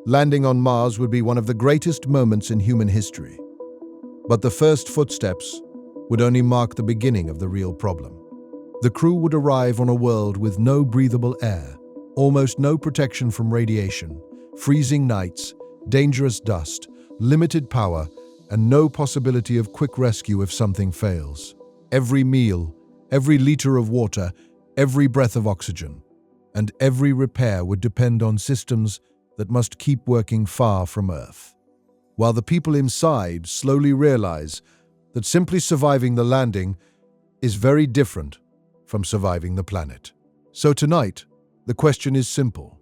Landing on Mars would be one of the greatest moments in human history. But the first footsteps would only mark the beginning of the real problem. The crew would arrive on a world with no breathable air, almost no protection from radiation, freezing nights, dangerous dust, limited power, and no possibility of quick rescue if something fails. Every meal, every liter of water, every breath of oxygen, and every repair would depend on systems that must keep working far from Earth. While the people inside slowly realize that simply surviving the landing is very different from surviving the planet. So tonight, the question is simple.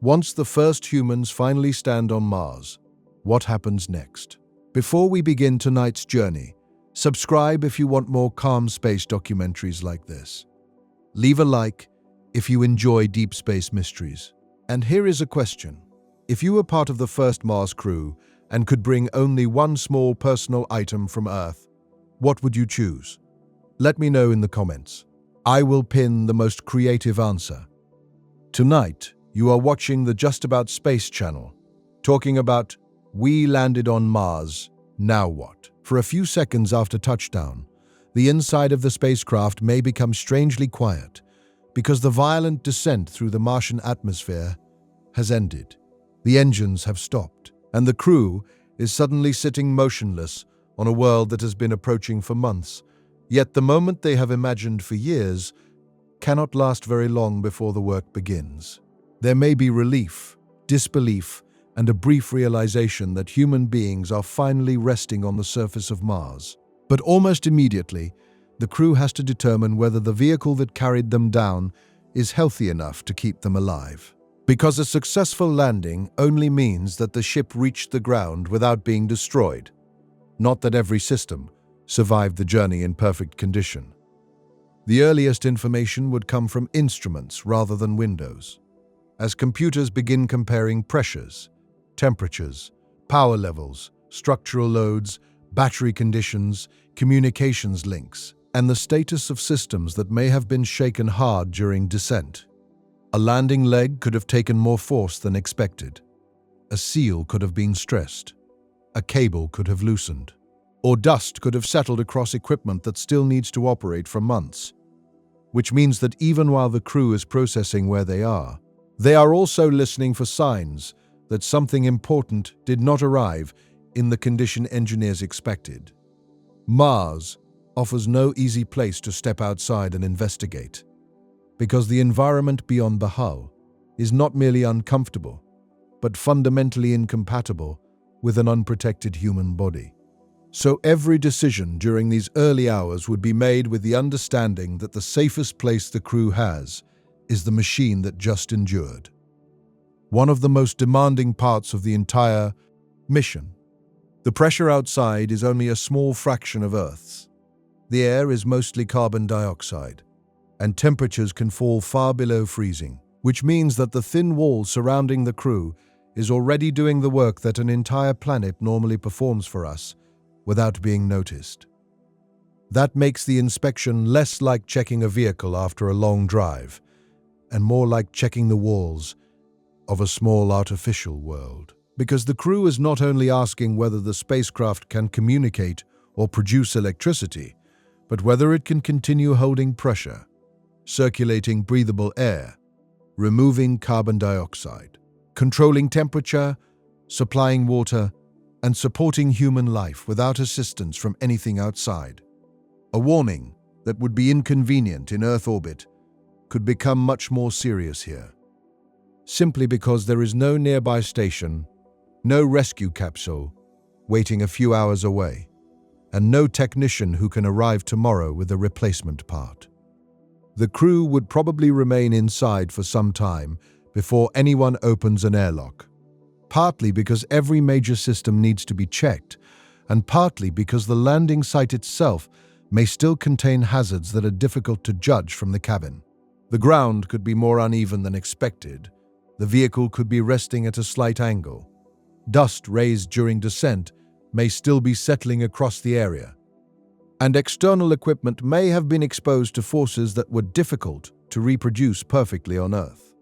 Once the first humans finally stand on Mars, what happens next? Before we begin tonight's journey, subscribe if you want more calm space documentaries like this. Leave a like if you enjoy deep space mysteries. And here is a question. If you were part of the first Mars crew and could bring only one small personal item from Earth, what would you choose? Let me know in the comments. I will pin the most creative answer. Tonight, you are watching the Just About Space channel, talking about we landed on Mars, now what? For a few seconds after touchdown, the inside of the spacecraft may become strangely quiet because the violent descent through the Martian atmosphere has ended. The engines have stopped, and the crew is suddenly sitting motionless on a world that has been approaching for months. Yet the moment they have imagined for years cannot last very long before the work begins. There may be relief, disbelief, and a brief realization that human beings are finally resting on the surface of Mars. But almost immediately, the crew has to determine whether the vehicle that carried them down is healthy enough to keep them alive. Because a successful landing only means that the ship reached the ground without being destroyed, not that every system survived the journey in perfect condition. The earliest information would come from instruments rather than windows, as computers begin comparing pressures, temperatures, power levels, structural loads, battery conditions, communications links, and the status of systems that may have been shaken hard during descent. A landing leg could have taken more force than expected. A seal could have been stressed. A cable could have loosened. Or dust could have settled across equipment that still needs to operate for months. Which means that even while the crew is processing where they are also listening for signs that something important did not arrive in the condition engineers expected. Mars offers no easy place to step outside and investigate, because the environment beyond the hull is not merely uncomfortable, but fundamentally incompatible with an unprotected human body. So every decision during these early hours would be made with the understanding that the safest place the crew has is the machine that just endured. One of the most demanding parts of the entire mission. The pressure outside is only a small fraction of Earth's. The air is mostly carbon dioxide, and temperatures can fall far below freezing, which means that the thin wall surrounding the crew is already doing the work that an entire planet normally performs for us without being noticed. That makes the inspection less like checking a vehicle after a long drive, and more like checking the walls of a small artificial world. Because the crew is not only asking whether the spacecraft can communicate or produce electricity, but whether it can continue holding pressure, circulating breathable air, removing carbon dioxide, controlling temperature, supplying water, and supporting human life without assistance from anything outside. A warning that would be inconvenient in Earth orbit could become much more serious here. Simply because there is no nearby station, no rescue capsule waiting a few hours away, and no technician who can arrive tomorrow with a replacement part. The crew would probably remain inside for some time before anyone opens an airlock. Partly because every major system needs to be checked, and partly because the landing site itself may still contain hazards that are difficult to judge from the cabin. The ground could be more uneven than expected. The vehicle could be resting at a slight angle. Dust raised during descent may still be settling across the area. And external equipment may have been exposed to forces that were difficult to reproduce perfectly on Earth.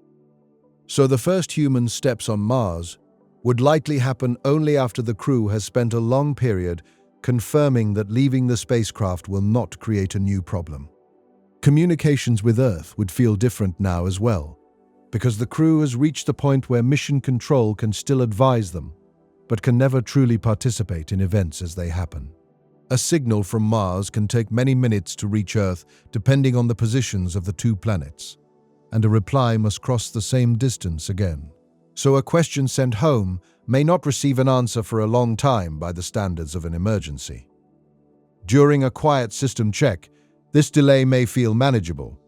So the first human steps on Mars would likely happen only after the crew has spent a long period confirming that leaving the spacecraft will not create a new problem. Communications with Earth would feel different now as well, because the crew has reached a point where mission control can still advise them, but can never truly participate in events as they happen. A signal from Mars can take many minutes to reach Earth depending on the positions of the two planets, and a reply must cross the same distance again. So a question sent home may not receive an answer for a long time by the standards of an emergency. During a quiet system check, this delay may feel manageable,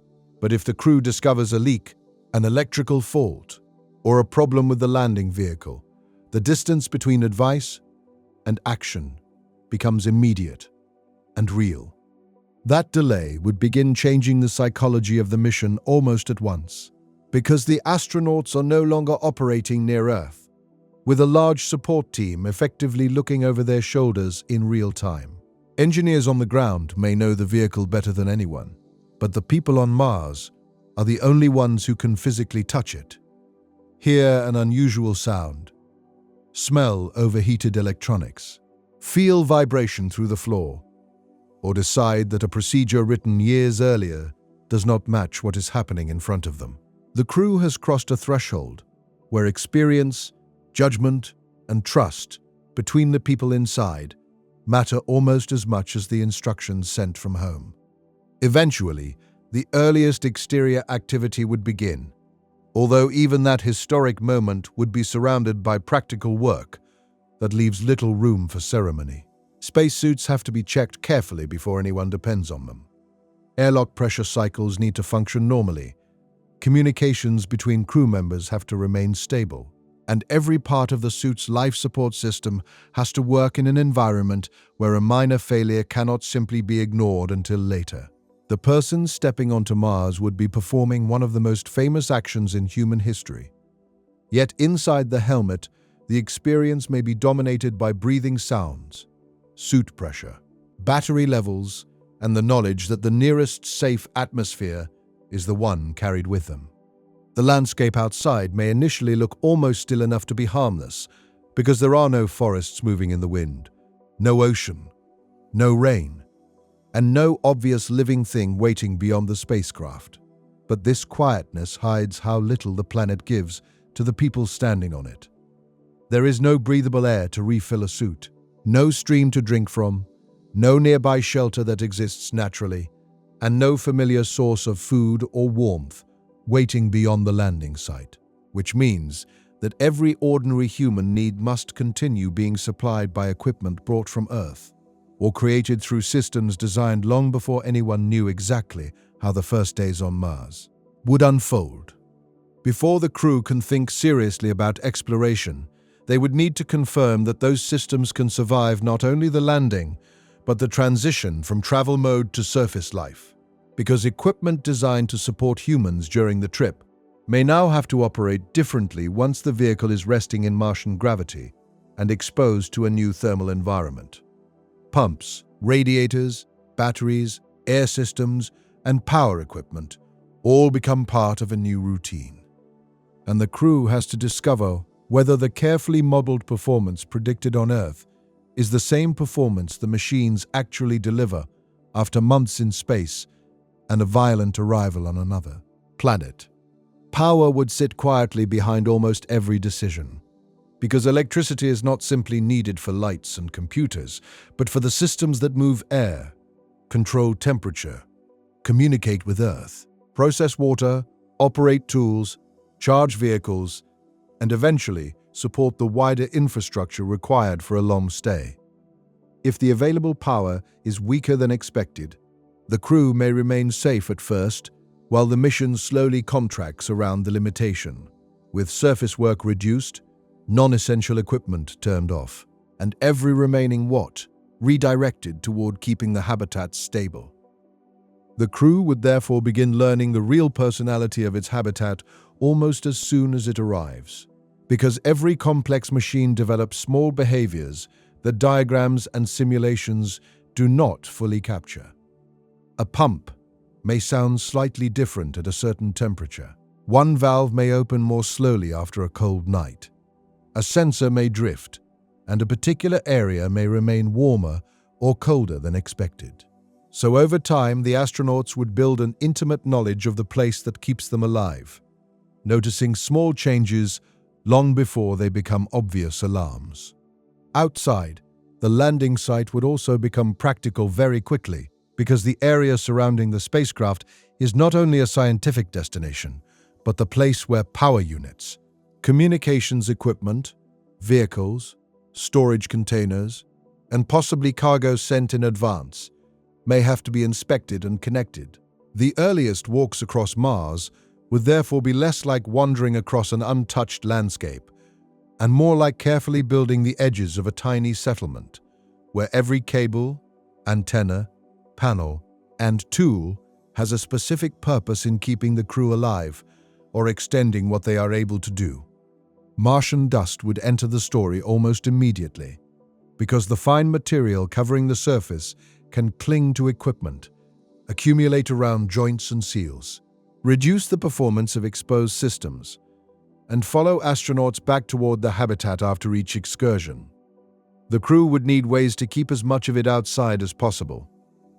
but if the crew discovers a leak, an electrical fault, or a problem with the landing vehicle, the distance between advice and action becomes immediate and real. That delay would begin changing the psychology of the mission almost at once, because the astronauts are no longer operating near Earth, with a large support team effectively looking over their shoulders in real time. Engineers on the ground may know the vehicle better than anyone, but the people on Mars are the only ones who can physically touch it, hear an unusual sound, smell overheated electronics, feel vibration through the floor, or decide that a procedure written years earlier does not match what is happening in front of them. The crew has crossed a threshold where experience, judgment, and trust between the people inside matter almost as much as the instructions sent from home. Eventually, the earliest exterior activity would begin, although even that historic moment would be surrounded by practical work that leaves little room for ceremony. Spacesuits have to be checked carefully before anyone depends on them. Airlock pressure cycles need to function normally. Communications between crew members have to remain stable, and every part of the suit's life support system has to work in an environment where a minor failure cannot simply be ignored until later. The person stepping onto Mars would be performing one of the most famous actions in human history. Yet inside the helmet, the experience may be dominated by breathing sounds, suit pressure, battery levels, and the knowledge that the nearest safe atmosphere is the one carried with them. The landscape outside may initially look almost still enough to be harmless, because there are no forests moving in the wind, no ocean, no rain, and no obvious living thing waiting beyond the spacecraft. But this quietness hides how little the planet gives to the people standing on it. There is no breathable air to refill a suit, no stream to drink from, no nearby shelter that exists naturally, and no familiar source of food or warmth waiting beyond the landing site, which means that every ordinary human need must continue being supplied by equipment brought from Earth, or created through systems designed long before anyone knew exactly how the first days on Mars would unfold. Before the crew can think seriously about exploration, they would need to confirm that those systems can survive not only the landing, but the transition from travel mode to surface life, because equipment designed to support humans during the trip may now have to operate differently once the vehicle is resting in Martian gravity and exposed to a new thermal environment. Pumps, radiators, batteries, air systems, and power equipment all become part of a new routine. And the crew has to discover whether the carefully modeled performance predicted on Earth is the same performance the machines actually deliver after months in space and a violent arrival on another planet. Power would sit quietly behind almost every decision, because electricity is not simply needed for lights and computers, but for the systems that move air, control temperature, communicate with Earth, process water, operate tools, charge vehicles, and eventually support the wider infrastructure required for a long stay. If the available power is weaker than expected, the crew may remain safe at first, while the mission slowly contracts around the limitation, with surface work reduced, non-essential equipment turned off, and every remaining watt redirected toward keeping the habitat stable. The crew would therefore begin learning the real personality of its habitat almost as soon as it arrives, because every complex machine develops small behaviors that diagrams and simulations do not fully capture. A pump may sound slightly different at a certain temperature. One valve may open more slowly after a cold night. A sensor may drift, and a particular area may remain warmer or colder than expected. So over time, the astronauts would build an intimate knowledge of the place that keeps them alive, noticing small changes long before they become obvious alarms. Outside, the landing site would also become practical very quickly, because the area surrounding the spacecraft is not only a scientific destination, but the place where power units, communications equipment, vehicles, storage containers, and possibly cargo sent in advance may have to be inspected and connected. The earliest walks across Mars would therefore be less like wandering across an untouched landscape and more like carefully building the edges of a tiny settlement, where every cable, antenna, panel, and tool has a specific purpose in keeping the crew alive or extending what they are able to do. Martian dust would enter the story almost immediately, because the fine material covering the surface can cling to equipment, accumulate around joints and seals, reduce the performance of exposed systems, and follow astronauts back toward the habitat after each excursion. The crew would need ways to keep as much of it outside as possible.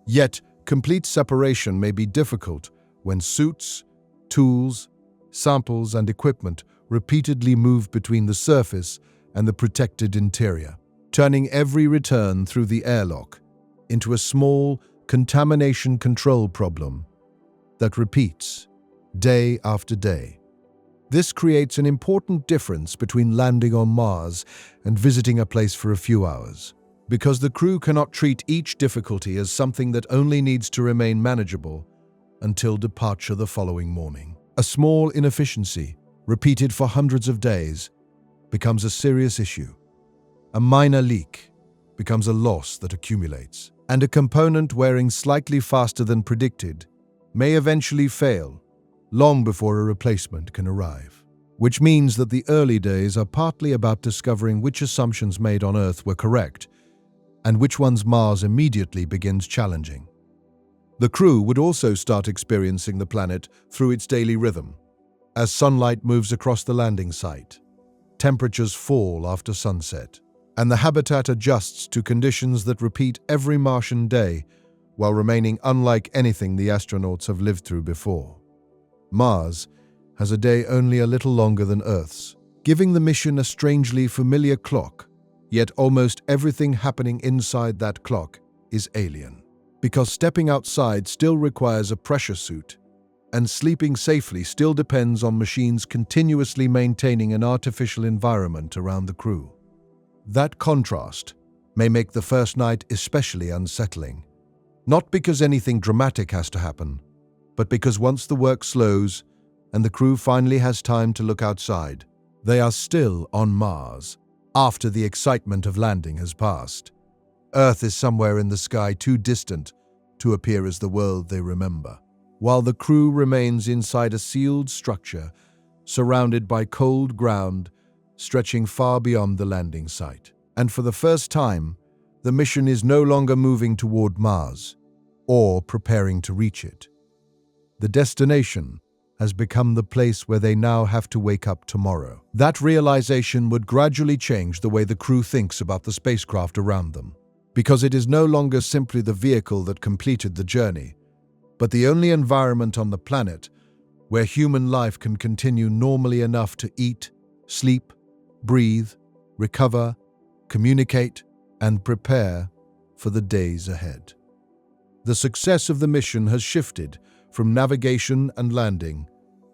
Yet, complete separation may be difficult when suits, tools, samples, and equipment repeatedly move between the surface and the protected interior, turning every return through the airlock into a small contamination control problem that repeats day after day. This creates an important difference between landing on Mars and visiting a place for a few hours, because the crew cannot treat each difficulty as something that only needs to remain manageable until departure the following morning. A small inefficiency, repeated for hundreds of days, becomes a serious issue. A minor leak becomes a loss that accumulates, and a component wearing slightly faster than predicted may eventually fail long before a replacement can arrive. Which means that the early days are partly about discovering which assumptions made on Earth were correct and which ones Mars immediately begins challenging. The crew would also start experiencing the planet through its daily rhythm. As sunlight moves across the landing site, temperatures fall after sunset, and the habitat adjusts to conditions that repeat every Martian day while remaining unlike anything the astronauts have lived through before. Mars has a day only a little longer than Earth's, giving the mission a strangely familiar clock, yet almost everything happening inside that clock is alien. Because stepping outside still requires a pressure suit, and sleeping safely still depends on machines continuously maintaining an artificial environment around the crew. That contrast may make the first night especially unsettling, not because anything dramatic has to happen, but because once the work slows and the crew finally has time to look outside, they are still on Mars after the excitement of landing has passed. Earth is somewhere in the sky too distant to appear as the world they remember, while the crew remains inside a sealed structure surrounded by cold ground stretching far beyond the landing site. And for the first time, the mission is no longer moving toward Mars or preparing to reach it. The destination has become the place where they now have to wake up tomorrow. That realization would gradually change the way the crew thinks about the spacecraft around them, because it is no longer simply the vehicle that completed the journey, but the only environment on the planet where human life can continue normally enough to eat, sleep, breathe, recover, communicate, and prepare for the days ahead. The success of the mission has shifted from navigation and landing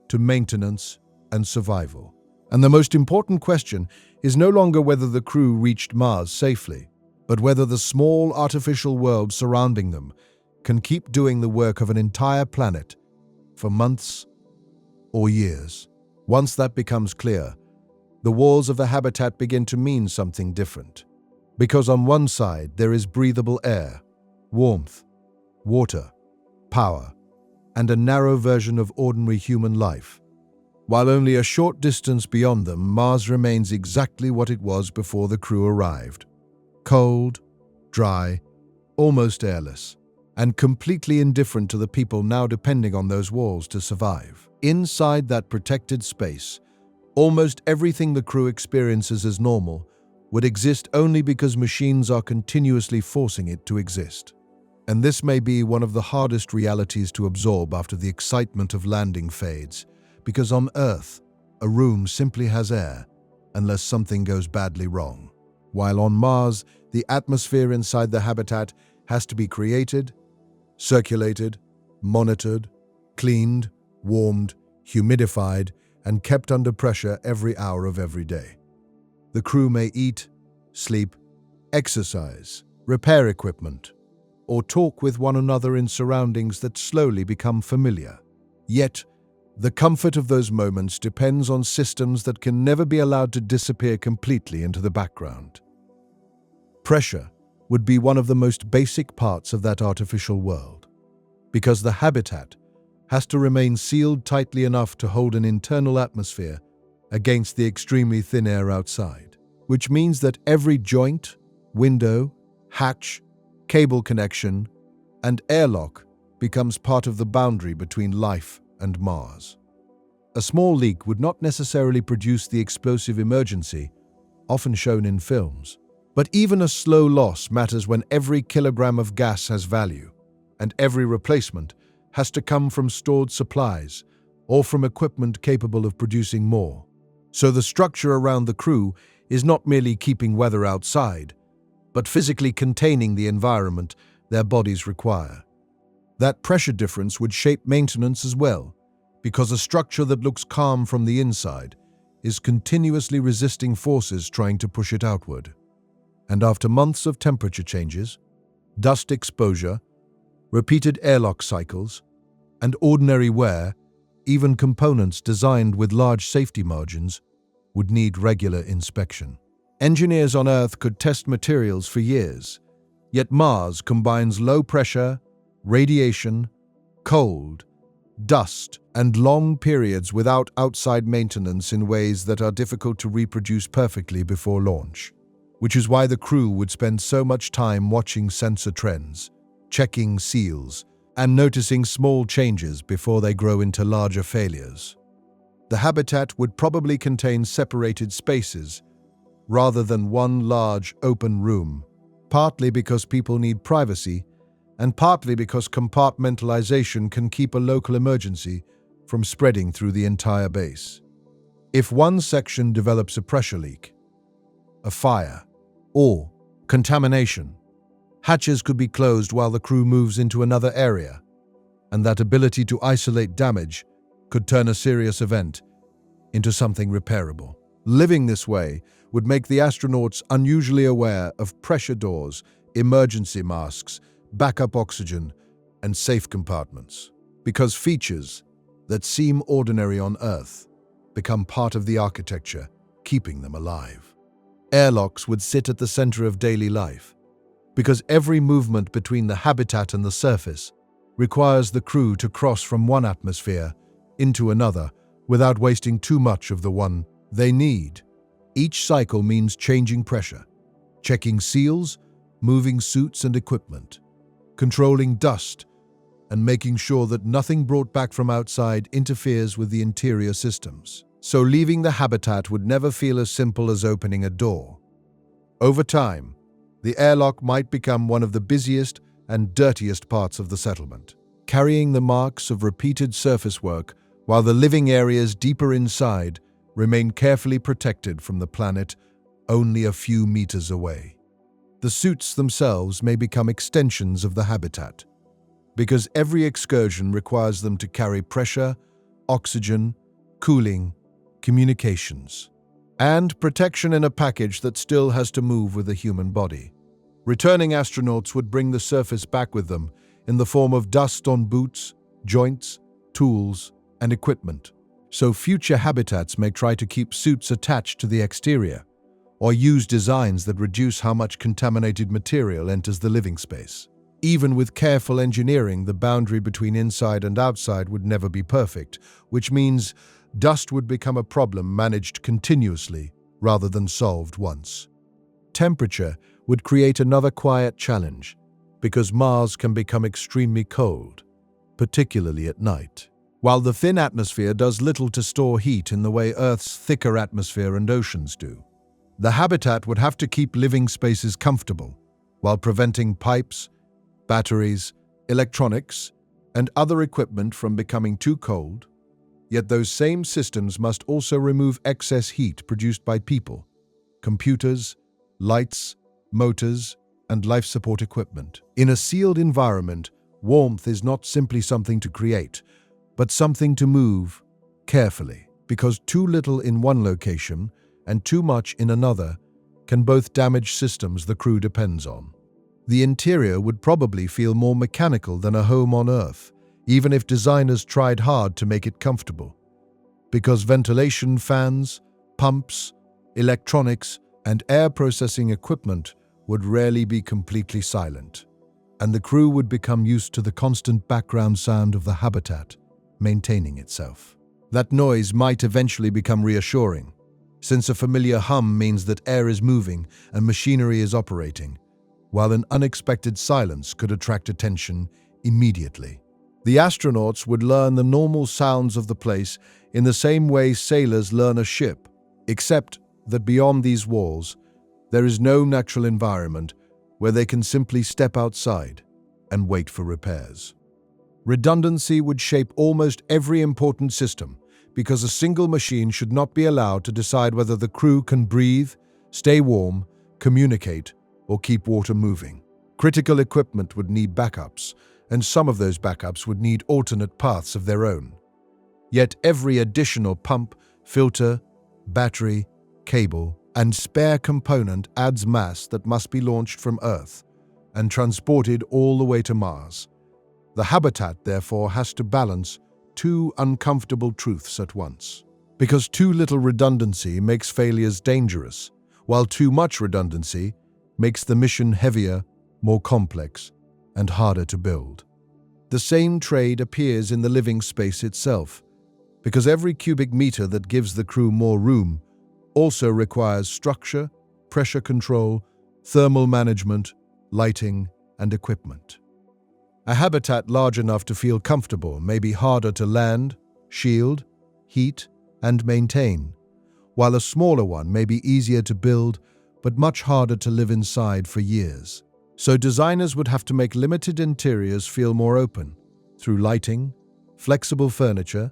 to maintenance and survival. And the most important question is no longer whether the crew reached Mars safely, but whether the small artificial world surrounding them can keep doing the work of an entire planet for months or years. Once that becomes clear, the walls of the habitat begin to mean something different. Because on one side there is breathable air, warmth, water, power, and a narrow version of ordinary human life. While only a short distance beyond them, Mars remains exactly what it was before the crew arrived. Cold, dry, almost airless, and completely indifferent to the people now depending on those walls to survive. Inside that protected space, Almost everything the crew experiences as normal would exist only because machines are continuously forcing it to exist. And this may be one of the hardest realities to absorb after the excitement of landing fades, because on Earth, a room simply has air, unless something goes badly wrong. While on Mars, the atmosphere inside the habitat has to be created, circulated, monitored, cleaned, warmed, humidified, and kept under pressure every hour of every day. The crew may eat, sleep, exercise, repair equipment, or talk with one another in surroundings that slowly become familiar. Yet, the comfort of those moments depends on systems that can never be allowed to disappear completely into the background. Pressure would be one of the most basic parts of that artificial world, because the habitat has to remain sealed tightly enough to hold an internal atmosphere against the extremely thin air outside, which means that every joint, window, hatch, cable connection, and airlock becomes part of the boundary between life and Mars. A small leak would not necessarily produce the explosive emergency often shown in films, but even a slow loss matters when every kilogram of gas has value, and every replacement has to come from stored supplies or from equipment capable of producing more. So the structure around the crew is not merely keeping weather outside, but physically containing the environment their bodies require. That pressure difference would shape maintenance as well, because a structure that looks calm from the inside is continuously resisting forces trying to push it outward. And after months of temperature changes, dust exposure, repeated airlock cycles, and ordinary wear, even components designed with large safety margins would need regular inspection. Engineers on Earth could test materials for years, yet Mars combines low pressure, radiation, cold, dust, and long periods without outside maintenance in ways that are difficult to reproduce perfectly before launch, which is why the crew would spend so much time watching sensor trends, checking seals, and noticing small changes before they grow into larger failures. The habitat would probably contain separated spaces rather than one large open room, partly because people need privacy and partly because compartmentalization can keep a local emergency from spreading through the entire base. If one section develops a pressure leak, a fire, or contamination, hatches could be closed while the crew moves into another area, and that ability to isolate damage could turn a serious event into something repairable. Living this way would make the astronauts unusually aware of pressure doors, emergency masks, backup oxygen, and safe compartments, because features that seem ordinary on Earth become part of the architecture, keeping them alive. Airlocks would sit at the center of daily life, because every movement between the habitat and the surface requires the crew to cross from one atmosphere into another without wasting too much of the one they need. Each cycle means changing pressure, checking seals, moving suits and equipment, controlling dust, and making sure that nothing brought back from outside interferes with the interior systems. So leaving the habitat would never feel as simple as opening a door. Over time, the airlock might become one of the busiest and dirtiest parts of the settlement, carrying the marks of repeated surface work while the living areas deeper inside remain carefully protected from the planet only a few meters away. The suits themselves may become extensions of the habitat, because every excursion requires them to carry pressure, oxygen, cooling, communications, and protection in a package that still has to move with the human body. Returning astronauts would bring the surface back with them in the form of dust on boots, joints, tools, and equipment. So future habitats may try to keep suits attached to the exterior, or use designs that reduce how much contaminated material enters the living space. Even with careful engineering, the boundary between inside and outside would never be perfect, which means dust would become a problem managed continuously rather than solved once. Temperature would create another quiet challenge, because Mars can become extremely cold, particularly at night. while the thin atmosphere does little to store heat in the way Earth's thicker atmosphere and oceans do. The habitat would have to keep living spaces comfortable, while preventing pipes, batteries, electronics, and other equipment from becoming too cold. Yet those same systems must also remove excess heat produced by people, computers, lights, motors, and life support equipment. In a sealed environment, warmth is not simply something to create, but something to move carefully, because too little in one location and too much in another can both damage systems the crew depends on. The interior would probably feel more mechanical than a home on Earth, even if designers tried hard to make it comfortable, because ventilation fans, pumps, electronics, and air processing equipment would rarely be completely silent, and the crew would become used to the constant background sound of the habitat maintaining itself. That noise might eventually become reassuring, since a familiar hum means that air is moving and machinery is operating, while an unexpected silence could attract attention immediately. The astronauts would learn the normal sounds of the place in the same way sailors learn a ship, except that beyond these walls, there is no natural environment where they can simply step outside and wait for repairs. Redundancy would shape almost every important system, because a single machine should not be allowed to decide whether the crew can breathe, stay warm, communicate, or keep water moving. Critical equipment would need backups, and some of those backups would need alternate paths of their own. Yet every additional pump, filter, battery, cable, and spare component adds mass that must be launched from Earth and transported all the way to Mars. The habitat, therefore, has to balance two uncomfortable truths at once. Because too little redundancy makes failures dangerous, while too much redundancy makes the mission heavier, more complex, and harder to build. The same trade appears in the living space itself, because every cubic meter that gives the crew more room also requires structure, pressure control, thermal management, lighting, and equipment. A habitat large enough to feel comfortable may be harder to land, shield, heat, and maintain, while a smaller one may be easier to build but much harder to live inside for years. So designers would have to make limited interiors feel more open through lighting, flexible furniture,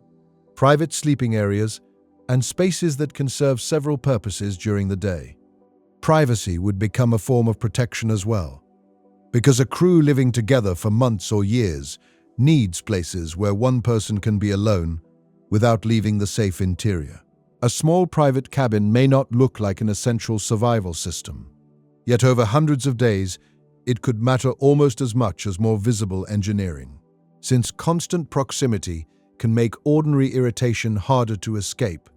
private sleeping areas, and spaces that can serve several purposes during the day. Privacy would become a form of protection as well, because a crew living together for months or years needs places where one person can be alone without leaving the safe interior. A small private cabin may not look like an essential survival system, yet over hundreds of days, it could matter almost as much as more visible engineering, since constant proximity can make ordinary irritation harder to escape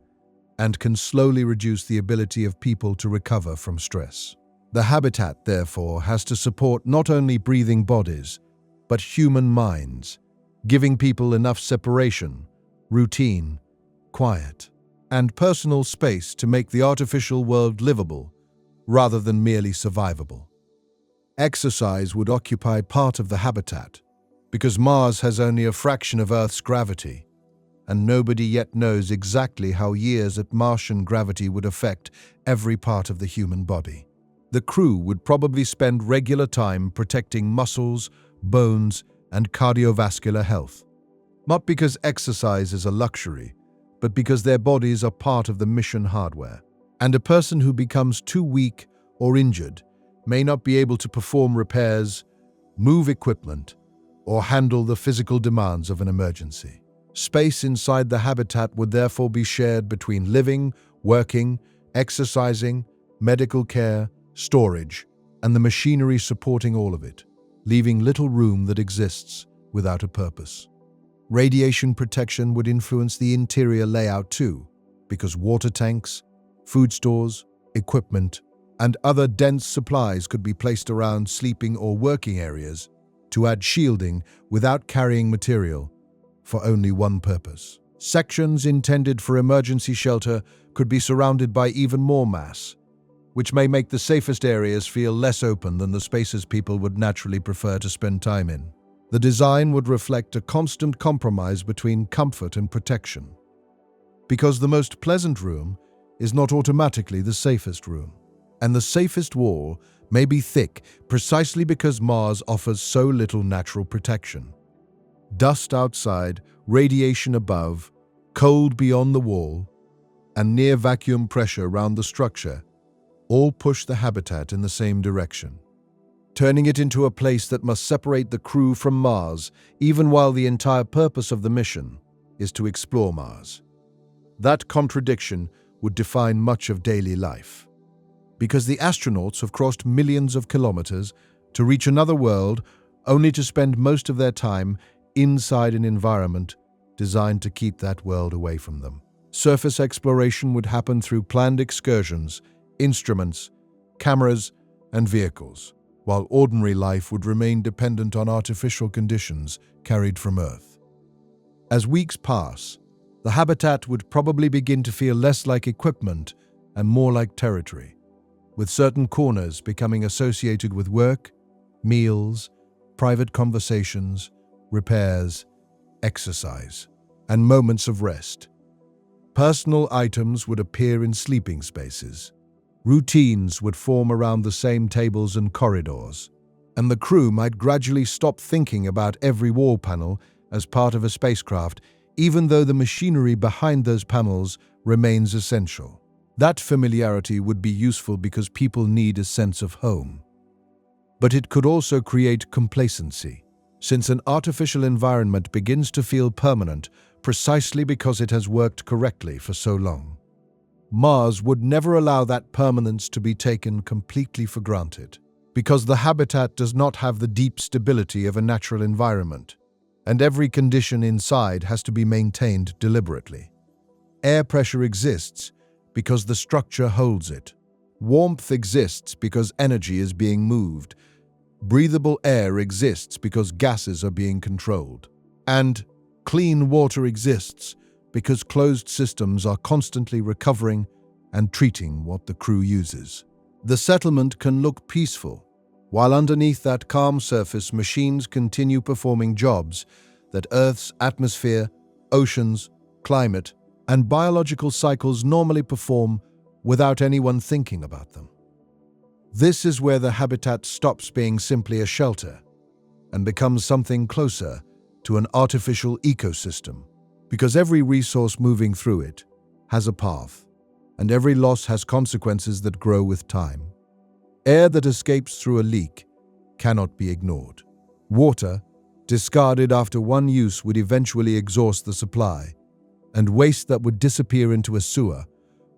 and can slowly reduce the ability of people to recover from stress. The habitat, therefore, has to support not only breathing bodies, but human minds, giving people enough separation, routine, quiet, and personal space to make the artificial world livable rather than merely survivable. Exercise would occupy part of the habitat, because Mars has only a fraction of Earth's gravity, and nobody yet knows exactly how years at Martian gravity would affect every part of the human body. The crew would probably spend regular time protecting muscles, bones, and cardiovascular health, not because exercise is a luxury, but because their bodies are part of the mission hardware. And a person who becomes too weak or injured may not be able to perform repairs, move equipment, or handle the physical demands of an emergency. Space inside the habitat would therefore be shared between living, working, exercising, medical care, storage, and the machinery supporting all of it, leaving little room that exists without a purpose. Radiation protection would influence the interior layout too, because water tanks, food stores, equipment, and other dense supplies could be placed around sleeping or working areas to add shielding without carrying material for only one purpose. Sections intended for emergency shelter could be surrounded by even more mass, which may make the safest areas feel less open than the spaces people would naturally prefer to spend time in. The design would reflect a constant compromise between comfort and protection. Because the most pleasant room is not automatically the safest room. And the safest wall may be thick precisely because Mars offers so little natural protection. Dust outside, radiation above, cold beyond the wall, and near vacuum pressure around the structure all push the habitat in the same direction, turning it into a place that must separate the crew from Mars, even while the entire purpose of the mission is to explore Mars. That contradiction would define much of daily life. Because the astronauts have crossed millions of kilometers to reach another world only to spend most of their time inside an environment designed to keep that world away from them. Surface exploration would happen through planned excursions, instruments, cameras, and vehicles, while ordinary life would remain dependent on artificial conditions carried from Earth. As weeks pass, the habitat would probably begin to feel less like equipment and more like territory, with certain corners becoming associated with work, meals, private conversations, repairs, exercise, and moments of rest. Personal items would appear in sleeping spaces. Routines would form around the same tables and corridors, and the crew might gradually stop thinking about every wall panel as part of a spacecraft, even though the machinery behind those panels remains essential. That familiarity would be useful because people need a sense of home. But it could also create complacency, since an artificial environment begins to feel permanent precisely because it has worked correctly for so long. Mars would never allow that permanence to be taken completely for granted, because the habitat does not have the deep stability of a natural environment, and every condition inside has to be maintained deliberately. Air pressure exists because the structure holds it. Warmth exists because energy is being moved. Breathable air exists because gases are being controlled. And clean water exists because closed systems are constantly recovering and treating what the crew uses. The settlement can look peaceful, while underneath that calm surface machines continue performing jobs that Earth's atmosphere, oceans, climate, and biological cycles normally perform without anyone thinking about them. This is where the habitat stops being simply a shelter and becomes something closer to an artificial ecosystem, because every resource moving through it has a path, and every loss has consequences that grow with time. Air that escapes through a leak cannot be ignored. Water, discarded after one use, would eventually exhaust the supply, and waste that would disappear into a sewer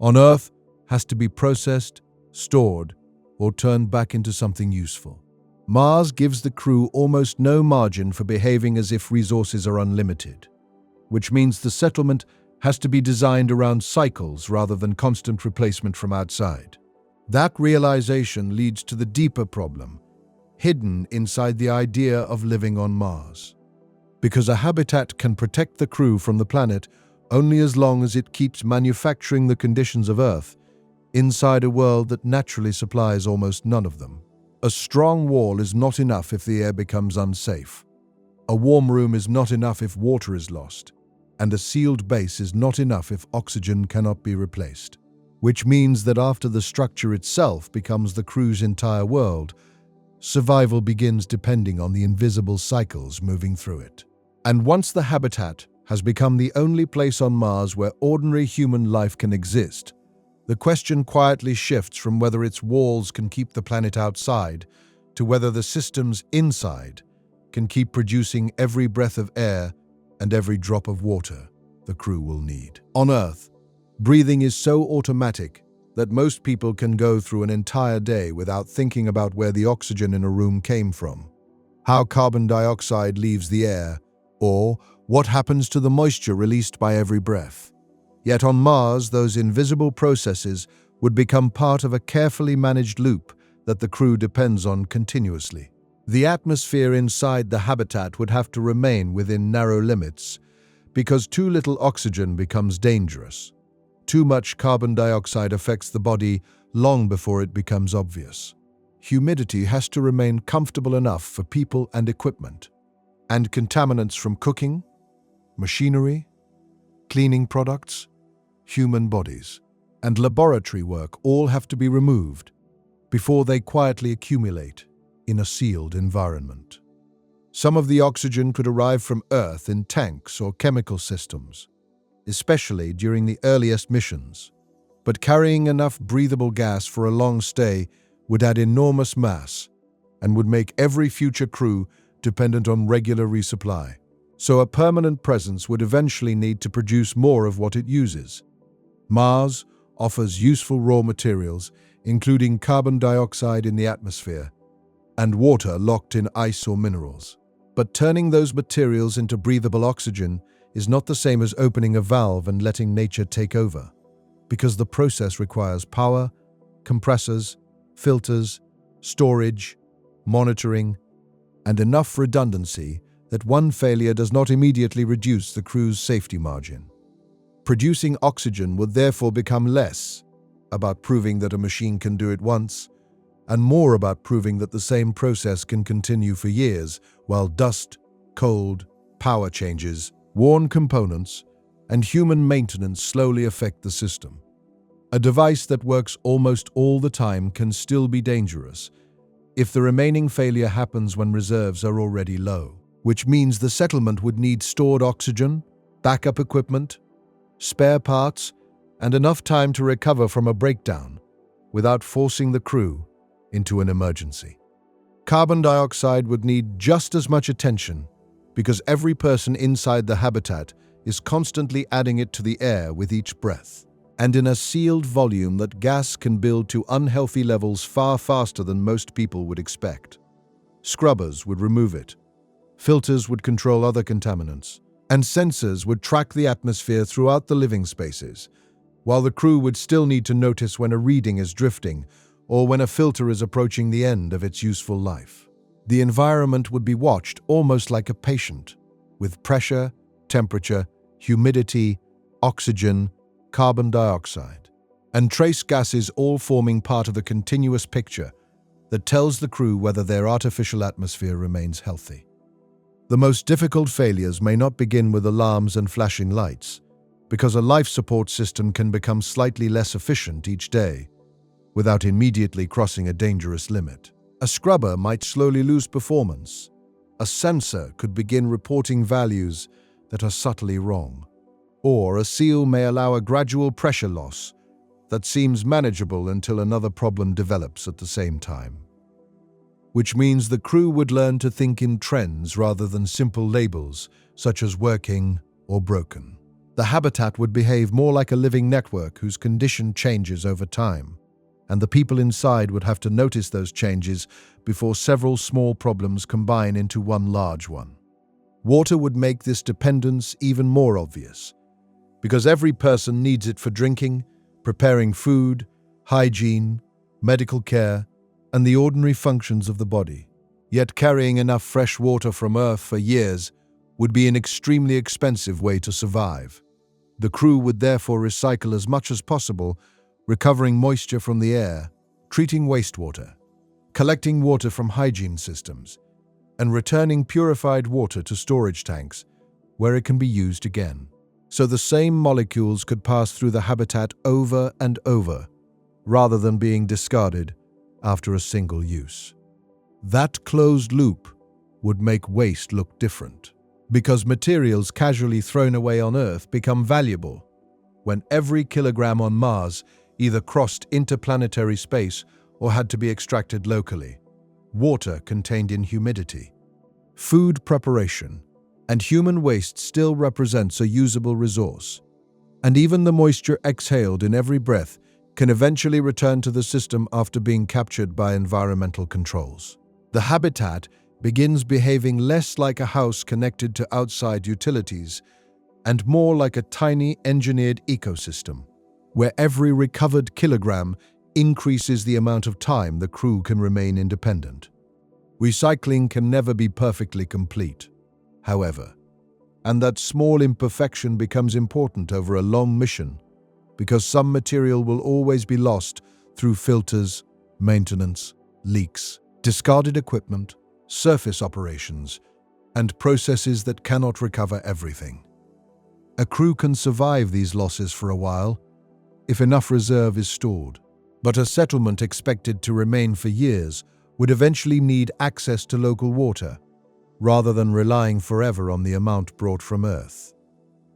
on Earth has to be processed, stored, or turned back into something useful. Mars gives the crew almost no margin for behaving as if resources are unlimited, which means the settlement has to be designed around cycles rather than constant replacement from outside. That realization leads to the deeper problem, hidden inside the idea of living on Mars. Because a habitat can protect the crew from the planet only as long as it keeps manufacturing the conditions of Earth inside a world that naturally supplies almost none of them. A strong wall is not enough if the air becomes unsafe. A warm room is not enough if water is lost. And a sealed base is not enough if oxygen cannot be replaced. Which means that after the structure itself becomes the crew's entire world, survival begins depending on the invisible cycles moving through it. And once the habitat has become the only place on Mars where ordinary human life can exist, the question quietly shifts from whether its walls can keep the planet outside to whether the systems inside can keep producing every breath of air and every drop of water the crew will need. On Earth, breathing is so automatic that most people can go through an entire day without thinking about where the oxygen in a room came from, how carbon dioxide leaves the air, or what happens to the moisture released by every breath. Yet on Mars, those invisible processes would become part of a carefully managed loop that the crew depends on continuously. The atmosphere inside the habitat would have to remain within narrow limits, because too little oxygen becomes dangerous. Too much carbon dioxide affects the body long before it becomes obvious. Humidity has to remain comfortable enough for people and equipment, and contaminants from cooking, machinery, cleaning products, human bodies, and laboratory work all have to be removed before they quietly accumulate in a sealed environment. Some of the oxygen could arrive from Earth in tanks or chemical systems, especially during the earliest missions, but carrying enough breathable gas for a long stay would add enormous mass and would make every future crew dependent on regular resupply. So a permanent presence would eventually need to produce more of what it uses. Mars offers useful raw materials, including carbon dioxide in the atmosphere and water locked in ice or minerals. But turning those materials into breathable oxygen is not the same as opening a valve and letting nature take over, because the process requires power, compressors, filters, storage, monitoring, and enough redundancy that one failure does not immediately reduce the crew's safety margin. Producing oxygen would therefore become less about proving that a machine can do it once, and more about proving that the same process can continue for years while dust, cold, power changes, worn components, and human maintenance slowly affect the system. A device that works almost all the time can still be dangerous if the remaining failure happens when reserves are already low, which means the settlement would need stored oxygen, backup equipment, spare parts, and enough time to recover from a breakdown without forcing the crew into an emergency. Carbon dioxide would need just as much attention because every person inside the habitat is constantly adding it to the air with each breath, and in a sealed volume that gas can build to unhealthy levels far faster than most people would expect. Scrubbers would remove it, filters would control other contaminants, and sensors would track the atmosphere throughout the living spaces, while the crew would still need to notice when a reading is drifting or when a filter is approaching the end of its useful life. The environment would be watched almost like a patient, with pressure, temperature, humidity, oxygen, carbon dioxide, and trace gases all forming part of a continuous picture that tells the crew whether their artificial atmosphere remains healthy. The most difficult failures may not begin with alarms and flashing lights, because a life support system can become slightly less efficient each day without immediately crossing a dangerous limit. A scrubber might slowly lose performance. A sensor could begin reporting values that are subtly wrong. Or a seal may allow a gradual pressure loss that seems manageable until another problem develops at the same time. Which means the crew would learn to think in trends rather than simple labels, such as working or broken. The habitat would behave more like a living network whose condition changes over time, and the people inside would have to notice those changes before several small problems combine into one large one. Water would make this dependence even more obvious, because every person needs it for drinking, preparing food, hygiene, medical care, and the ordinary functions of the body. Yet carrying enough fresh water from Earth for years would be an extremely expensive way to survive. The crew would therefore recycle as much as possible, recovering moisture from the air, treating wastewater, collecting water from hygiene systems, and returning purified water to storage tanks where it can be used again. So the same molecules could pass through the habitat over and over, rather than being discarded after a single use. That closed loop would make waste look different, because materials casually thrown away on Earth become valuable when every kilogram on Mars either crossed interplanetary space or had to be extracted locally. Water contained in humidity, food preparation, and human waste still represents a usable resource. And even the moisture exhaled in every breath can eventually return to the system after being captured by environmental controls. The habitat begins behaving less like a house connected to outside utilities and more like a tiny engineered ecosystem, where every recovered kilogram increases the amount of time the crew can remain independent. Recycling can never be perfectly complete, however, and that small imperfection becomes important over a long mission because some material will always be lost through filters, maintenance, leaks, discarded equipment, surface operations, and processes that cannot recover everything. A crew can survive these losses for a while if enough reserve is stored, but a settlement expected to remain for years would eventually need access to local water, rather than relying forever on the amount brought from Earth.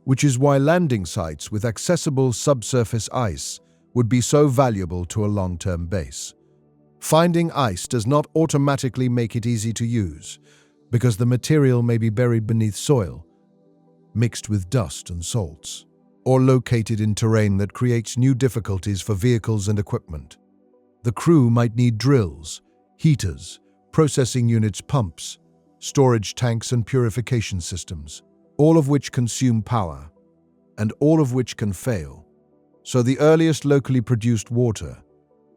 Which is why landing sites with accessible subsurface ice would be so valuable to a long-term base. Finding ice does not automatically make it easy to use, because the material may be buried beneath soil, mixed with dust and salts, or located in terrain that creates new difficulties for vehicles and equipment. The crew might need drills, heaters, processing units, pumps, storage tanks and purification systems, all of which consume power, and all of which can fail. So the earliest locally produced water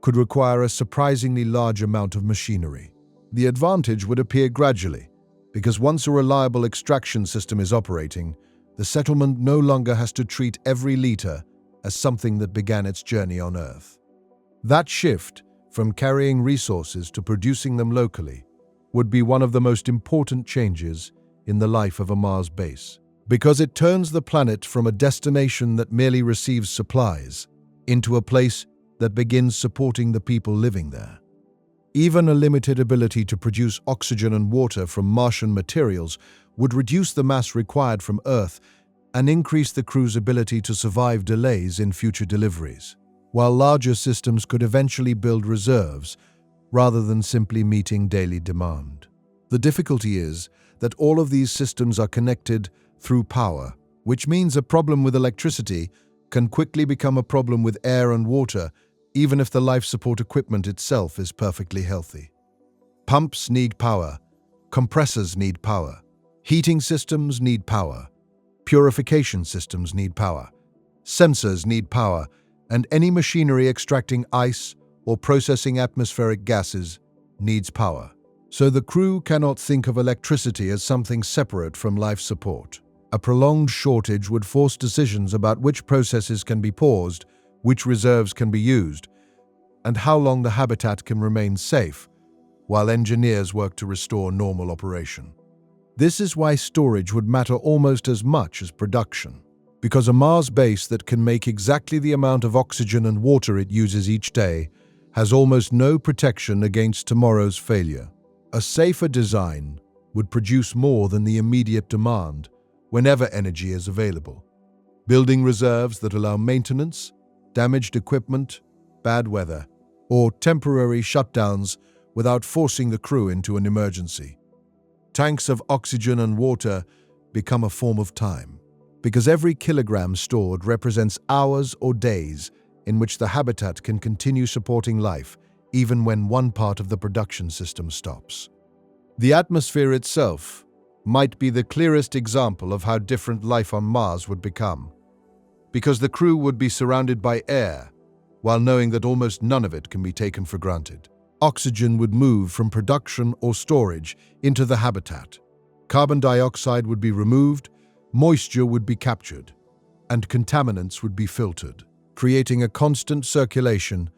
could require a surprisingly large amount of machinery. The advantage would appear gradually, because once a reliable extraction system is operating, the settlement no longer has to treat every liter as something that began its journey on Earth. That shift from carrying resources to producing them locally would be one of the most important changes in the life of a Mars base, because it turns the planet from a destination that merely receives supplies into a place that begins supporting the people living there. Even a limited ability to produce oxygen and water from Martian materials would reduce the mass required from Earth and increase the crew's ability to survive delays in future deliveries, while larger systems could eventually build reserves rather than simply meeting daily demand. The difficulty is that all of these systems are connected through power, which means a problem with electricity can quickly become a problem with air and water, even if the life support equipment itself is perfectly healthy. Pumps need power, compressors need power, heating systems need power, purification systems need power, sensors need power, and any machinery extracting ice or processing atmospheric gases needs power. So the crew cannot think of electricity as something separate from life support. A prolonged shortage would force decisions about which processes can be paused, which reserves can be used, and how long the habitat can remain safe, while engineers work to restore normal operation. This is why storage would matter almost as much as production, because a Mars base that can make exactly the amount of oxygen and water it uses each day has almost no protection against tomorrow's failure. A safer design would produce more than the immediate demand whenever energy is available, building reserves that allow maintenance, damaged equipment, bad weather, or temporary shutdowns without forcing the crew into an emergency. Tanks of oxygen and water become a form of time, because every kilogram stored represents hours or days in which the habitat can continue supporting life, even when one part of the production system stops. The atmosphere itself might be the clearest example of how different life on Mars would become, because the crew would be surrounded by air, while knowing that almost none of it can be taken for granted. Oxygen would move from production or storage into the habitat. Carbon dioxide would be removed, moisture would be captured, and contaminants would be filtered, creating a constant circulation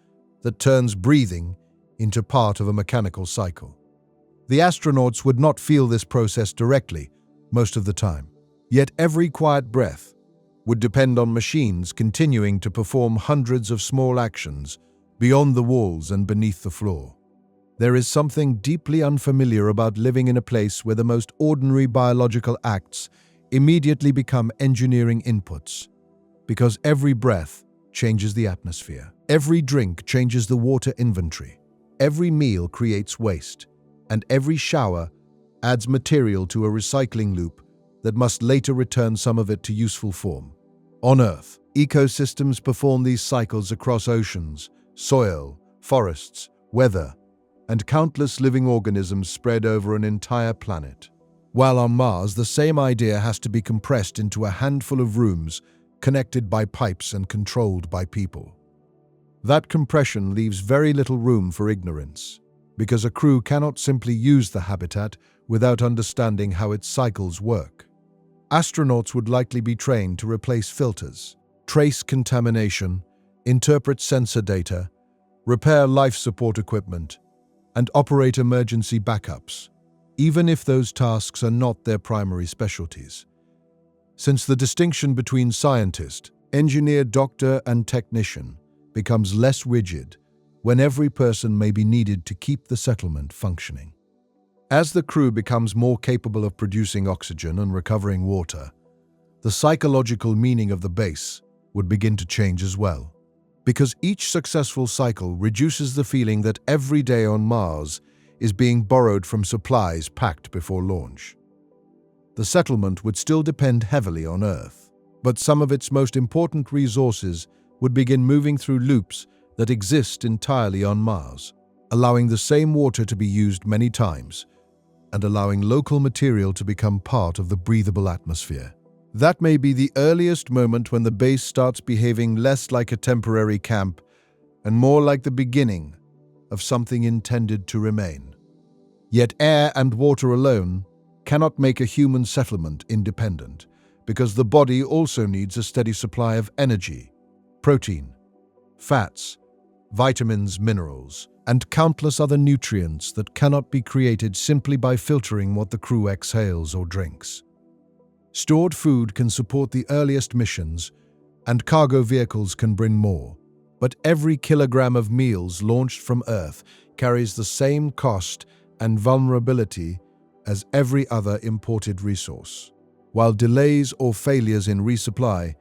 that turns breathing into part of a mechanical cycle. The astronauts would not feel this process directly most of the time, yet every quiet breath would depend on machines continuing to perform hundreds of small actions beyond the walls and beneath the floor. There is something deeply unfamiliar about living in a place where the most ordinary biological acts immediately become engineering inputs, because every breath changes the atmosphere, every drink changes the water inventory, every meal creates waste, and every shower adds material to a recycling loop that must later return some of it to useful form. On Earth, ecosystems perform these cycles across oceans, soil, forests, weather, and countless living organisms spread over an entire planet. While on Mars, the same idea has to be compressed into a handful of rooms connected by pipes and controlled by people. That compression leaves very little room for ignorance, because a crew cannot simply use the habitat without understanding how its cycles work. Astronauts would likely be trained to replace filters, trace contamination, interpret sensor data, repair life support equipment, and operate emergency backups, even if those tasks are not their primary specialties. Since the distinction between scientist, engineer, doctor, and technician becomes less rigid when every person may be needed to keep the settlement functioning. As the crew becomes more capable of producing oxygen and recovering water, the psychological meaning of the base would begin to change as well, because each successful cycle reduces the feeling that every day on Mars is being borrowed from supplies packed before launch. The settlement would still depend heavily on Earth, but some of its most important resources would begin moving through loops that exist entirely on Mars, allowing the same water to be used many times and allowing local material to become part of the breathable atmosphere. That may be the earliest moment when the base starts behaving less like a temporary camp and more like the beginning of something intended to remain. Yet air and water alone cannot make a human settlement independent, because the body also needs a steady supply of energy, protein, fats, vitamins, minerals, and countless other nutrients that cannot be created simply by filtering what the crew exhales or drinks. Stored food can support the earliest missions, and cargo vehicles can bring more, but every kilogram of meals launched from Earth carries the same cost and vulnerability as every other imported resource, while delays or failures in resupply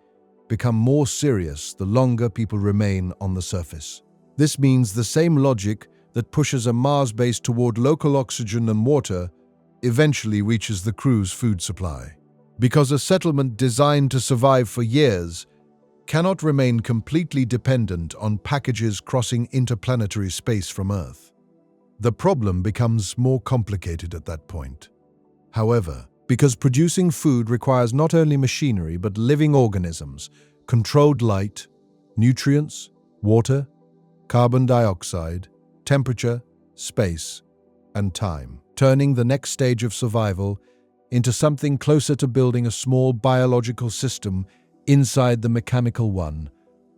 become more serious the longer people remain on the surface. This means the same logic that pushes a Mars base toward local oxygen and water eventually reaches the crew's food supply. Because a settlement designed to survive for years cannot remain completely dependent on packages crossing interplanetary space from Earth. The problem becomes more complicated at that point. However, because producing food requires not only machinery but living organisms, controlled light, nutrients, water, carbon dioxide, temperature, space, and time, turning the next stage of survival into something closer to building a small biological system inside the mechanical one,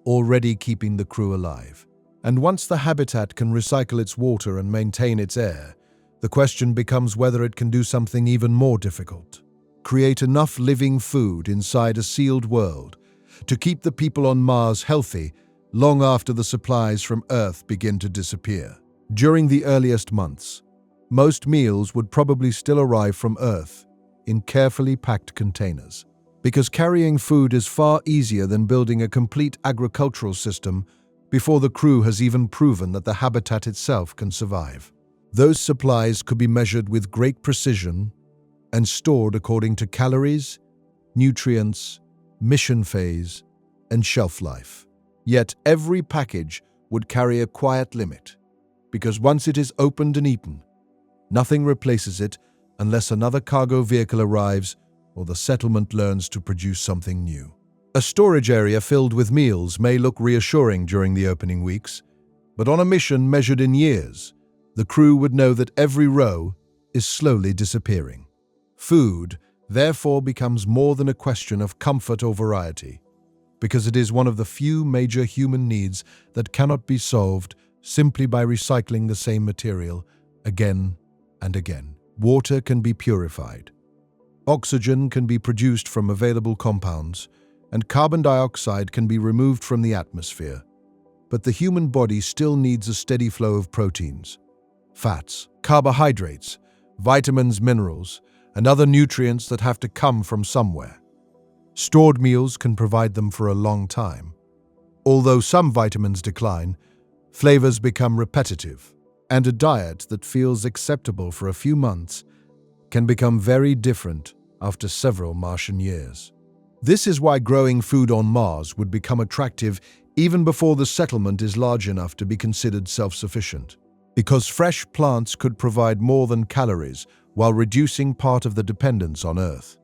already keeping the crew alive. And once the habitat can recycle its water and maintain its air, the question becomes whether it can do something even more difficult: create enough living food inside a sealed world to keep the people on Mars healthy long after the supplies from Earth begin to disappear. During the earliest months, most meals would probably still arrive from Earth in carefully packed containers, because carrying food is far easier than building a complete agricultural system before the crew has even proven that the habitat itself can survive. Those supplies could be measured with great precision and stored according to calories, nutrients, mission phase, and shelf life. Yet every package would carry a quiet limit, because once it is opened and eaten, nothing replaces it unless another cargo vehicle arrives or the settlement learns to produce something new. A storage area filled with meals may look reassuring during the opening weeks, but on a mission measured in years, the crew would know that every row is slowly disappearing. Food, therefore, becomes more than a question of comfort or variety, because it is one of the few major human needs that cannot be solved simply by recycling the same material again and again. Water can be purified. Oxygen can be produced from available compounds, and carbon dioxide can be removed from the atmosphere. But the human body still needs a steady flow of proteins, fats, carbohydrates, vitamins, minerals, and other nutrients that have to come from somewhere. Stored meals can provide them for a long time. Although some vitamins decline, flavors become repetitive, and a diet that feels acceptable for a few months can become very different after several Martian years. This is why growing food on Mars would become attractive even before the settlement is large enough to be considered self-sufficient, because fresh plants could provide more than calories while reducing part of the dependence on Earth.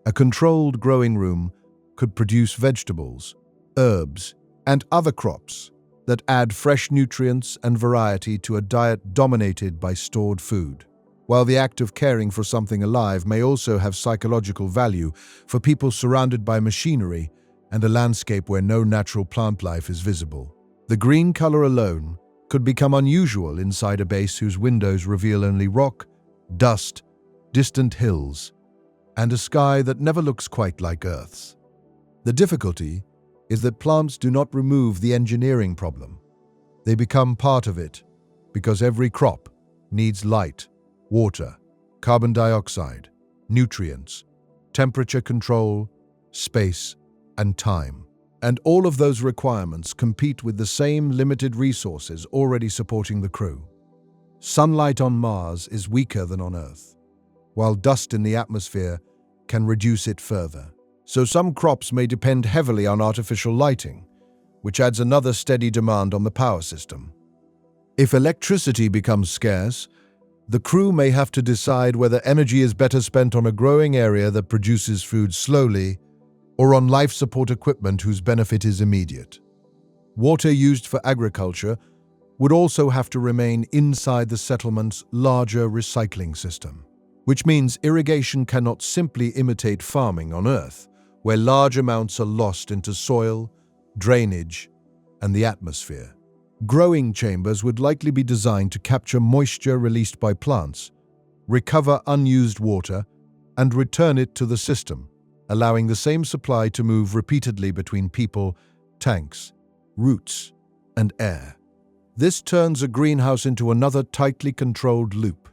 A controlled growing room could produce vegetables, herbs, and other crops that add fresh nutrients and variety to a diet dominated by stored food. While the act of caring for something alive may also have psychological value for people surrounded by machinery and a landscape where no natural plant life is visible, the green color alone could become unusual inside a base whose windows reveal only rock, dust, distant hills, and a sky that never looks quite like Earth's. The difficulty is that plants do not remove the engineering problem. They become part of it because every crop needs light, water, carbon dioxide, nutrients, temperature control, space, and time. And all of those requirements compete with the same limited resources already supporting the crew. Sunlight on Mars is weaker than on Earth, while dust in the atmosphere can reduce it further. So some crops may depend heavily on artificial lighting, which adds another steady demand on the power system. If electricity becomes scarce, the crew may have to decide whether energy is better spent on a growing area that produces food slowly or on life support equipment whose benefit is immediate. Water used for agriculture would also have to remain inside the settlement's larger recycling system, which means irrigation cannot simply imitate farming on Earth, where large amounts are lost into soil, drainage, and the atmosphere. Growing chambers would likely be designed to capture moisture released by plants, recover unused water, and return it to the system, allowing the same supply to move repeatedly between people, tanks, roots, and air. This turns a greenhouse into another tightly controlled loop,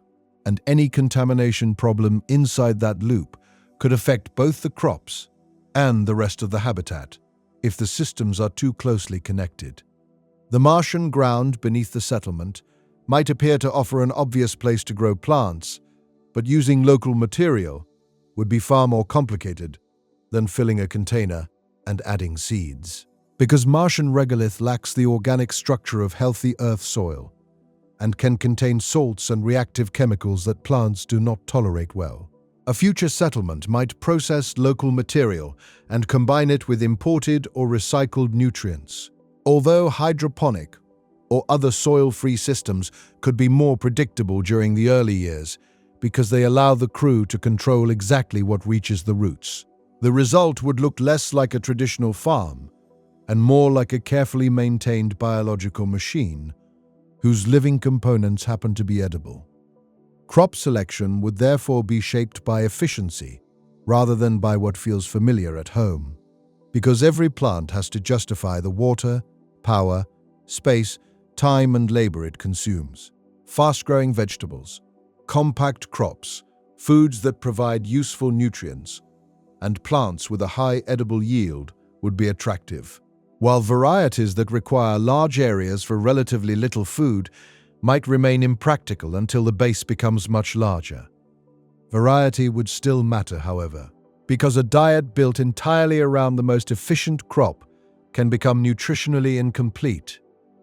and any contamination problem inside that loop could affect both the crops and the rest of the habitat if the systems are too closely connected. The Martian ground beneath the settlement might appear to offer an obvious place to grow plants, but using local material would be far more complicated than filling a container and adding seeds. Because Martian regolith lacks the organic structure of healthy Earth soil and can contain salts and reactive chemicals that plants do not tolerate well. A future settlement might process local material and combine it with imported or recycled nutrients. Although hydroponic or other soil-free systems could be more predictable during the early years because they allow the crew to control exactly what reaches the roots. The result would look less like a traditional farm and more like a carefully maintained biological machine whose living components happen to be edible. Crop selection would therefore be shaped by efficiency rather than by what feels familiar at home, because every plant has to justify the water, power, space, time, and labor it consumes. Fast-growing vegetables, compact crops, foods that provide useful nutrients, and plants with a high edible yield would be attractive, while varieties that require large areas for relatively little food might remain impractical until the base becomes much larger. Variety would still matter, however, because a diet built entirely around the most efficient crop can become nutritionally incomplete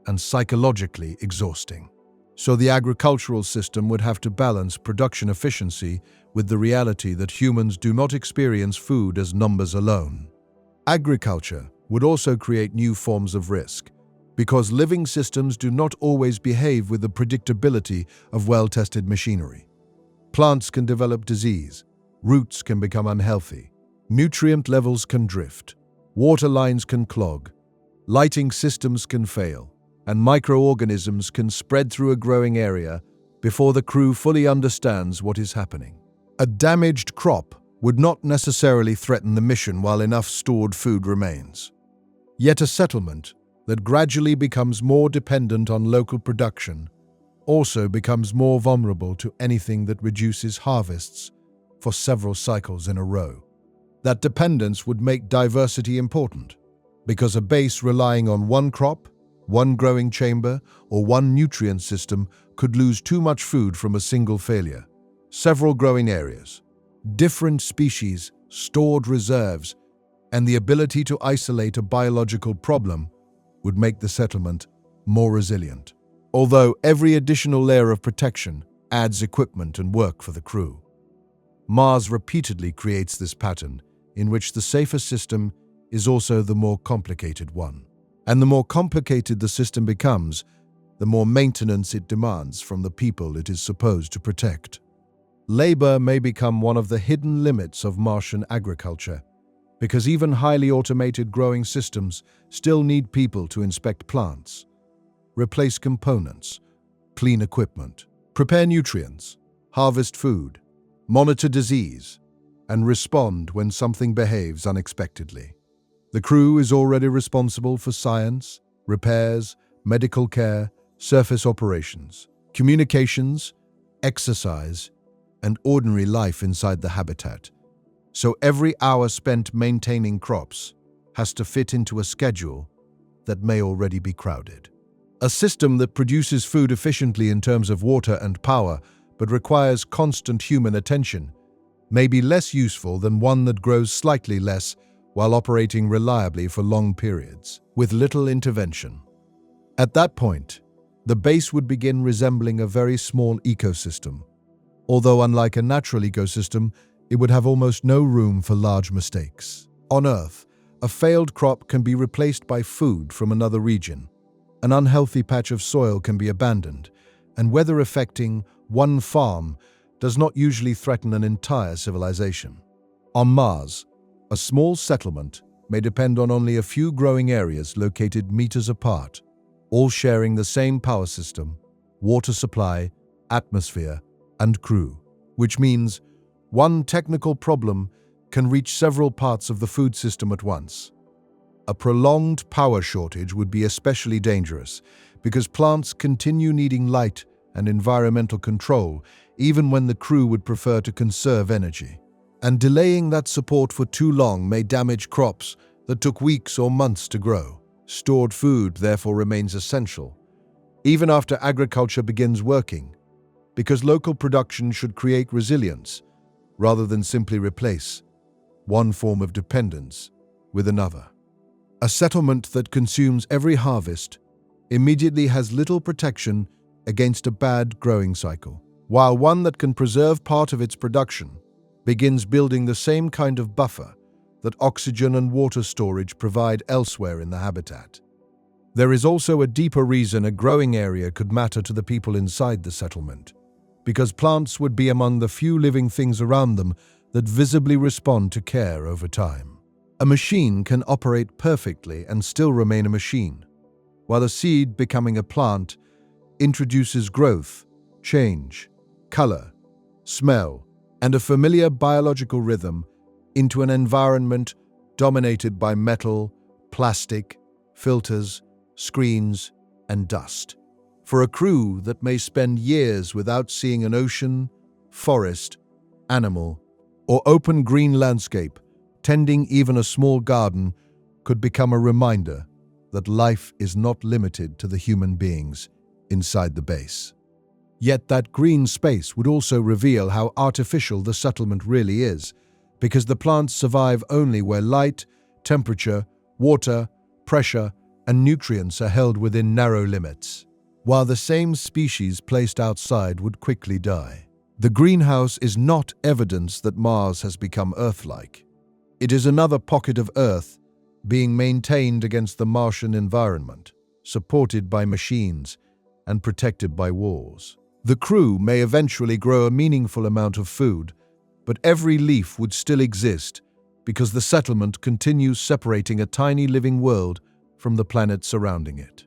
and psychologically exhausting. So the agricultural system would have to balance production efficiency with the reality that humans do not experience food as numbers alone. Agriculture would also create new forms of risk, because living systems do not always behave with the predictability of well-tested machinery. Plants can develop disease, roots can become unhealthy, nutrient levels can drift, water lines can clog, lighting systems can fail, and microorganisms can spread through a growing area before the crew fully understands what is happening. A damaged crop would not necessarily threaten the mission while enough stored food remains. Yet a settlement that gradually becomes more dependent on local production also becomes more vulnerable to anything that reduces harvests for several cycles in a row. That dependence would make diversity important, because a base relying on one crop, one growing chamber, or one nutrient system could lose too much food from a single failure. Several growing areas, different species, stored reserves, and the ability to isolate a biological problem would make the settlement more resilient. Although every additional layer of protection adds equipment and work for the crew. Mars repeatedly creates this pattern in which the safer system is also the more complicated one. And the more complicated the system becomes, the more maintenance it demands from the people it is supposed to protect. Labor may become one of the hidden limits of Martian agriculture, because even highly automated growing systems still need people to inspect plants, replace components, clean equipment, prepare nutrients, harvest food, monitor disease, and respond when something behaves unexpectedly. The crew is already responsible for science, repairs, medical care, surface operations, communications, exercise, and ordinary life inside the habitat. So every hour spent maintaining crops has to fit into a schedule that may already be crowded. A system that produces food efficiently in terms of water and power but requires constant human attention may be less useful than one that grows slightly less while operating reliably for long periods, with little intervention. At that point, the base would begin resembling a very small ecosystem. Although unlike a natural ecosystem, it would have almost no room for large mistakes. On Earth, a failed crop can be replaced by food from another region. An unhealthy patch of soil can be abandoned, and weather affecting one farm does not usually threaten an entire civilization. On Mars, a small settlement may depend on only a few growing areas located meters apart, all sharing the same power system, water supply, atmosphere, and crew, which means one technical problem can reach several parts of the food system at once. A prolonged power shortage would be especially dangerous because plants continue needing light and environmental control even when the crew would prefer to conserve energy. And delaying that support for too long may damage crops that took weeks or months to grow. Stored food therefore remains essential, even after agriculture begins working, because local production should create resilience rather than simply replace one form of dependence with another. A settlement that consumes every harvest immediately has little protection against a bad growing cycle, while one that can preserve part of its production begins building the same kind of buffer that oxygen and water storage provide elsewhere in the habitat. There is also a deeper reason a growing area could matter to the people inside the settlement, because plants would be among the few living things around them that visibly respond to care over time. A machine can operate perfectly and still remain a machine, while a seed becoming a plant introduces growth, change, color, smell, and a familiar biological rhythm into an environment dominated by metal, plastic, filters, screens, and dust. For a crew that may spend years without seeing an ocean, forest, animal, or open green landscape, tending even a small garden could become a reminder that life is not limited to the human beings inside the base. Yet that green space would also reveal how artificial the settlement really is, because the plants survive only where light, temperature, water, pressure, and nutrients are held within narrow limits, while the same species placed outside would quickly die. The greenhouse is not evidence that Mars has become Earth-like. It is another pocket of Earth being maintained against the Martian environment, supported by machines and protected by walls. The crew may eventually grow a meaningful amount of food, but every leaf would still exist because the settlement continues separating a tiny living world from the planet surrounding it.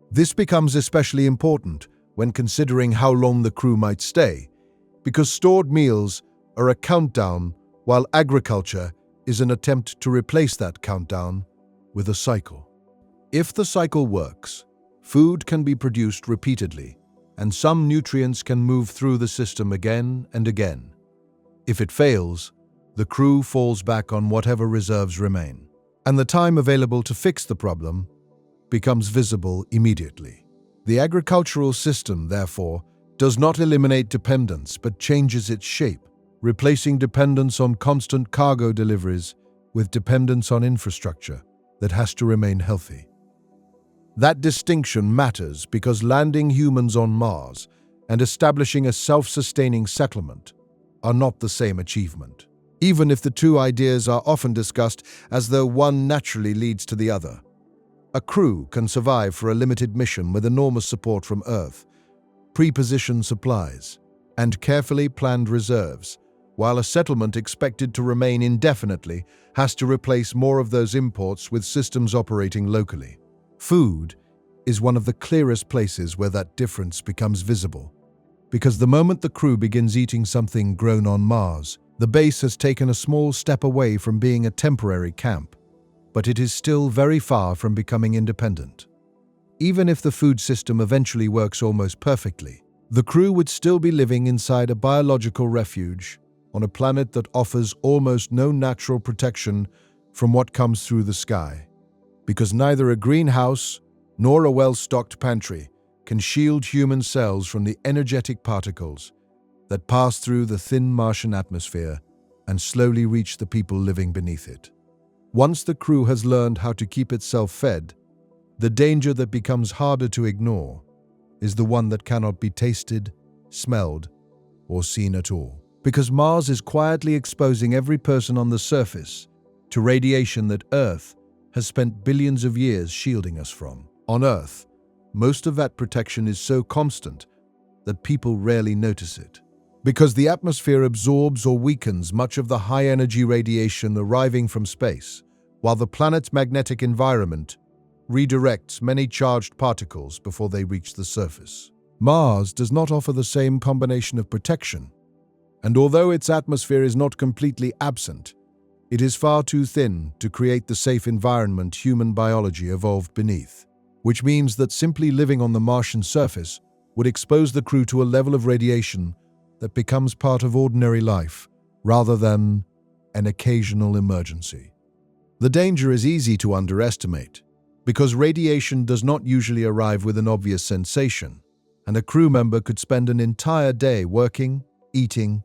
This becomes especially important when considering how long the crew might stay, because stored meals are a countdown while agriculture is an attempt to replace that countdown with a cycle. If the cycle works, food can be produced repeatedly, and some nutrients can move through the system again and again. If it fails, the crew falls back on whatever reserves remain, and the time available to fix the problem becomes visible immediately. The agricultural system, therefore, does not eliminate dependence but changes its shape, replacing dependence on constant cargo deliveries with dependence on infrastructure that has to remain healthy. That distinction matters because landing humans on Mars and establishing a self-sustaining settlement are not the same achievement, even if the two ideas are often discussed as though one naturally leads to the other. A crew can survive for a limited mission with enormous support from Earth, pre-positioned supplies, and carefully planned reserves, while a settlement expected to remain indefinitely has to replace more of those imports with systems operating locally. Food is one of the clearest places where that difference becomes visible, because the moment the crew begins eating something grown on Mars, the base has taken a small step away from being a temporary camp, but it is still very far from becoming independent. Even if the food system eventually works almost perfectly, the crew would still be living inside a biological refuge on a planet that offers almost no natural protection from what comes through the sky, because neither a greenhouse nor a well-stocked pantry can shield human cells from the energetic particles that pass through the thin Martian atmosphere and slowly reach the people living beneath it. Once the crew has learned how to keep itself fed, the danger that becomes harder to ignore is the one that cannot be tasted, smelled, or seen at all. Because Mars is quietly exposing every person on the surface to radiation that Earth has spent billions of years shielding us from. On Earth, most of that protection is so constant that people rarely notice it. Because the atmosphere absorbs or weakens much of the high-energy radiation arriving from space, while the planet's magnetic environment redirects many charged particles before they reach the surface. Mars does not offer the same combination of protection, and although its atmosphere is not completely absent, it is far too thin to create the safe environment human biology evolved beneath, which means that simply living on the Martian surface would expose the crew to a level of radiation that becomes part of ordinary life rather than an occasional emergency. The danger is easy to underestimate because radiation does not usually arrive with an obvious sensation, and a crew member could spend an entire day working, eating,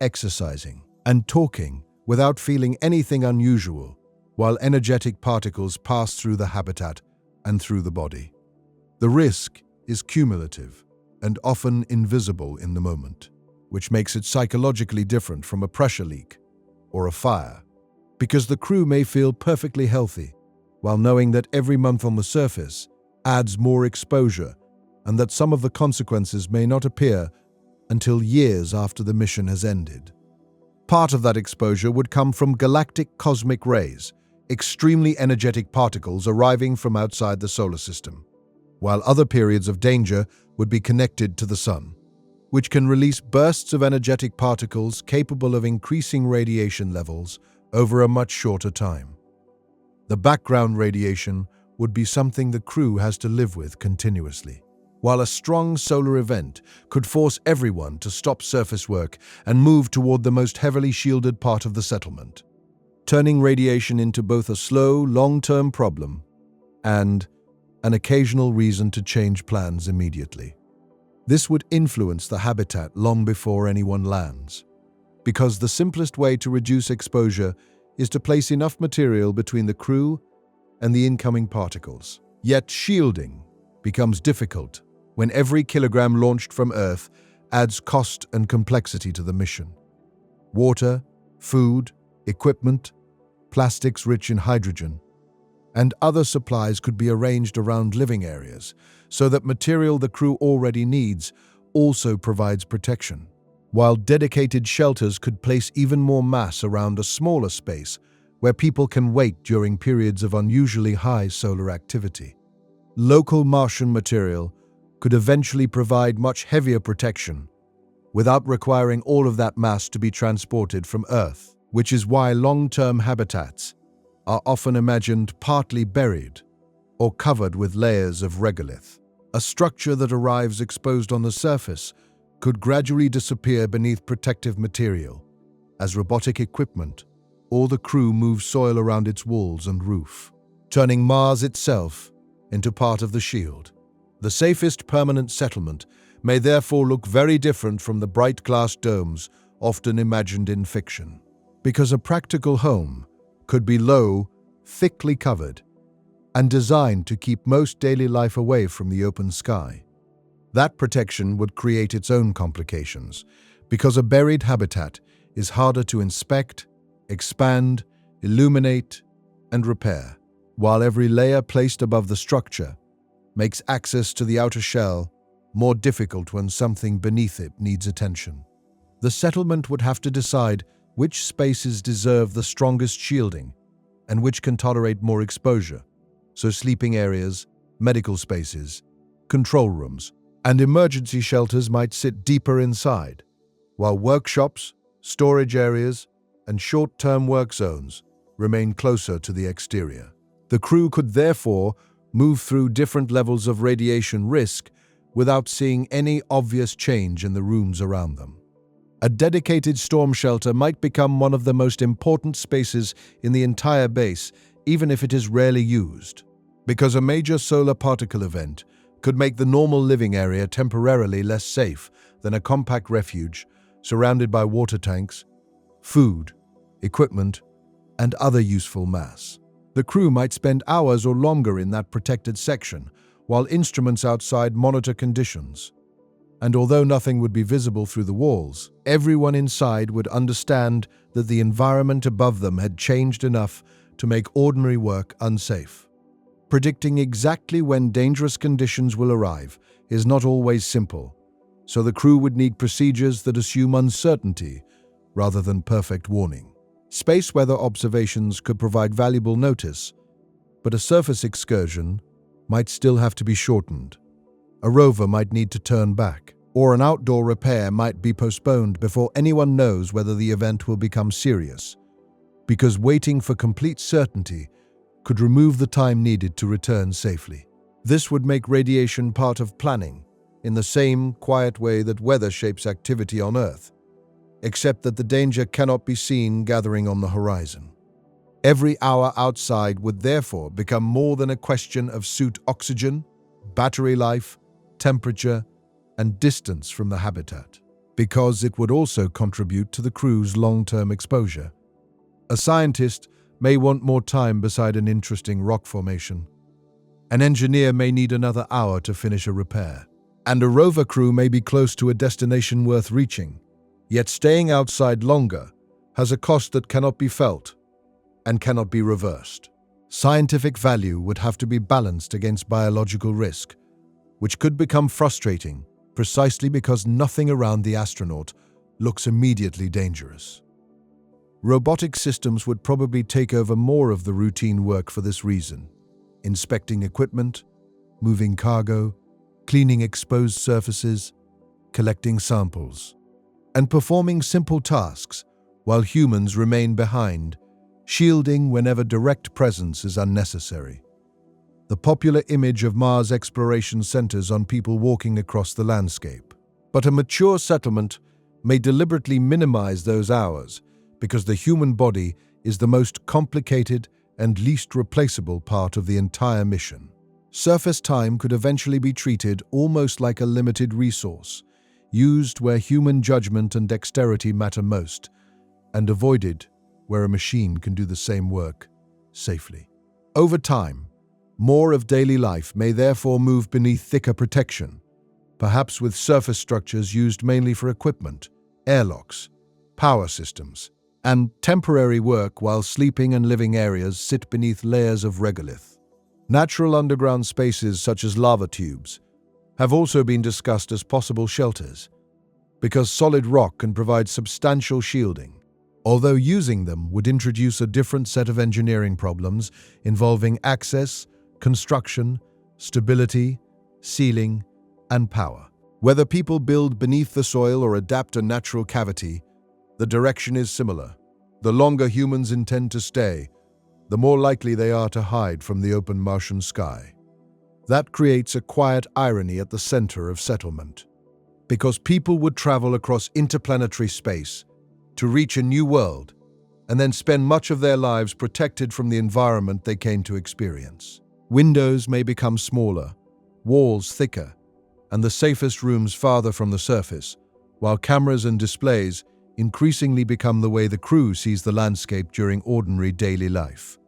exercising, and talking without feeling anything unusual, while energetic particles pass through the habitat and through the body. The risk is cumulative and often invisible in the moment, which makes it psychologically different from a pressure leak or a fire, because the crew may feel perfectly healthy while knowing that every month on the surface adds more exposure and that some of the consequences may not appear until years after the mission has ended. Part of that exposure would come from galactic cosmic rays, extremely energetic particles arriving from outside the solar system, while other periods of danger would be connected to the Sun, which can release bursts of energetic particles capable of increasing radiation levels over a much shorter time. The background radiation would be something the crew has to live with continuously, while a strong solar event could force everyone to stop surface work and move toward the most heavily shielded part of the settlement, turning radiation into both a slow, long-term problem and an occasional reason to change plans immediately. This would influence the habitat long before anyone lands, because the simplest way to reduce exposure is to place enough material between the crew and the incoming particles. Yet shielding becomes difficult when every kilogram launched from Earth adds cost and complexity to the mission. Water, food, equipment, plastics rich in hydrogen, and other supplies could be arranged around living areas so that material the crew already needs also provides protection, while dedicated shelters could place even more mass around a smaller space where people can wait during periods of unusually high solar activity. Local Martian material could eventually provide much heavier protection without requiring all of that mass to be transported from Earth, which is why long-term habitats are often imagined partly buried or covered with layers of regolith. A structure that arrives exposed on the surface could gradually disappear beneath protective material as robotic equipment or the crew move soil around its walls and roof, turning Mars itself into part of the shield. The safest permanent settlement may therefore look very different from the bright glass domes often imagined in fiction, because a practical home could be low, thickly covered, and designed to keep most daily life away from the open sky. That protection would create its own complications, because a buried habitat is harder to inspect, expand, illuminate, and repair, while every layer placed above the structure makes access to the outer shell more difficult when something beneath it needs attention. The settlement would have to decide which spaces deserve the strongest shielding and which can tolerate more exposure, so sleeping areas, medical spaces, control rooms, and emergency shelters might sit deeper inside, while workshops, storage areas, and short-term work zones remain closer to the exterior. The crew could therefore move through different levels of radiation risk without seeing any obvious change in the rooms around them. A dedicated storm shelter might become one of the most important spaces in the entire base, even if it is rarely used, because a major solar particle event could make the normal living area temporarily less safe than a compact refuge surrounded by water tanks, food, equipment, and other useful mass. The crew might spend hours or longer in that protected section, while instruments outside monitor conditions. And although nothing would be visible through the walls, everyone inside would understand that the environment above them had changed enough to make ordinary work unsafe. Predicting exactly when dangerous conditions will arrive is not always simple, so the crew would need procedures that assume uncertainty rather than perfect warning. Space weather observations could provide valuable notice, but a surface excursion might still have to be shortened. A rover might need to turn back, or an outdoor repair might be postponed before anyone knows whether the event will become serious, because waiting for complete certainty could remove the time needed to return safely. This would make radiation part of planning, in the same quiet way that weather shapes activity on Earth, except that the danger cannot be seen gathering on the horizon. Every hour outside would therefore become more than a question of suit oxygen, battery life, temperature, and distance from the habitat, because it would also contribute to the crew's long-term exposure. A scientist may want more time beside an interesting rock formation. An engineer may need another hour to finish a repair. And a rover crew may be close to a destination worth reaching, yet staying outside longer has a cost that cannot be felt and cannot be reversed. Scientific value would have to be balanced against biological risk, which could become frustrating precisely because nothing around the astronaut looks immediately dangerous. Robotic systems would probably take over more of the routine work for this reason: inspecting equipment, moving cargo, cleaning exposed surfaces, collecting samples, and performing simple tasks while humans remain behind, shielding whenever direct presence is unnecessary. The popular image of Mars exploration centers on people walking across the landscape. But a mature settlement may deliberately minimize those hours because the human body is the most complicated and least replaceable part of the entire mission. Surface time could eventually be treated almost like a limited resource, used where human judgment and dexterity matter most, and avoided where a machine can do the same work safely. Over time, more of daily life may therefore move beneath thicker protection, perhaps with surface structures used mainly for equipment, airlocks, power systems, and temporary work, while sleeping and living areas sit beneath layers of regolith. Natural underground spaces such as lava tubes have also been discussed as possible shelters, because solid rock can provide substantial shielding, although using them would introduce a different set of engineering problems involving access, construction, stability, sealing, and power. Whether people build beneath the soil or adapt a natural cavity, the direction is similar. The longer humans intend to stay, the more likely they are to hide from the open Martian sky. That creates a quiet irony at the center of settlement, because people would travel across interplanetary space to reach a new world and then spend much of their lives protected from the environment they came to experience. Windows may become smaller, walls thicker, and the safest rooms farther from the surface, while cameras and displays increasingly become the way the crew sees the landscape during ordinary daily life.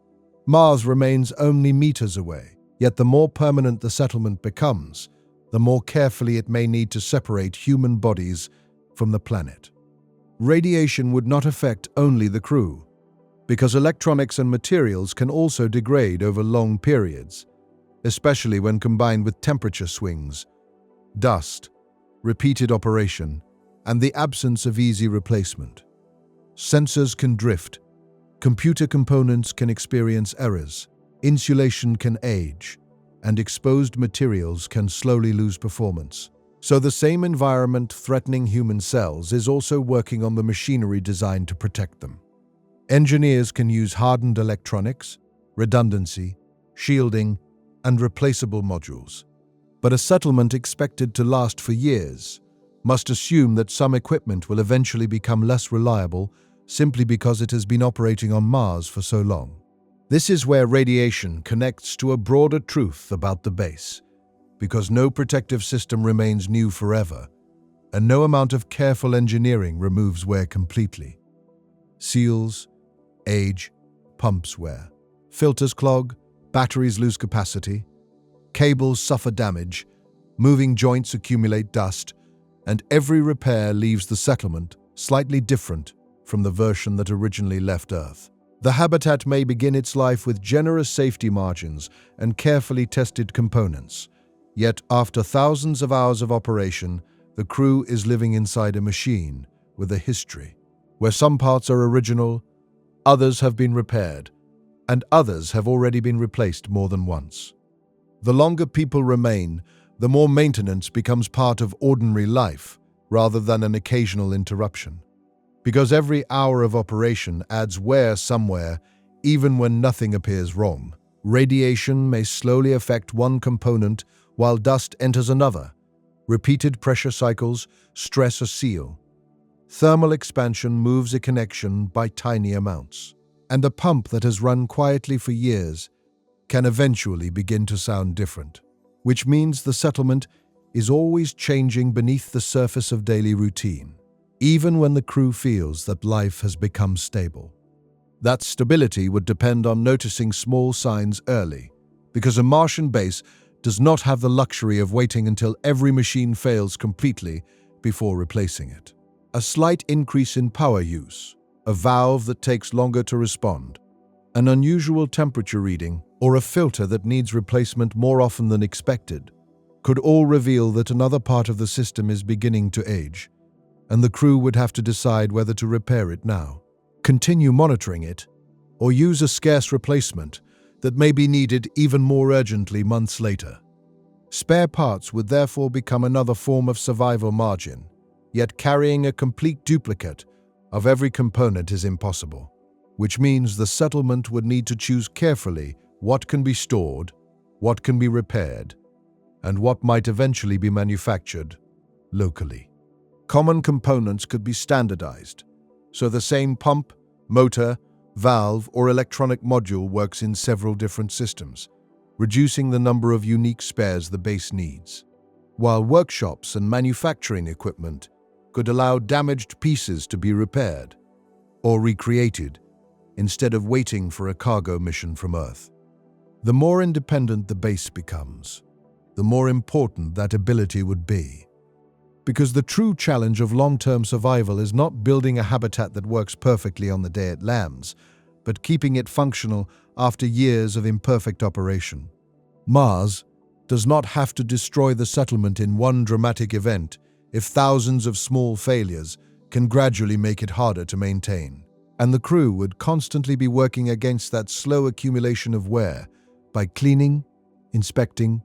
Mars remains only meters away, yet the more permanent the settlement becomes, the more carefully it may need to separate human bodies from the planet. Radiation would not affect only the crew, because electronics and materials can also degrade over long periods, especially when combined with temperature swings, dust, repeated operation, and the absence of easy replacement. Sensors can drift, computer components can experience errors, insulation can age, and exposed materials can slowly lose performance. So the same environment threatening human cells is also working on the machinery designed to protect them. Engineers can use hardened electronics, redundancy, shielding, and replaceable modules. But a settlement expected to last for years must assume that some equipment will eventually become less reliable simply because it has been operating on Mars for so long. This is where radiation connects to a broader truth about the base, because no protective system remains new forever, and no amount of careful engineering removes wear completely. Seals age, pumps wear, filters clog, batteries lose capacity, cables suffer damage, moving joints accumulate dust, and every repair leaves the settlement slightly different from the version that originally left Earth. The habitat may begin its life with generous safety margins and carefully tested components, yet after thousands of hours of operation, the crew is living inside a machine with a history, where some parts are original, others have been repaired, and others have already been replaced more than once. The longer people remain, the more maintenance becomes part of ordinary life rather than an occasional interruption. Because every hour of operation adds wear somewhere, even when nothing appears wrong. Radiation may slowly affect one component while dust enters another. Repeated pressure cycles stress a seal. Thermal expansion moves a connection by tiny amounts. And a pump that has run quietly for years can eventually begin to sound different, which means the settlement is always changing beneath the surface of daily routine, even when the crew feels that life has become stable. That stability would depend on noticing small signs early, because a Martian base does not have the luxury of waiting until every machine fails completely before replacing it. A slight increase in power use, a valve that takes longer to respond, an unusual temperature reading, or a filter that needs replacement more often than expected, could all reveal that another part of the system is beginning to age, and the crew would have to decide whether to repair it now, continue monitoring it, or use a scarce replacement that may be needed even more urgently months later. Spare parts would therefore become another form of survival margin, yet carrying a complete duplicate of every component is impossible, which means the settlement would need to choose carefully what can be stored, what can be repaired, and what might eventually be manufactured locally. Common components could be standardized, so the same pump, motor, valve, or electronic module works in several different systems, reducing the number of unique spares the base needs. While workshops and manufacturing equipment could allow damaged pieces to be repaired or recreated instead of waiting for a cargo mission from Earth. The more independent the base becomes, the more important that ability would be. Because the true challenge of long-term survival is not building a habitat that works perfectly on the day it lands, but keeping it functional after years of imperfect operation. Mars does not have to destroy the settlement in one dramatic event if thousands of small failures can gradually make it harder to maintain. And the crew would constantly be working against that slow accumulation of wear by cleaning, inspecting,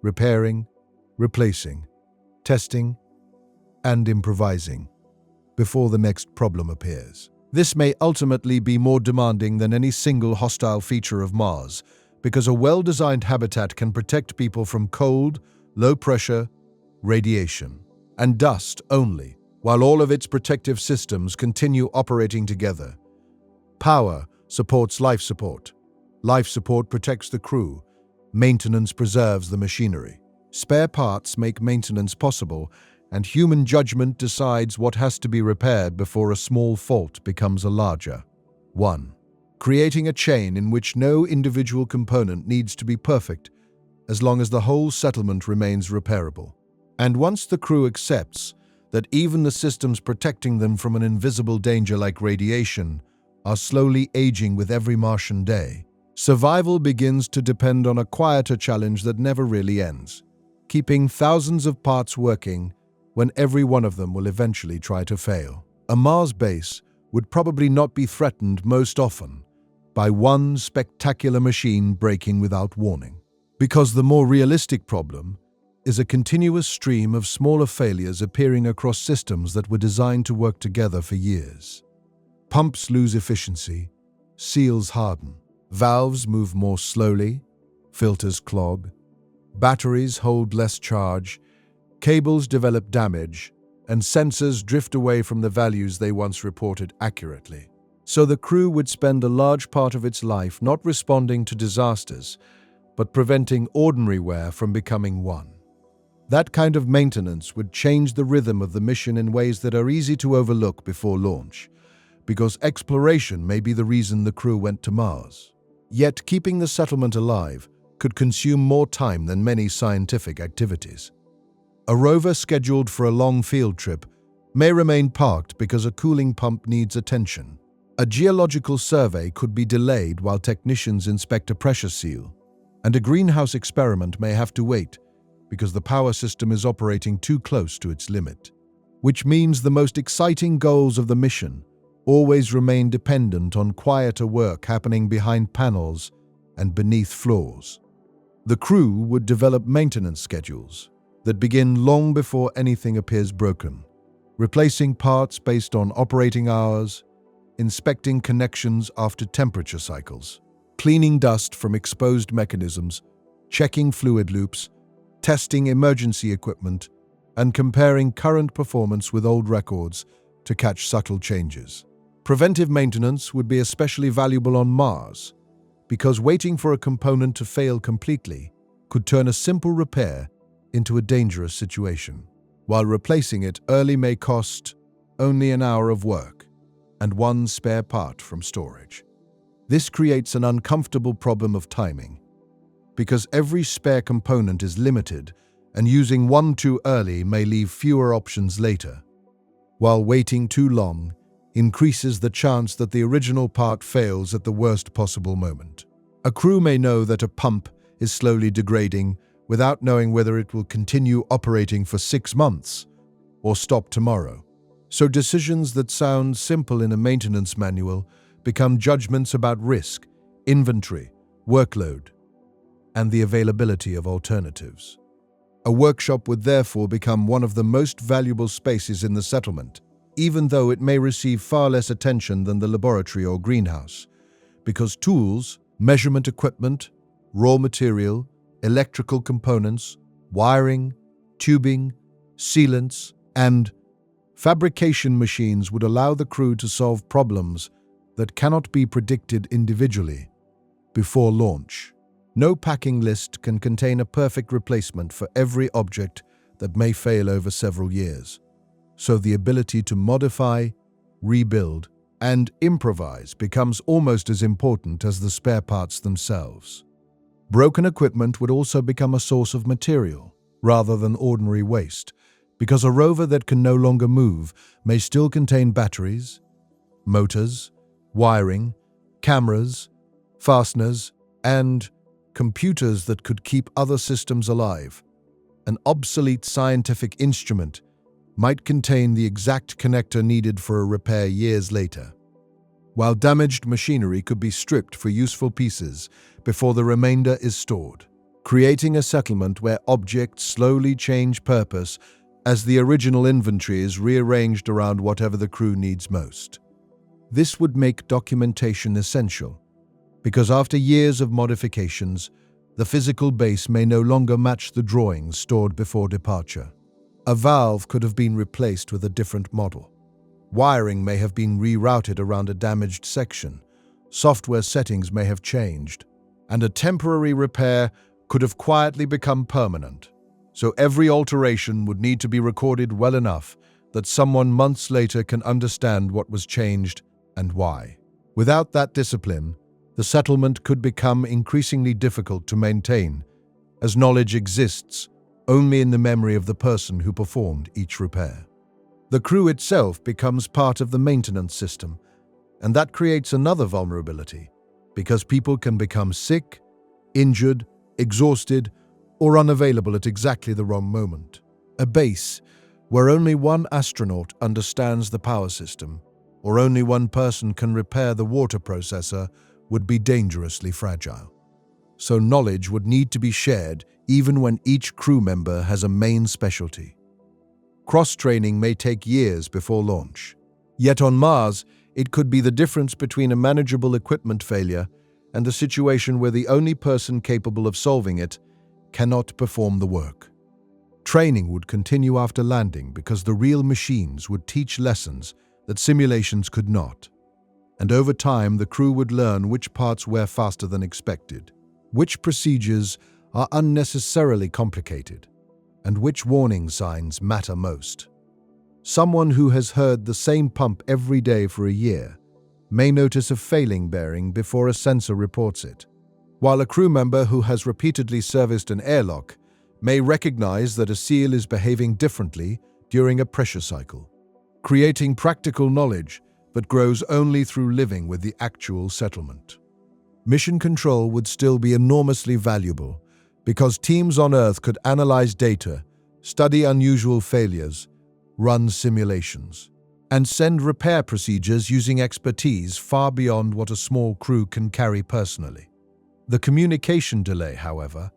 repairing, replacing, testing, and improvising before the next problem appears. This may ultimately be more demanding than any single hostile feature of Mars, because a well-designed habitat can protect people from cold, low-pressure, radiation, and dust only, while all of its protective systems continue operating together. Power supports life support. Life support protects the crew. Maintenance preserves the machinery. Spare parts make maintenance possible, and human judgment decides what has to be repaired before a small fault becomes a larger one, creating a chain in which no individual component needs to be perfect as long as the whole settlement remains repairable. And once the crew accepts that even the systems protecting them from an invisible danger like radiation are slowly aging with every Martian day, survival begins to depend on a quieter challenge that never really ends, keeping thousands of parts working when every one of them will eventually try to fail. A Mars base would probably not be threatened most often by one spectacular machine breaking without warning, because the more realistic problem is a continuous stream of smaller failures appearing across systems that were designed to work together for years. Pumps lose efficiency, seals harden, valves move more slowly, filters clog, batteries hold less charge, cables develop damage, and sensors drift away from the values they once reported accurately. So the crew would spend a large part of its life not responding to disasters, but preventing ordinary wear from becoming one. That kind of maintenance would change the rhythm of the mission in ways that are easy to overlook before launch, because exploration may be the reason the crew went to Mars. Yet keeping the settlement alive could consume more time than many scientific activities. A rover scheduled for a long field trip may remain parked because a cooling pump needs attention. A geological survey could be delayed while technicians inspect a pressure seal, and a greenhouse experiment may have to wait because the power system is operating too close to its limit. Which means the most exciting goals of the mission always remain dependent on quieter work happening behind panels and beneath floors. The crew would develop maintenance schedules that begin long before anything appears broken, replacing parts based on operating hours, inspecting connections after temperature cycles, cleaning dust from exposed mechanisms, checking fluid loops, testing emergency equipment, and comparing current performance with old records to catch subtle changes. Preventive maintenance would be especially valuable on Mars, because waiting for a component to fail completely could turn a simple repair into a dangerous situation, while replacing it early may cost only an hour of work and one spare part from storage. This creates an uncomfortable problem of timing, because every spare component is limited and using one too early may leave fewer options later, while waiting too long increases the chance that the original part fails at the worst possible moment. A crew may know that a pump is slowly degrading without knowing whether it will continue operating for 6 months or stop tomorrow. So decisions that sound simple in a maintenance manual become judgments about risk, inventory, workload, and the availability of alternatives. A workshop would therefore become one of the most valuable spaces in the settlement, even though it may receive far less attention than the laboratory or greenhouse, because tools, measurement equipment, raw material, electrical components, wiring, tubing, sealants, and fabrication machines would allow the crew to solve problems that cannot be predicted individually before launch. No packing list can contain a perfect replacement for every object that may fail over several years. So the ability to modify, rebuild, and improvise becomes almost as important as the spare parts themselves. Broken equipment would also become a source of material, rather than ordinary waste, because a rover that can no longer move may still contain batteries, motors, wiring, cameras, fasteners, and computers that could keep other systems alive. An obsolete scientific instrument might contain the exact connector needed for a repair years later, while damaged machinery could be stripped for useful pieces before the remainder is stored, creating a settlement where objects slowly change purpose as the original inventory is rearranged around whatever the crew needs most. This would make documentation essential, because after years of modifications, the physical base may no longer match the drawings stored before departure. A valve could have been replaced with a different model. Wiring may have been rerouted around a damaged section, software settings may have changed, and a temporary repair could have quietly become permanent. So every alteration would need to be recorded well enough that someone months later can understand what was changed and why. Without that discipline, the settlement could become increasingly difficult to maintain, as knowledge exists only in the memory of the person who performed each repair. The crew itself becomes part of the maintenance system, and that creates another vulnerability, because people can become sick, injured, exhausted, or unavailable at exactly the wrong moment. A base where only one astronaut understands the power system, or only one person can repair the water processor, would be dangerously fragile. so knowledge would need to be shared even when each crew member has a main specialty. Cross-training may take years before launch. Yet on Mars, it could be the difference between a manageable equipment failure and a situation where the only person capable of solving it cannot perform the work. Training would continue after landing because the real machines would teach lessons that simulations could not. And over time, the crew would learn which parts wear faster than expected, which procedures are unnecessarily complicated, and which warning signs matter most. Someone who has heard the same pump every day for a year may notice a failing bearing before a sensor reports it, while a crew member who has repeatedly serviced an airlock may recognize that a seal is behaving differently during a pressure cycle, creating practical knowledge that grows only through living with the actual settlement. Mission control would still be enormously valuable because teams on Earth could analyze data, study unusual failures, run simulations, and send repair procedures using expertise far beyond what a small crew can carry personally. The communication delay, however,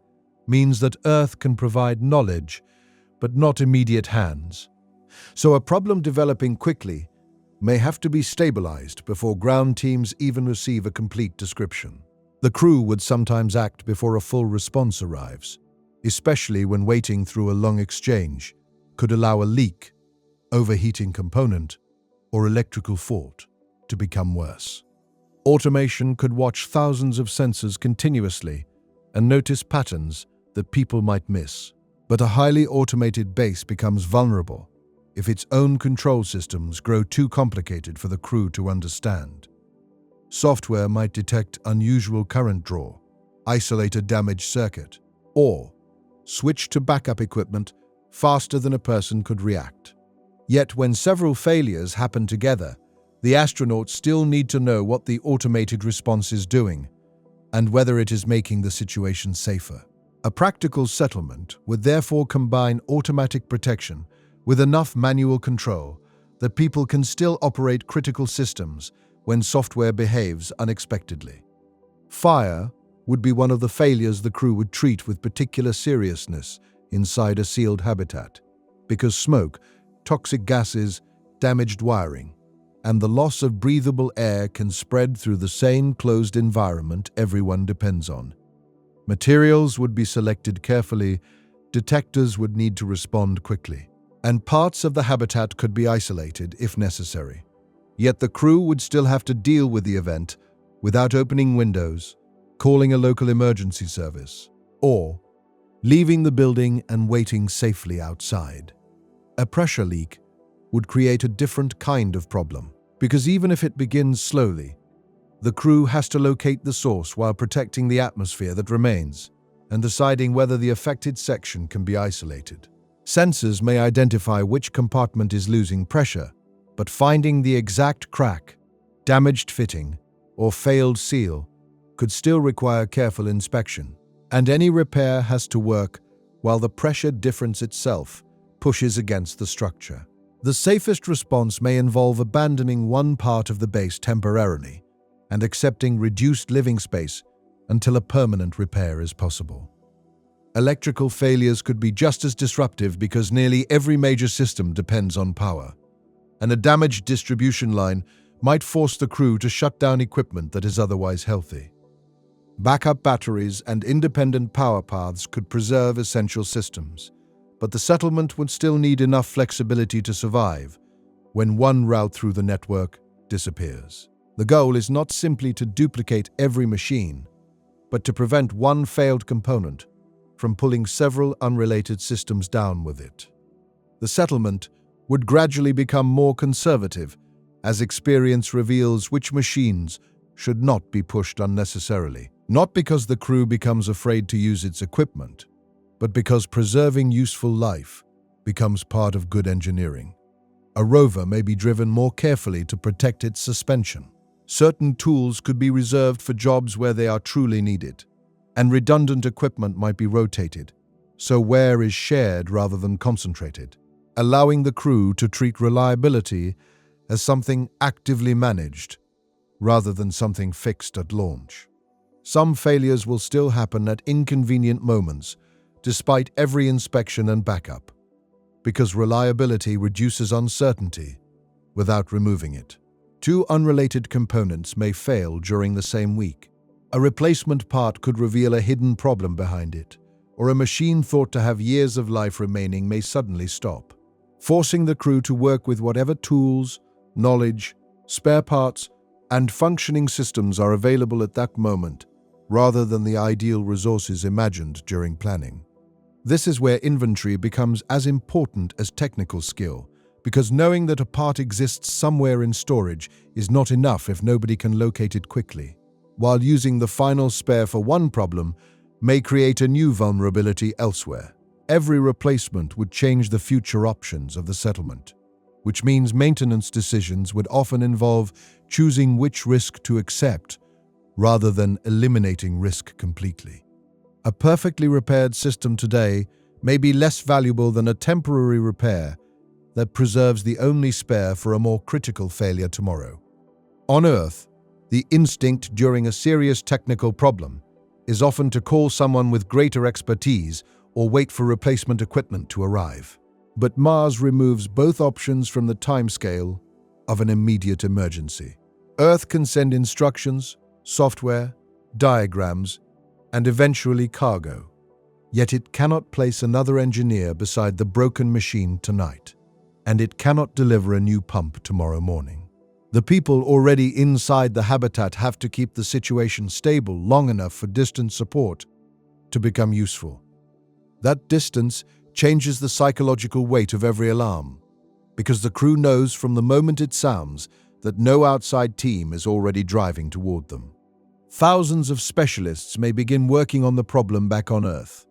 means that Earth can provide knowledge, but not immediate hands. So a problem developing quickly may have to be stabilized before ground teams even receive a complete description. The crew would sometimes act before a full response arrives, especially when waiting through a long exchange could allow a leak, overheating component, or electrical fault to become worse. Automation could watch thousands of sensors continuously and notice patterns that people might miss. But a highly automated base becomes vulnerable if its own control systems grow too complicated for the crew to understand. Software might detect unusual current draw, isolate a damaged circuit, or switch to backup equipment faster than a person could react. Yet when several failures happen together, the astronauts still need to know what the automated response is doing and whether it is making the situation safer. A practical settlement would therefore combine automatic protection with enough manual control that people can still operate critical systems when software behaves unexpectedly. Fire would be one of the failures the crew would treat with particular seriousness inside a sealed habitat, because smoke, toxic gases, damaged wiring, and the loss of breathable air can spread through the same closed environment everyone depends on. Materials would be selected carefully, detectors would need to respond quickly, and parts of the habitat could be isolated if necessary. Yet the crew would still have to deal with the event without opening windows, calling a local emergency service, or leaving the building and waiting safely outside. A pressure leak would create a different kind of problem, because even if it begins slowly, the crew has to locate the source while protecting the atmosphere that remains and deciding whether the affected section can be isolated. Sensors may identify which compartment is losing pressure, but finding the exact crack, damaged fitting, or failed seal could still require careful inspection, and any repair has to work while the pressure difference itself pushes against the structure. The safest response may involve abandoning one part of the base temporarily and accepting reduced living space until a permanent repair is possible. Electrical failures could be just as disruptive because nearly every major system depends on power, and a damaged distribution line might force the crew to shut down equipment that is otherwise healthy. Backup batteries and independent power paths could preserve essential systems, but the settlement would still need enough flexibility to survive when one route through the network disappears. The goal is not simply to duplicate every machine, but to prevent one failed component from pulling several unrelated systems down with it. The settlement would gradually become more conservative as experience reveals which machines should not be pushed unnecessarily, not because the crew becomes afraid to use its equipment, but because preserving useful life becomes part of good engineering. A rover may be driven more carefully to protect its suspension. Certain tools could be reserved for jobs where they are truly needed, and redundant equipment might be rotated, so wear is shared rather than concentrated, allowing the crew to treat reliability as something actively managed rather than something fixed at launch. Some failures will still happen at inconvenient moments, despite every inspection and backup, because reliability reduces uncertainty without removing it. Two unrelated components may fail during the same week. A replacement part could reveal a hidden problem behind it, or a machine thought to have years of life remaining may suddenly stop, forcing the crew to work with whatever tools, knowledge, spare parts, and functioning systems are available at that moment, rather than the ideal resources imagined during planning. This is where inventory becomes as important as technical skill, because knowing that a part exists somewhere in storage is not enough if nobody can locate it quickly, while using the final spare for one problem may create a new vulnerability elsewhere. Every replacement would change the future options of the settlement, which means maintenance decisions would often involve choosing which risk to accept rather than eliminating risk completely. A perfectly repaired system today may be less valuable than a temporary repair that preserves the only spare for a more critical failure tomorrow. On Earth, the instinct during a serious technical problem is often to call someone with greater expertise or wait for replacement equipment to arrive. But Mars removes both options from the timescale of an immediate emergency. Earth can send instructions, software, diagrams, and eventually cargo. Yet it cannot place another engineer beside the broken machine tonight, and it cannot deliver a new pump tomorrow morning. The people already inside the habitat have to keep the situation stable long enough for distant support to become useful. That distance changes the psychological weight of every alarm, because the crew knows from the moment it sounds that no outside team is already driving toward them. Thousands of specialists may begin working on the problem back on Earth,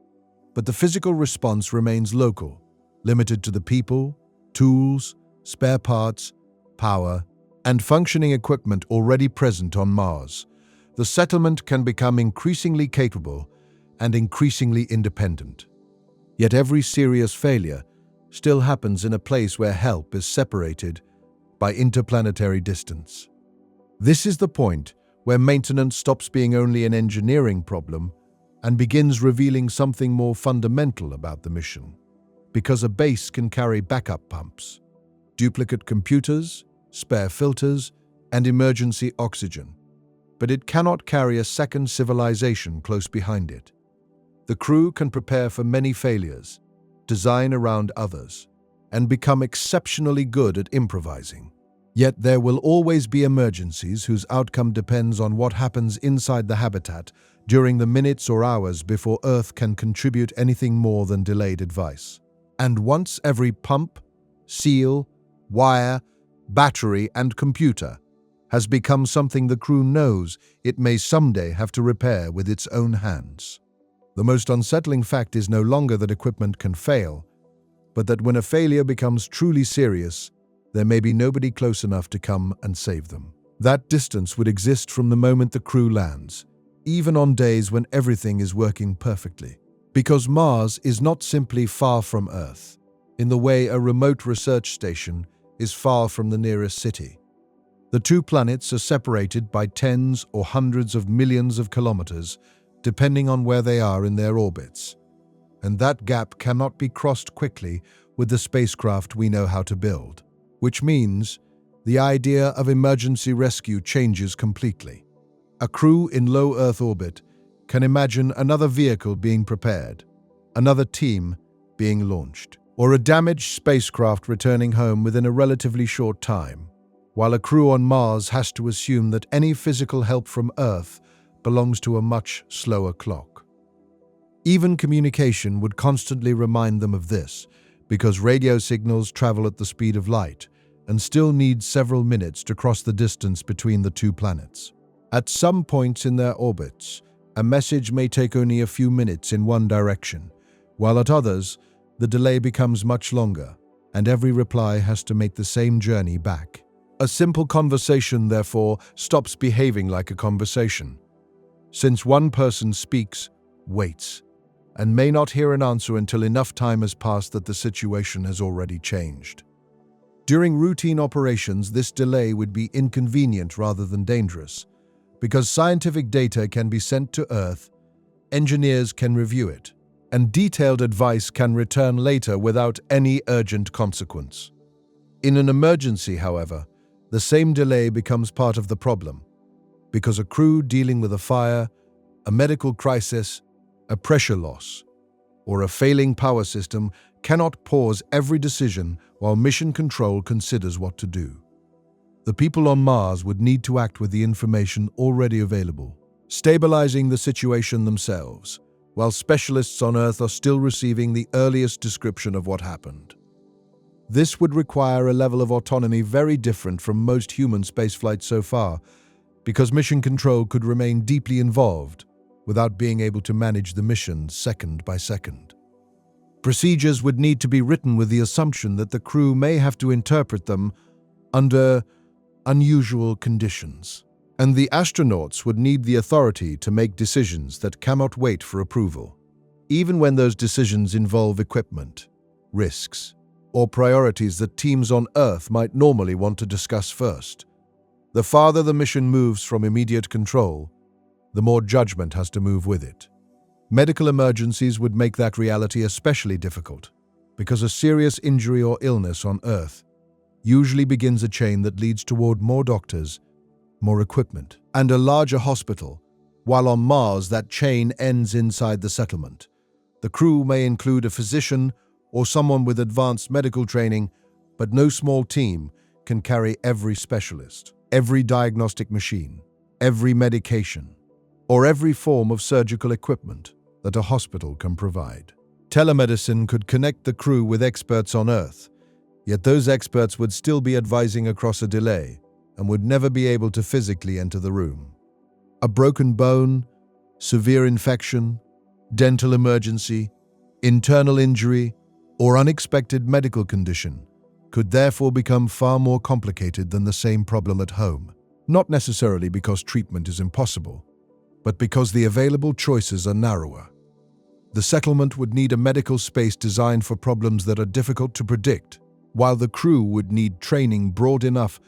but the physical response remains local, limited to the people, tools, spare parts, power, and functioning equipment already present on Mars. The settlement can become increasingly capable and increasingly independent. Yet every serious failure still happens in a place where help is separated by interplanetary distance. This is the point where maintenance stops being only an engineering problem and begins revealing something more fundamental about the mission. Because a base can carry backup pumps, duplicate computers, spare filters, and emergency oxygen, but it cannot carry a second civilization close behind it. The crew can prepare for many failures, design around others, and become exceptionally good at improvising. Yet there will always be emergencies whose outcome depends on what happens inside the habitat during the minutes or hours before Earth can contribute anything more than delayed advice. And once every pump, seal, wire, battery, and computer has become something the crew knows it may someday have to repair with its own hands. The most unsettling fact is no longer that equipment can fail, but that when a failure becomes truly serious, there may be nobody close enough to come and save them. That distance would exist from the moment the crew lands, even on days when everything is working perfectly. Because Mars is not simply far from Earth, in the way a remote research station is far from the nearest city. The two planets are separated by tens or hundreds of millions of kilometers, depending on where they are in their orbits. And that gap cannot be crossed quickly with the spacecraft we know how to build. Which means the idea of emergency rescue changes completely. A crew in low Earth orbit can imagine another vehicle being prepared, another team being launched, or a damaged spacecraft returning home within a relatively short time, while a crew on Mars has to assume that any physical help from Earth belongs to a much slower clock. Even communication would constantly remind them of this, because radio signals travel at the speed of light and still need several minutes to cross the distance between the two planets. At some points in their orbits, a message may take only a few minutes in one direction, while at others, the delay becomes much longer, and every reply has to make the same journey back. A simple conversation, therefore, stops behaving like a conversation, since one person speaks, waits, and may not hear an answer until enough time has passed that the situation has already changed. During routine operations, this delay would be inconvenient rather than dangerous, Because scientific data can be sent to Earth, engineers can review it, and detailed advice can return later without any urgent consequence. In an emergency, however, the same delay becomes part of the problem, because a crew dealing with a fire, a medical crisis, a pressure loss, or a failing power system cannot pause every decision while mission control considers what to do. The people on Mars would need to act with the information already available, stabilizing the situation themselves, while specialists on Earth are still receiving the earliest description of what happened. This would require a level of autonomy very different from most human spaceflights so far, because mission control could remain deeply involved without being able to manage the mission second by second. Procedures would need to be written with the assumption that the crew may have to interpret them under unusual conditions, and the astronauts would need the authority to make decisions that cannot wait for approval, even when those decisions involve equipment, risks, or priorities that teams on Earth might normally want to discuss first. The farther the mission moves from immediate control, the more judgment has to move with it. Medical emergencies would make that reality especially difficult, because a serious injury or illness on Earth usually begins a chain that leads toward more doctors, more equipment, and a larger hospital, while on Mars that chain ends inside the settlement. The crew may include a physician or someone with advanced medical training, but no small team can carry every specialist, every diagnostic machine, every medication, or every form of surgical equipment that a hospital can provide. Telemedicine could connect the crew with experts on Earth, yet those experts would still be advising across a delay and would never be able to physically enter the room. A broken bone, severe infection, dental emergency, internal injury, or unexpected medical condition could therefore become far more complicated than the same problem at home, not necessarily because treatment is impossible, but because the available choices are narrower. The settlement would need a medical space designed for problems that are difficult to predict, while the crew would need training broad enough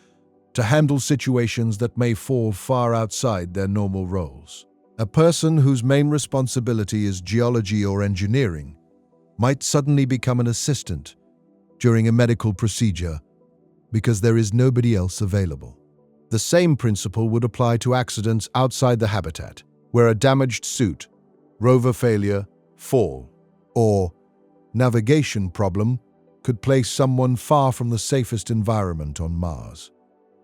to handle situations that may fall far outside their normal roles. A person whose main responsibility is geology or engineering might suddenly become an assistant during a medical procedure because there is nobody else available. The same principle would apply to accidents outside the habitat, where a damaged suit, rover failure, fall, or navigation problem could place someone far from the safest environment on Mars.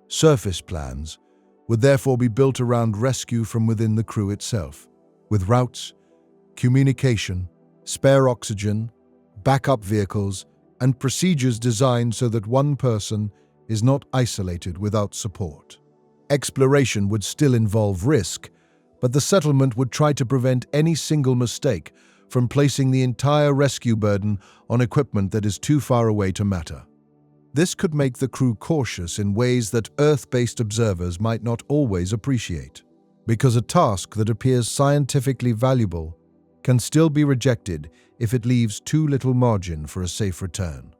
Surface plans would therefore be built around rescue from within the crew itself, with routes, communication, spare oxygen, backup vehicles, and procedures designed so that one person is not isolated without support. Exploration would still involve risk, but the settlement would try to prevent any single mistake from placing the entire rescue burden on equipment that is too far away to matter. This could make the crew cautious in ways that Earth-based observers might not always appreciate, because a task that appears scientifically valuable can still be rejected if it leaves too little margin for a safe return.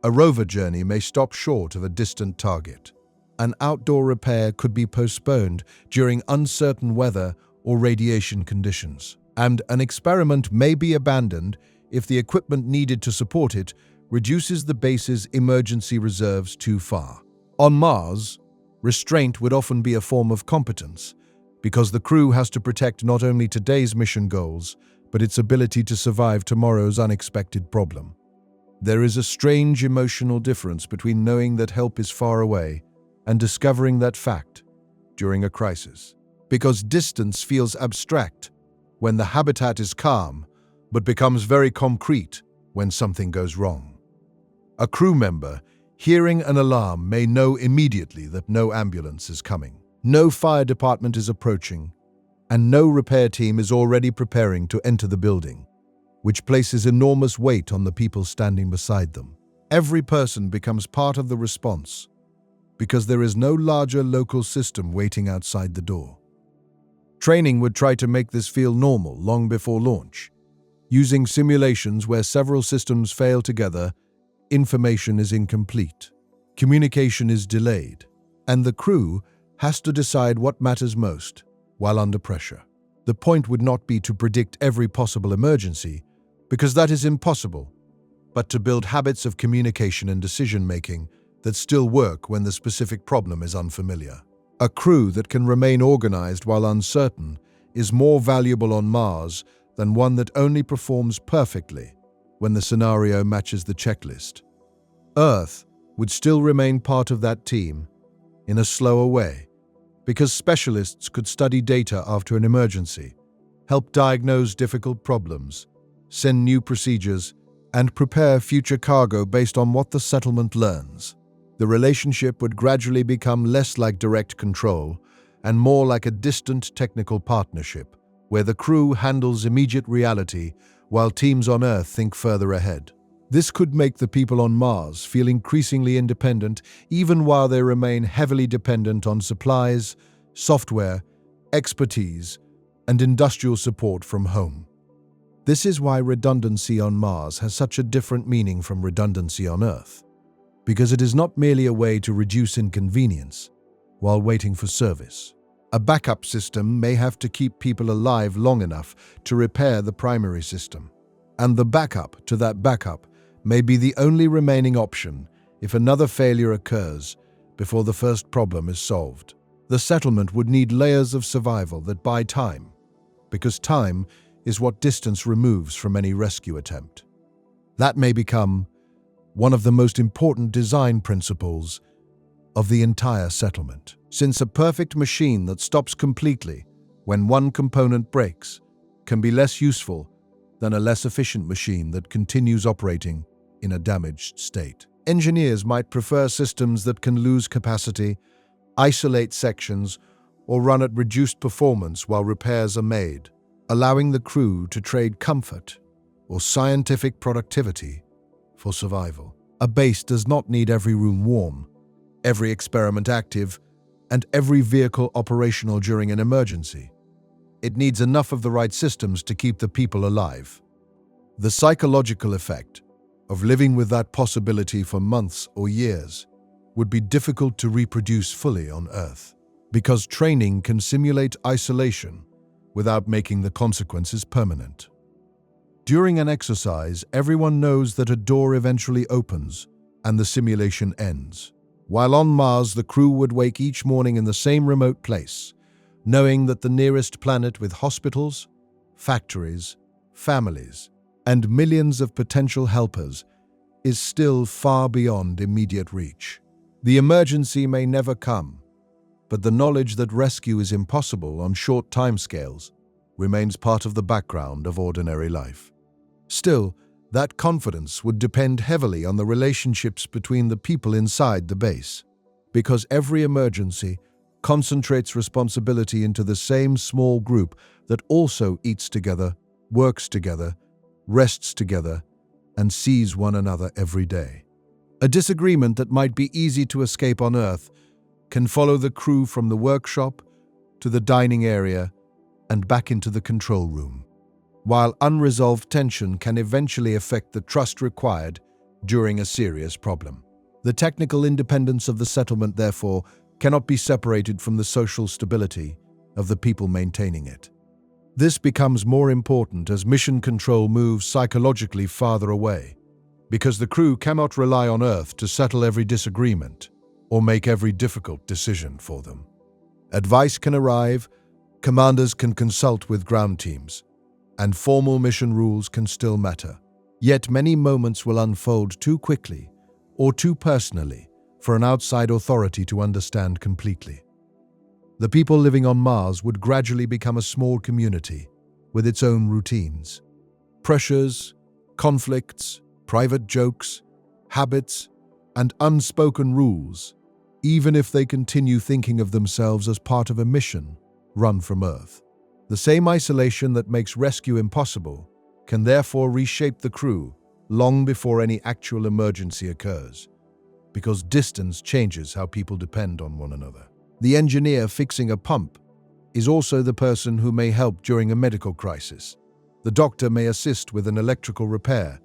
A rover journey may stop short of a distant target. An outdoor repair could be postponed during uncertain weather or radiation conditions, and an experiment may be abandoned if the equipment needed to support it reduces the base's emergency reserves too far. On Mars, restraint would often be a form of competence, because the crew has to protect not only today's mission goals, but its ability to survive tomorrow's unexpected problem. There is a strange emotional difference between knowing that help is far away and discovering that fact during a crisis, because distance feels abstract when the habitat is calm, but becomes very concrete when something goes wrong. A crew member hearing an alarm may know immediately that no ambulance is coming, no fire department is approaching, and no repair team is already preparing to enter the building, which places enormous weight on the people standing beside them. Every person becomes part of the response because there is no larger local system waiting outside the door. Training would try to make this feel normal long before launch. Using simulations where several systems fail together, information is incomplete, communication is delayed, and the crew has to decide what matters most while under pressure. The point would not be to predict every possible emergency, because that is impossible, but to build habits of communication and decision-making that still work when the specific problem is unfamiliar. A crew that can remain organized while uncertain is more valuable on Mars than one that only performs perfectly when the scenario matches the checklist. Earth would still remain part of that team in a slower way, because specialists could study data after an emergency, help diagnose difficult problems, send new procedures, and prepare future cargo based on what the settlement learns. The relationship would gradually become less like direct control and more like a distant technical partnership, where the crew handles immediate reality while teams on Earth think further ahead. This could make the people on Mars feel increasingly independent, even while they remain heavily dependent on supplies, software, expertise, and industrial support from home. This is why redundancy on Mars has such a different meaning from redundancy on Earth, because it is not merely a way to reduce inconvenience while waiting for service. A backup system may have to keep people alive long enough to repair the primary system, and the backup to that backup may be the only remaining option if another failure occurs before the first problem is solved. The settlement would need layers of survival that buy time, because time is what distance removes from any rescue attempt. That may become one of the most important design principles of the entire settlement, since a perfect machine that stops completely when one component breaks can be less useful than a less efficient machine that continues operating in a damaged state. Engineers might prefer systems that can lose capacity, isolate sections, or run at reduced performance while repairs are made, allowing the crew to trade comfort or scientific productivity for survival. A base does not need every room warm, every experiment active, and every vehicle operational during an emergency. It needs enough of the right systems to keep the people alive. The psychological effect of living with that possibility for months or years would be difficult to reproduce fully on Earth, because training can simulate isolation without making the consequences permanent. During an exercise, everyone knows that a door eventually opens and the simulation ends. While on Mars, the crew would wake each morning in the same remote place, knowing that the nearest planet with hospitals, factories, families, and millions of potential helpers is still far beyond immediate reach. The emergency may never come, but the knowledge that rescue is impossible on short timescales remains part of the background of ordinary life. Still, that confidence would depend heavily on the relationships between the people inside the base, because every emergency concentrates responsibility into the same small group that also eats together, works together, rests together, and sees one another every day. A disagreement that might be easy to escape on Earth can follow the crew from the workshop to the dining area and back into the control room, while unresolved tension can eventually affect the trust required during a serious problem. The technical independence of the settlement, therefore, cannot be separated from the social stability of the people maintaining it. This becomes more important as mission control moves psychologically farther away, because the crew cannot rely on Earth to settle every disagreement or make every difficult decision for them. Advice can arrive, commanders can consult with ground teams, and formal mission rules can still matter. Yet many moments will unfold too quickly or too personally for an outside authority to understand completely. The people living on Mars would gradually become a small community with its own routines. Pressures, conflicts, private jokes, habits, and unspoken rules, even if they continue thinking of themselves as part of a mission run from Earth. The same isolation that makes rescue impossible can therefore reshape the crew long before any actual emergency occurs, because distance changes how people depend on one another. The engineer fixing a pump is also the person who may help during a medical crisis. The doctor may assist with an electrical repair.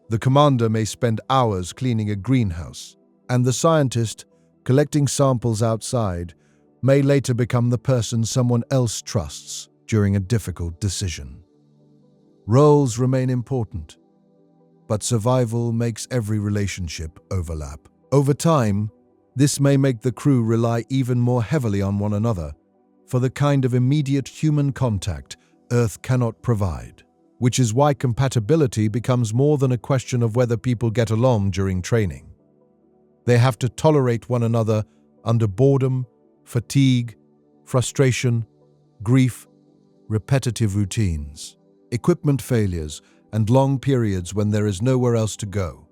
The commander may spend hours cleaning a greenhouse, and the scientist collecting samples outside may later become the person someone else trusts during a difficult decision. Roles remain important, but survival makes every relationship overlap. Over time, this may make the crew rely even more heavily on one another for the kind of immediate human contact Earth cannot provide, which is why compatibility becomes more than a question of whether people get along during training. They have to tolerate one another under boredom, fatigue, frustration, grief, repetitive routines, equipment failures, and long periods when there is nowhere else to go,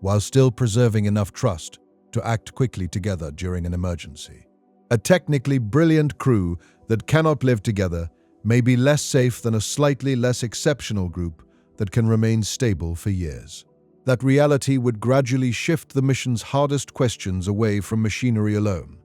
while still preserving enough trust to act quickly together during an emergency. A technically brilliant crew that cannot live together may be less safe than a slightly less exceptional group that can remain stable for years. That reality would gradually shift the mission's hardest questions away from machinery alone,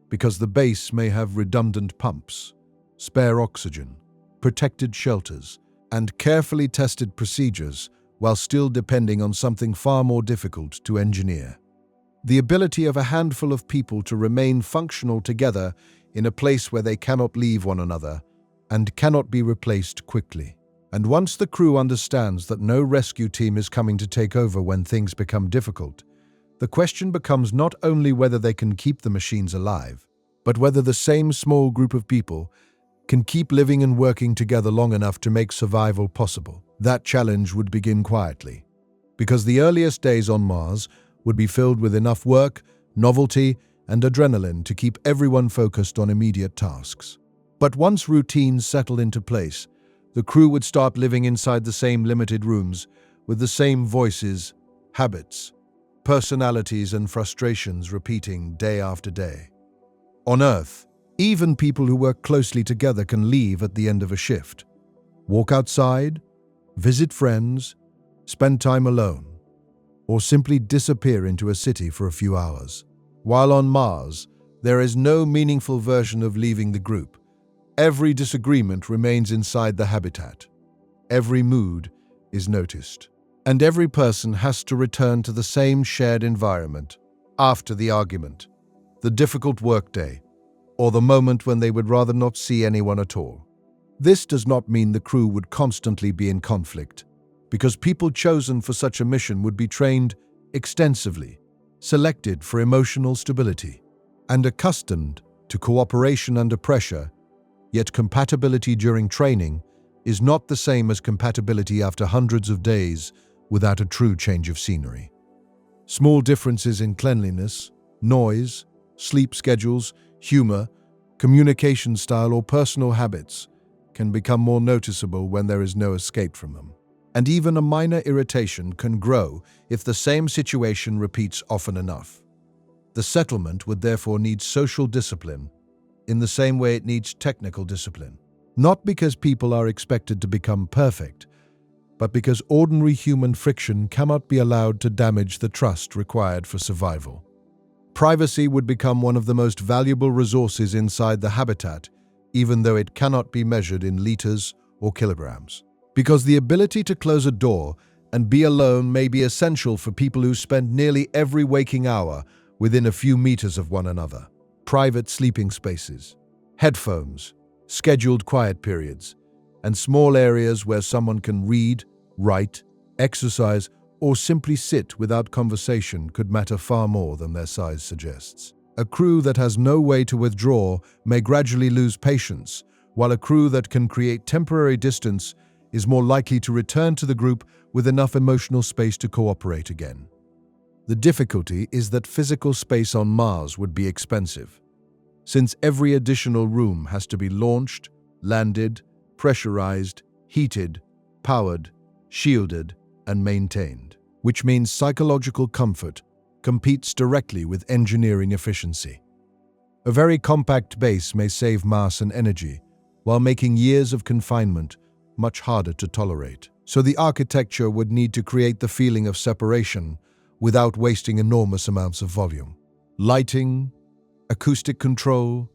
because the base may have redundant pumps, spare oxygen, protected shelters, and carefully tested procedures while still depending on something far more difficult to engineer. The ability of a handful of people to remain functional together in a place where they cannot leave one another and cannot be replaced quickly. And once the crew understands that no rescue team is coming to take over when things become difficult, the question becomes not only whether they can keep the machines alive, but whether the same small group of people can keep living and working together long enough to make survival possible. That challenge would begin quietly, because the earliest days on Mars would be filled with enough work, novelty, and adrenaline to keep everyone focused on immediate tasks. But once routines settle into place, the crew would start living inside the same limited rooms, with the same voices, habits, personalities, and frustrations repeating day after day. On Earth, even people who work closely together can leave at the end of a shift, walk outside, visit friends, spend time alone, or simply disappear into a city for a few hours. While on Mars, there is no meaningful version of leaving the group. Every disagreement remains inside the habitat. Every mood is noticed. And every person has to return to the same shared environment after the argument, the difficult workday, or the moment when they would rather not see anyone at all. This does not mean the crew would constantly be in conflict, because people chosen for such a mission would be trained extensively, selected for emotional stability, and accustomed to cooperation under pressure. Yet compatibility during training is not the same as compatibility after hundreds of days without a true change of scenery. Small differences in cleanliness, noise, sleep schedules, humor, communication style, or personal habits can become more noticeable when there is no escape from them. And even a minor irritation can grow if the same situation repeats often enough. The settlement would therefore need social discipline in the same way it needs technical discipline. Not because people are expected to become perfect, but because ordinary human friction cannot be allowed to damage the trust required for survival. Privacy would become one of the most valuable resources inside the habitat, even though it cannot be measured in liters or kilograms. Because the ability to close a door and be alone may be essential for people who spend nearly every waking hour within a few meters of one another. Private sleeping spaces, headphones, scheduled quiet periods, and small areas where someone can read, write, exercise, or simply sit without conversation could matter far more than their size suggests. A crew that has no way to withdraw may gradually lose patience, while a crew that can create temporary distance is more likely to return to the group with enough emotional space to cooperate again. The difficulty is that physical space on Mars would be expensive, since every additional room has to be launched, landed, pressurized, heated, powered, shielded, and maintained, which means psychological comfort competes directly with engineering efficiency. A very compact base may save mass and energy, while making years of confinement much harder to tolerate. So the architecture would need to create the feeling of separation without wasting enormous amounts of volume. Lighting, acoustic control,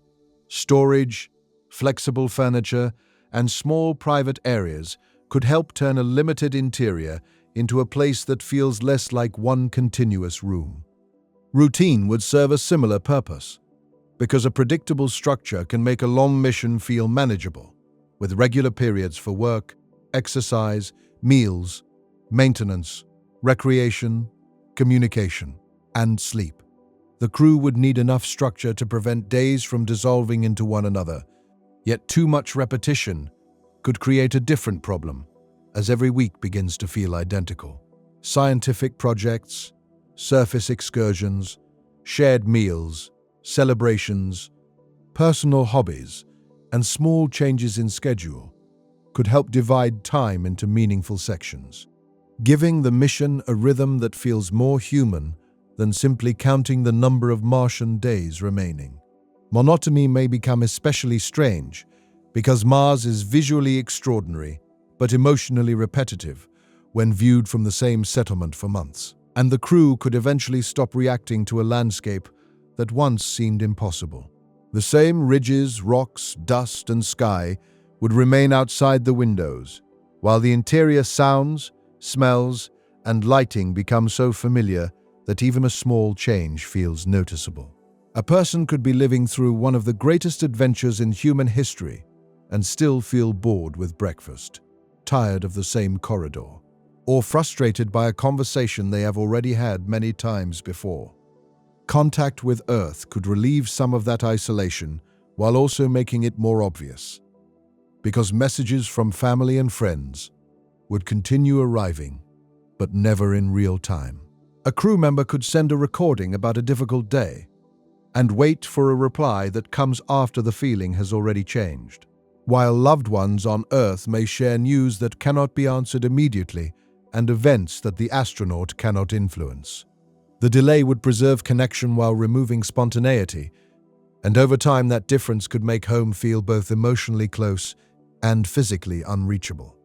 storage, flexible furniture, and small private areas could help turn a limited interior into a place that feels less like one continuous room. Routine would serve a similar purpose. because a predictable structure can make a long mission feel manageable, with regular periods for work, exercise, meals, maintenance, recreation, communication, and sleep. The crew would need enough structure to prevent days from dissolving into one another, yet too much repetition could create a different problem, as every week begins to feel identical. Scientific projects, surface excursions, shared meals, celebrations, personal hobbies, and small changes in schedule could help divide time into meaningful sections, giving the mission a rhythm that feels more human than simply counting the number of Martian days remaining. Monotony may become especially strange because Mars is visually extraordinary but emotionally repetitive when viewed from the same settlement for months, and the crew could eventually stop reacting to a landscape that once seemed impossible. The same ridges, rocks, dust, and sky would remain outside the windows, while the interior sounds, smells, and lighting become so familiar that even a small change feels noticeable. A person could be living through one of the greatest adventures in human history and still feel bored with breakfast, tired of the same corridor, or frustrated by a conversation they have already had many times before. Contact with Earth could relieve some of that isolation while also making it more obvious, because messages from family and friends would continue arriving, but never in real time. A crew member could send a recording about a difficult day and wait for a reply that comes after the feeling has already changed, while loved ones on Earth may share news that cannot be answered immediately and events that the astronaut cannot influence. The delay would preserve connection while removing spontaneity, and over time that difference could make home feel both emotionally close and physically unreachable.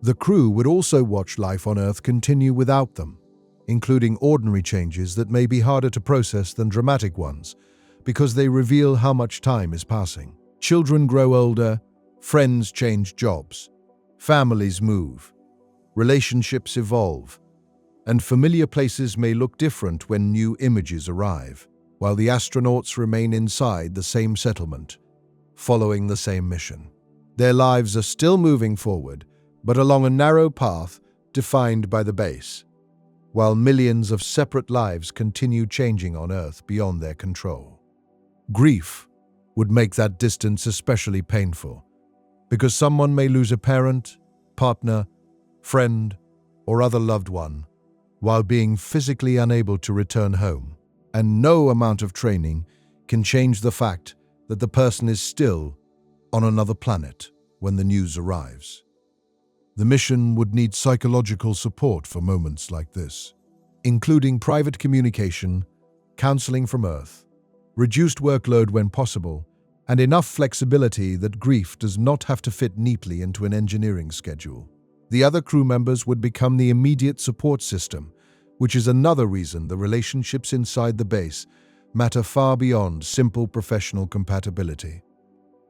The crew would also watch life on Earth continue without them, including ordinary changes that may be harder to process than dramatic ones, because they reveal how much time is passing. Children grow older, friends change jobs, families move, relationships evolve, and familiar places may look different when new images arrive, while the astronauts remain inside the same settlement, following the same mission. Their lives are still moving forward, but along a narrow path defined by the base, while millions of separate lives continue changing on Earth beyond their control. Grief would make that distance especially painful, because someone may lose a parent, partner, friend, or other loved one, while being physically unable to return home, and no amount of training can change the fact that the person is still on another planet when the news arrives. The mission would need psychological support for moments like this, including private communication, counseling from Earth, reduced workload when possible, and enough flexibility that grief does not have to fit neatly into an engineering schedule. The other crew members would become the immediate support system, which is another reason the relationships inside the base matter far beyond simple professional compatibility.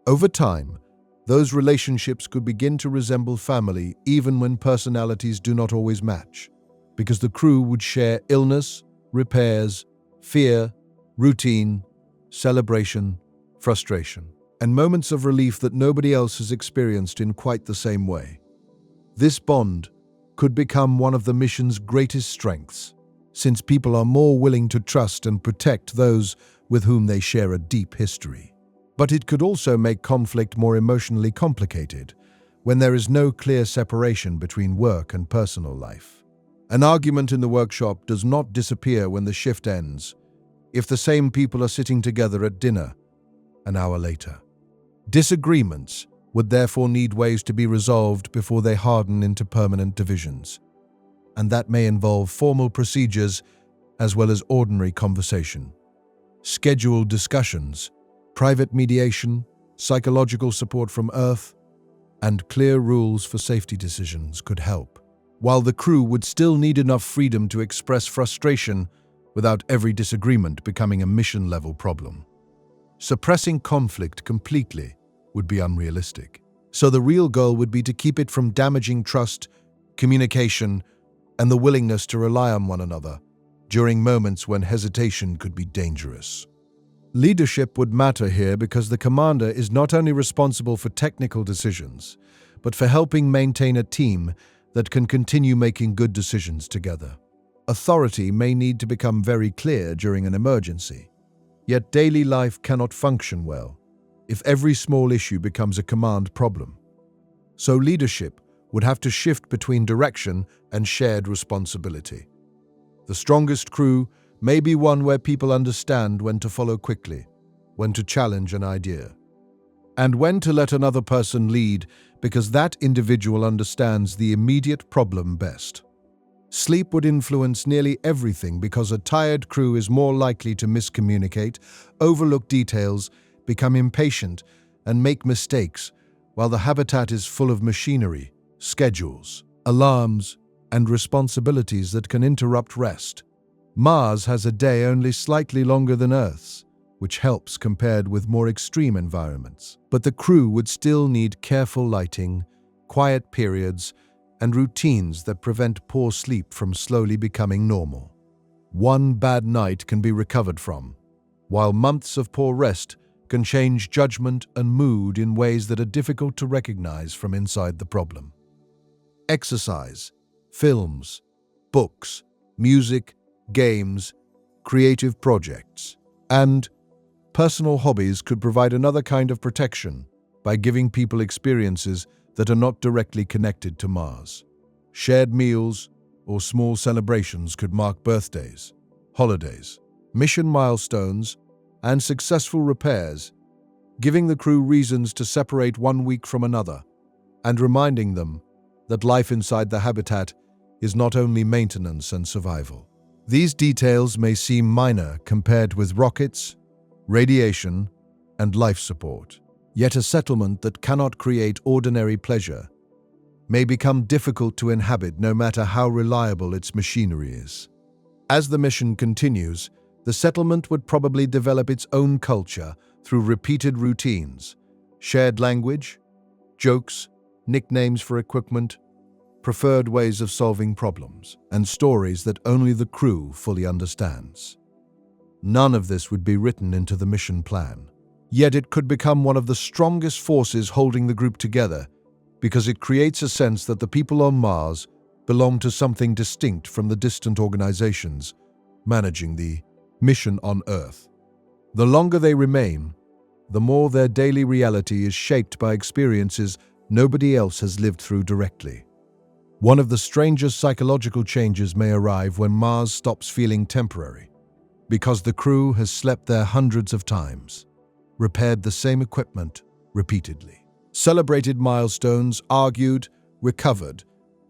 Over time, those relationships could begin to resemble family even when personalities do not always match, because the crew would share illness, repairs, fear, routine, celebration, frustration, and moments of relief that nobody else has experienced in quite the same way. This bond could become one of the mission's greatest strengths, since people are more willing to trust and protect those with whom they share a deep history. But it could also make conflict more emotionally complicated when there is no clear separation between work and personal life. An argument in the workshop does not disappear when the shift ends if the same people are sitting together at dinner an hour later. Disagreements would therefore need ways to be resolved before they harden into permanent divisions, and that may involve formal procedures as well as ordinary conversation. Scheduled discussions, private mediation, psychological support from Earth, and clear rules for safety decisions could help, while the crew would still need enough freedom to express frustration without every disagreement becoming a mission-level problem. Suppressing conflict completely would be unrealistic, so the real goal would be to keep it from damaging trust, communication, and the willingness to rely on one another during moments when hesitation could be dangerous. Leadership would matter here because the commander is not only responsible for technical decisions, but for helping maintain a team that can continue making good decisions together. Authority may need to become very clear during an emergency, yet daily life cannot function well if every small issue becomes a command problem. So leadership would have to shift between direction and shared responsibility. The strongest crew may be one where people understand when to follow quickly, when to challenge an idea, and when to let another person lead because that individual understands the immediate problem best. Sleep would influence nearly everything because a tired crew is more likely to miscommunicate, overlook details, become impatient, and make mistakes, while the habitat is full of machinery, schedules, alarms, and responsibilities that can interrupt rest. Mars has a day only slightly longer than Earth's, which helps compared with more extreme environments. But the crew would still need careful lighting, quiet periods, and routines that prevent poor sleep from slowly becoming normal. One bad night can be recovered from, while months of poor rest can change judgment and mood in ways that are difficult to recognize from inside the problem. Exercise, films, books, music, games, creative projects, and personal hobbies could provide another kind of protection by giving people experiences that are not directly connected to Mars. Shared meals or small celebrations could mark birthdays, holidays, mission milestones, and successful repairs, giving the crew reasons to separate one week from another and reminding them that life inside the habitat is not only maintenance and survival. These details may seem minor compared with rockets, radiation, and life support. Yet a settlement that cannot create ordinary pleasure may become difficult to inhabit no matter how reliable its machinery is. As the mission continues, the settlement would probably develop its own culture through repeated routines, shared language, jokes, nicknames for equipment, preferred ways of solving problems, and stories that only the crew fully understands. None of this would be written into the mission plan. Yet it could become one of the strongest forces holding the group together because it creates a sense that the people on Mars belong to something distinct from the distant organizations managing the mission on Earth. The longer they remain, the more their daily reality is shaped by experiences nobody else has lived through directly. One of the strangest psychological changes may arrive when Mars stops feeling temporary, because the crew has slept there hundreds of times, repaired the same equipment repeatedly, celebrated milestones, argued, recovered,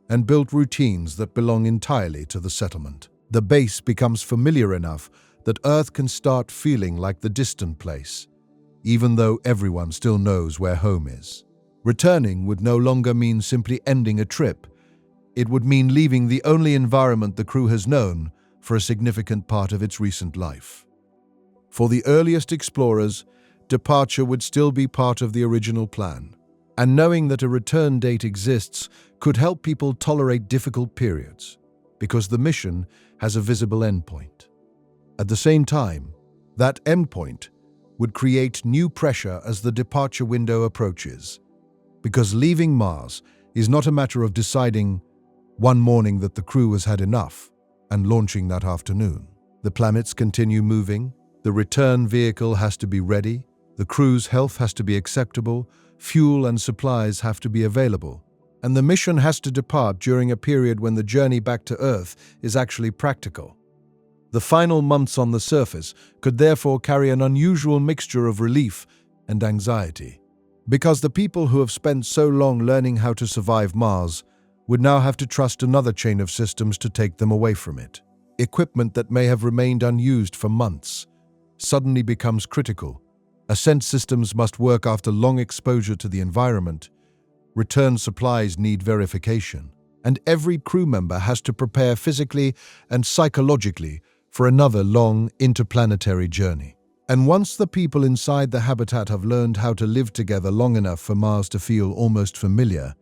and built routines that belong entirely to the settlement. The base becomes familiar enough that Earth can start feeling like the distant place, even though everyone still knows where home is. Returning would no longer mean simply ending a trip. It would mean leaving the only environment the crew has known for a significant part of its recent life. For the earliest explorers, departure would still be part of the original plan, and knowing that a return date exists could help people tolerate difficult periods, because the mission has a visible endpoint. At the same time, that endpoint would create new pressure as the departure window approaches, because leaving Mars is not a matter of deciding one morning that the crew has had enough and launching that afternoon. The planets continue moving, the return vehicle has to be ready, the crew's health has to be acceptable, fuel and supplies have to be available, and the mission has to depart during a period when the journey back to Earth is actually practical. The final months on the surface could therefore carry an unusual mixture of relief and anxiety, because the people who have spent so long learning how to survive Mars would now have to trust another chain of systems to take them away from it. Equipment that may have remained unused for months suddenly becomes critical. Ascent systems must work after long exposure to the environment. Return supplies need verification, and every crew member has to prepare physically and psychologically for another long interplanetary journey. And once the people inside the habitat have learned how to live together long enough for Mars to feel almost familiar,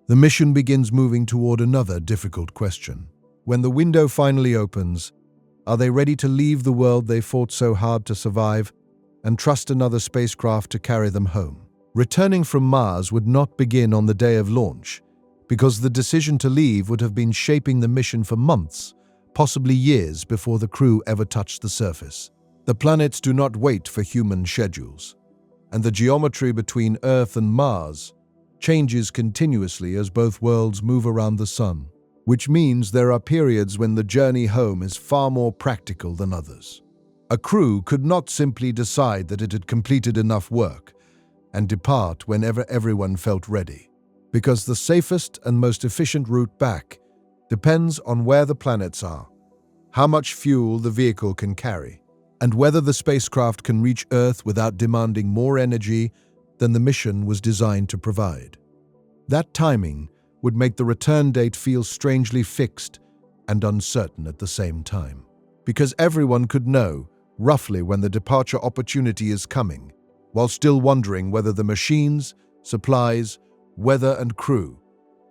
the mission begins moving toward another difficult question. When the window finally opens, are they ready to leave the world they fought so hard to survive? and trust another spacecraft to carry them home. Returning from Mars would not begin on the day of launch, because the decision to leave would have been shaping the mission for months, possibly years before the crew ever touched the surface. The planets do not wait for human schedules, and the geometry between Earth and Mars changes continuously as both worlds move around the Sun, which means there are periods when the journey home is far more practical than others. A crew could not simply decide that it had completed enough work and depart whenever everyone felt ready, because the safest and most efficient route back depends on where the planets are, how much fuel the vehicle can carry, and whether the spacecraft can reach Earth without demanding more energy than the mission was designed to provide. That timing would make the return date feel strangely fixed and uncertain at the same time, because everyone could know roughly when the departure opportunity is coming, while still wondering whether the machines, supplies, weather, and crew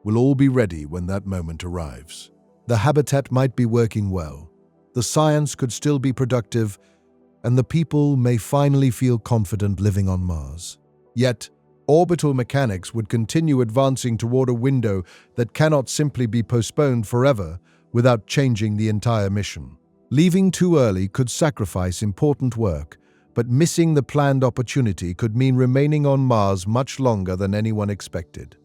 will all be ready when that moment arrives. The habitat might be working well, the science could still be productive, and the people may finally feel confident living on Mars. Yet, orbital mechanics would continue advancing toward a window that cannot simply be postponed forever without changing the entire mission. Leaving too early could sacrifice important work, but missing the planned opportunity could mean remaining on Mars much longer than anyone expected.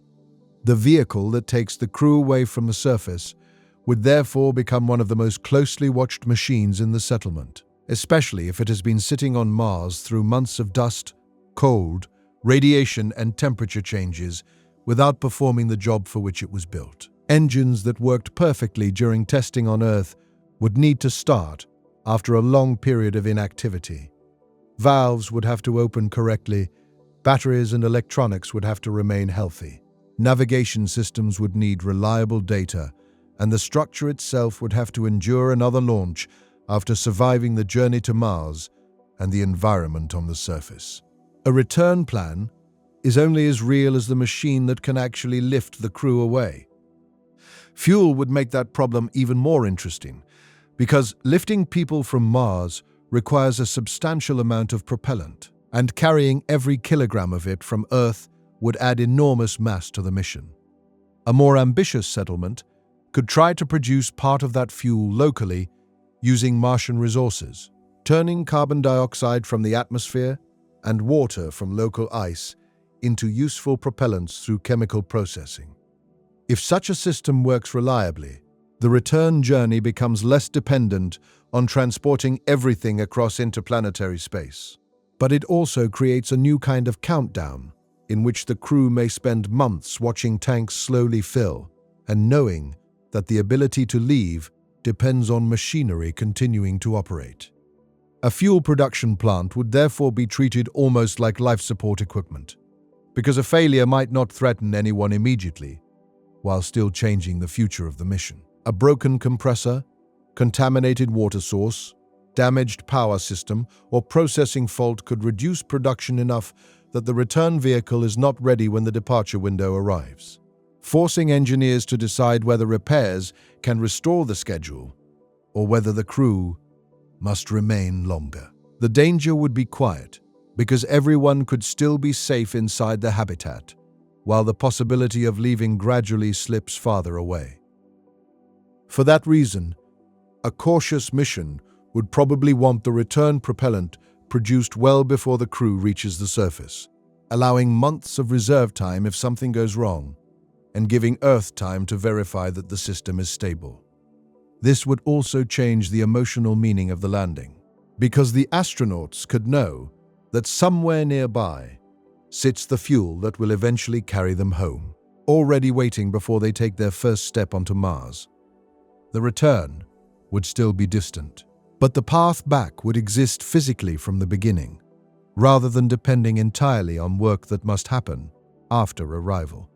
The vehicle that takes the crew away from the surface would therefore become one of the most closely watched machines in the settlement, especially if it has been sitting on Mars through months of dust, cold, radiation, and temperature changes without performing the job for which it was built. Engines that worked perfectly during testing on Earth would need to start after a long period of inactivity. Valves would have to open correctly, batteries and electronics would have to remain healthy. Navigation systems would need reliable data, and the structure itself would have to endure another launch after surviving the journey to Mars and the environment on the surface. A return plan is only as real as the machine that can actually lift the crew away. Fuel would make that problem even more interesting, because lifting people from Mars requires a substantial amount of propellant, and carrying every kilogram of it from Earth would add enormous mass to the mission. A more ambitious settlement could try to produce part of that fuel locally using Martian resources, turning carbon dioxide from the atmosphere and water from local ice into useful propellants through chemical processing. If such a system works reliably, the return journey becomes less dependent on transporting everything across interplanetary space. But it also creates a new kind of countdown, in which the crew may spend months watching tanks slowly fill and knowing that the ability to leave depends on machinery continuing to operate. A fuel production plant would therefore be treated almost like life support equipment, because a failure might not threaten anyone immediately, while still changing the future of the mission. A broken compressor, contaminated water source, damaged power system, or processing fault could reduce production enough that the return vehicle is not ready when the departure window arrives, forcing engineers to decide whether repairs can restore the schedule or whether the crew must remain longer. The danger would be quiet, because everyone could still be safe inside the habitat, while the possibility of leaving gradually slips farther away. For that reason, a cautious mission would probably want the return propellant produced well before the crew reaches the surface, allowing months of reserve time if something goes wrong, and giving Earth time to verify that the system is stable. This would also change the emotional meaning of the landing, because the astronauts could know that somewhere nearby sits the fuel that will eventually carry them home, already waiting before they take their first step onto Mars. The return would still be distant, but the path back would exist physically from the beginning, rather than depending entirely on work that must happen after arrival.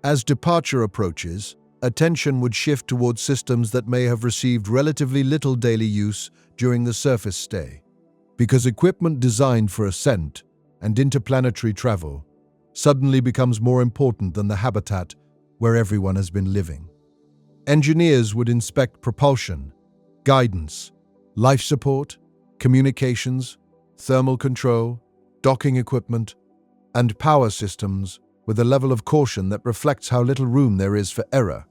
As departure approaches, attention would shift towards systems that may have received relatively little daily use during the surface stay, because equipment designed for ascent and interplanetary travel suddenly becomes more important than the habitat where everyone has been living. Engineers would inspect propulsion, guidance, life support, communications, thermal control, docking equipment, and power systems with a level of caution that reflects how little room there is for error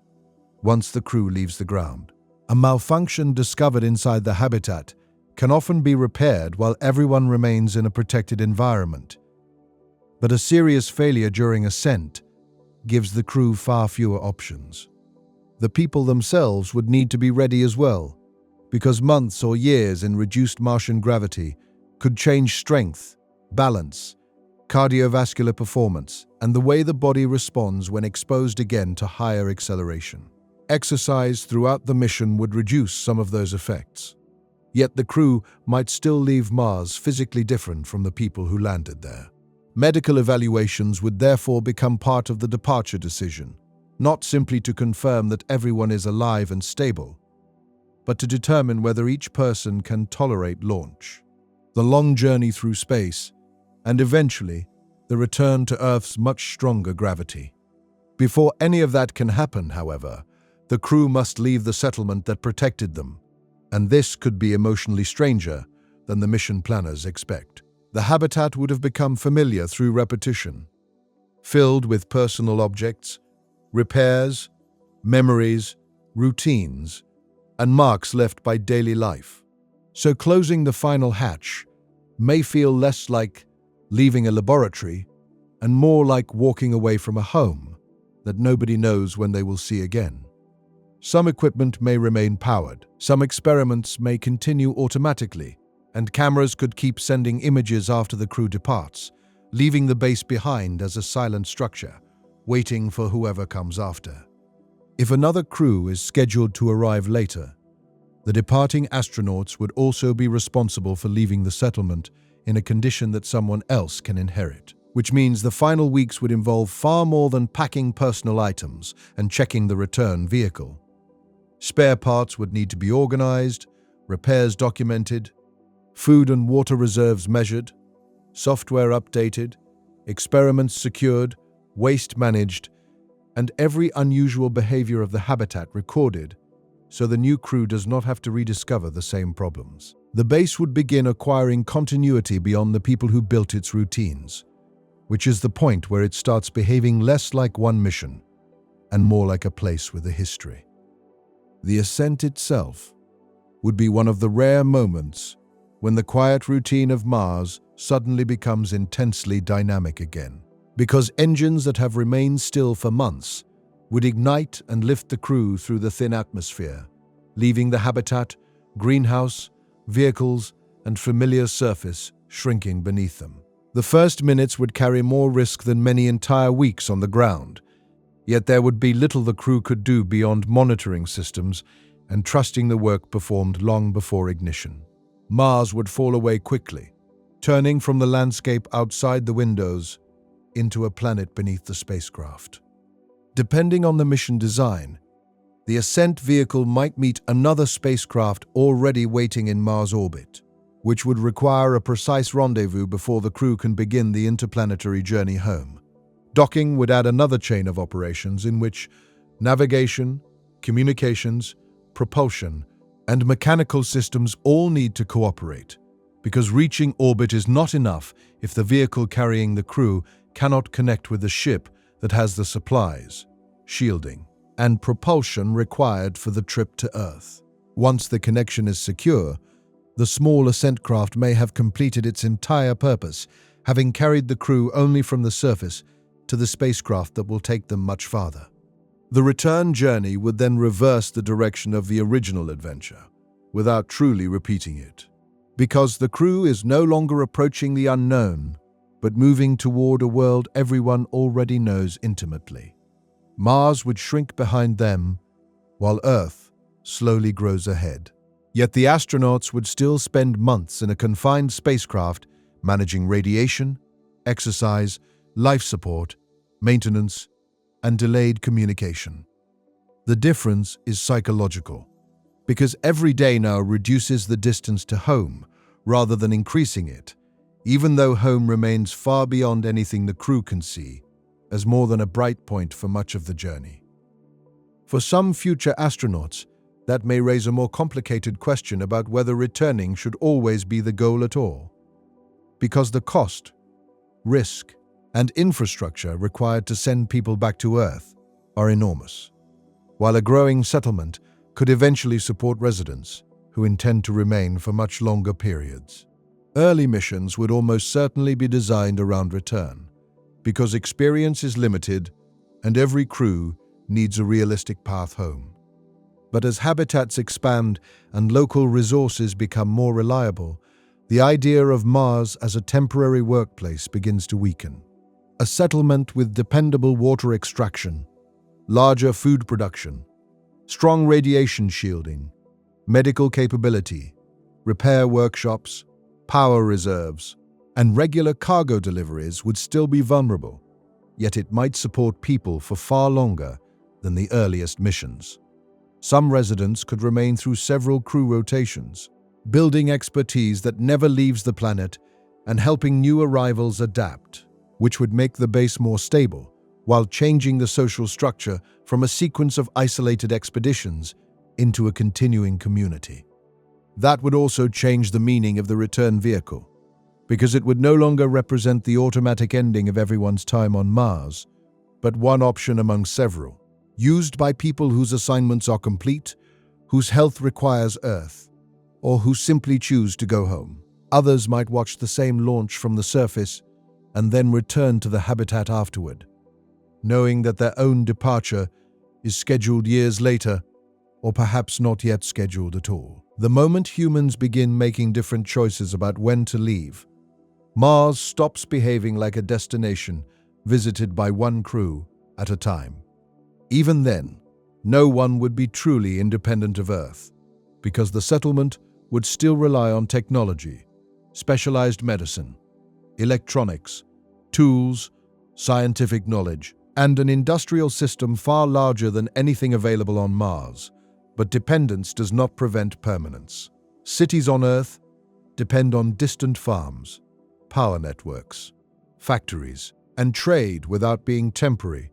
once the crew leaves the ground. A malfunction discovered inside the habitat can often be repaired while everyone remains in a protected environment. But a serious failure during ascent gives the crew far fewer options. The people themselves would need to be ready as well, because months or years in reduced Martian gravity could change strength, balance, cardiovascular performance, and the way the body responds when exposed again to higher acceleration. Exercise throughout the mission would reduce some of those effects. Yet the crew might still leave Mars physically different from the people who landed there. Medical evaluations would therefore become part of the departure decision, not simply to confirm that everyone is alive and stable, but to determine whether each person can tolerate launch, the long journey through space, and eventually the return to Earth's much stronger gravity. Before any of that can happen, however, the crew must leave the settlement that protected them, and this could be emotionally stranger than the mission planners expect. The habitat would have become familiar through repetition, filled with personal objects, repairs, memories, routines, and marks left by daily life. So closing the final hatch may feel less like leaving a laboratory and more like walking away from a home that nobody knows when they will see again. Some equipment may remain powered, some experiments may continue automatically, and cameras could keep sending images after the crew departs, leaving the base behind as a silent structure, waiting for whoever comes after. If another crew is scheduled to arrive later, the departing astronauts would also be responsible for leaving the settlement in a condition that someone else can inherit, which means the final weeks would involve far more than packing personal items and checking the return vehicle. Spare parts would need to be organized, repairs documented, food and water reserves measured, software updated, experiments secured, waste managed, and every unusual behavior of the habitat recorded, so the new crew does not have to rediscover the same problems. The base would begin acquiring continuity beyond the people who built its routines, which is the point where it starts behaving less like one mission and more like a place with a history. The ascent itself would be one of the rare moments when the quiet routine of Mars suddenly becomes intensely dynamic again, because engines that have remained still for months would ignite and lift the crew through the thin atmosphere, leaving the habitat, greenhouse, vehicles, and familiar surface shrinking beneath them. The first minutes would carry more risk than many entire weeks on the ground, yet there would be little the crew could do beyond monitoring systems and trusting the work performed long before ignition. Mars would fall away quickly, turning from the landscape outside the windows into a planet beneath the spacecraft. Depending on the mission design, the ascent vehicle might meet another spacecraft already waiting in Mars orbit, which would require a precise rendezvous before the crew can begin the interplanetary journey home. Docking would add another chain of operations in which navigation, communications, propulsion, and mechanical systems all need to cooperate, because reaching orbit is not enough if the vehicle carrying the crew cannot connect with the ship that has the supplies, shielding, and propulsion required for the trip to Earth. Once the connection is secure, the small ascent craft may have completed its entire purpose, having carried the crew only from the surface to the spacecraft that will take them much farther. The return journey would then reverse the direction of the original adventure, without truly repeating it, because the crew is no longer approaching the unknown, but moving toward a world everyone already knows intimately. Mars would shrink behind them, while Earth slowly grows ahead. Yet the astronauts would still spend months in a confined spacecraft managing radiation, exercise, life support, maintenance, and delayed communication. The difference is psychological, because every day now reduces the distance to home rather than increasing it, even though home remains far beyond anything the crew can see, as more than a bright point for much of the journey. For some future astronauts, that may raise a more complicated question about whether returning should always be the goal at all. because the cost, risk, and infrastructure required to send people back to Earth are enormous, while a growing settlement could eventually support residents who intend to remain for much longer periods. Early missions would almost certainly be designed around return, because experience is limited and every crew needs a realistic path home. But as habitats expand and local resources become more reliable, the idea of Mars as a temporary workplace begins to weaken. A settlement with dependable water extraction, larger food production, strong radiation shielding, medical capability, repair workshops, power reserves, and regular cargo deliveries would still be vulnerable, yet it might support people for far longer than the earliest missions. Some residents could remain through several crew rotations, building expertise that never leaves the planet and helping new arrivals adapt, which would make the base more stable, while changing the social structure from a sequence of isolated expeditions into a continuing community. That would also change the meaning of the return vehicle, because it would no longer represent the automatic ending of everyone's time on Mars, but one option among several, used by people whose assignments are complete, whose health requires Earth, or who simply choose to go home. Others might watch the same launch from the surface and then return to the habitat afterward, knowing that their own departure is scheduled years later, or perhaps not yet scheduled at all. The moment humans begin making different choices about when to leave, Mars stops behaving like a destination visited by one crew at a time. Even then, no one would be truly independent of Earth, because the settlement would still rely on technology, specialized medicine, electronics, tools, scientific knowledge, and an industrial system far larger than anything available on Mars. But dependence does not prevent permanence. Cities on Earth depend on distant farms, power networks, factories, and trade without being temporary,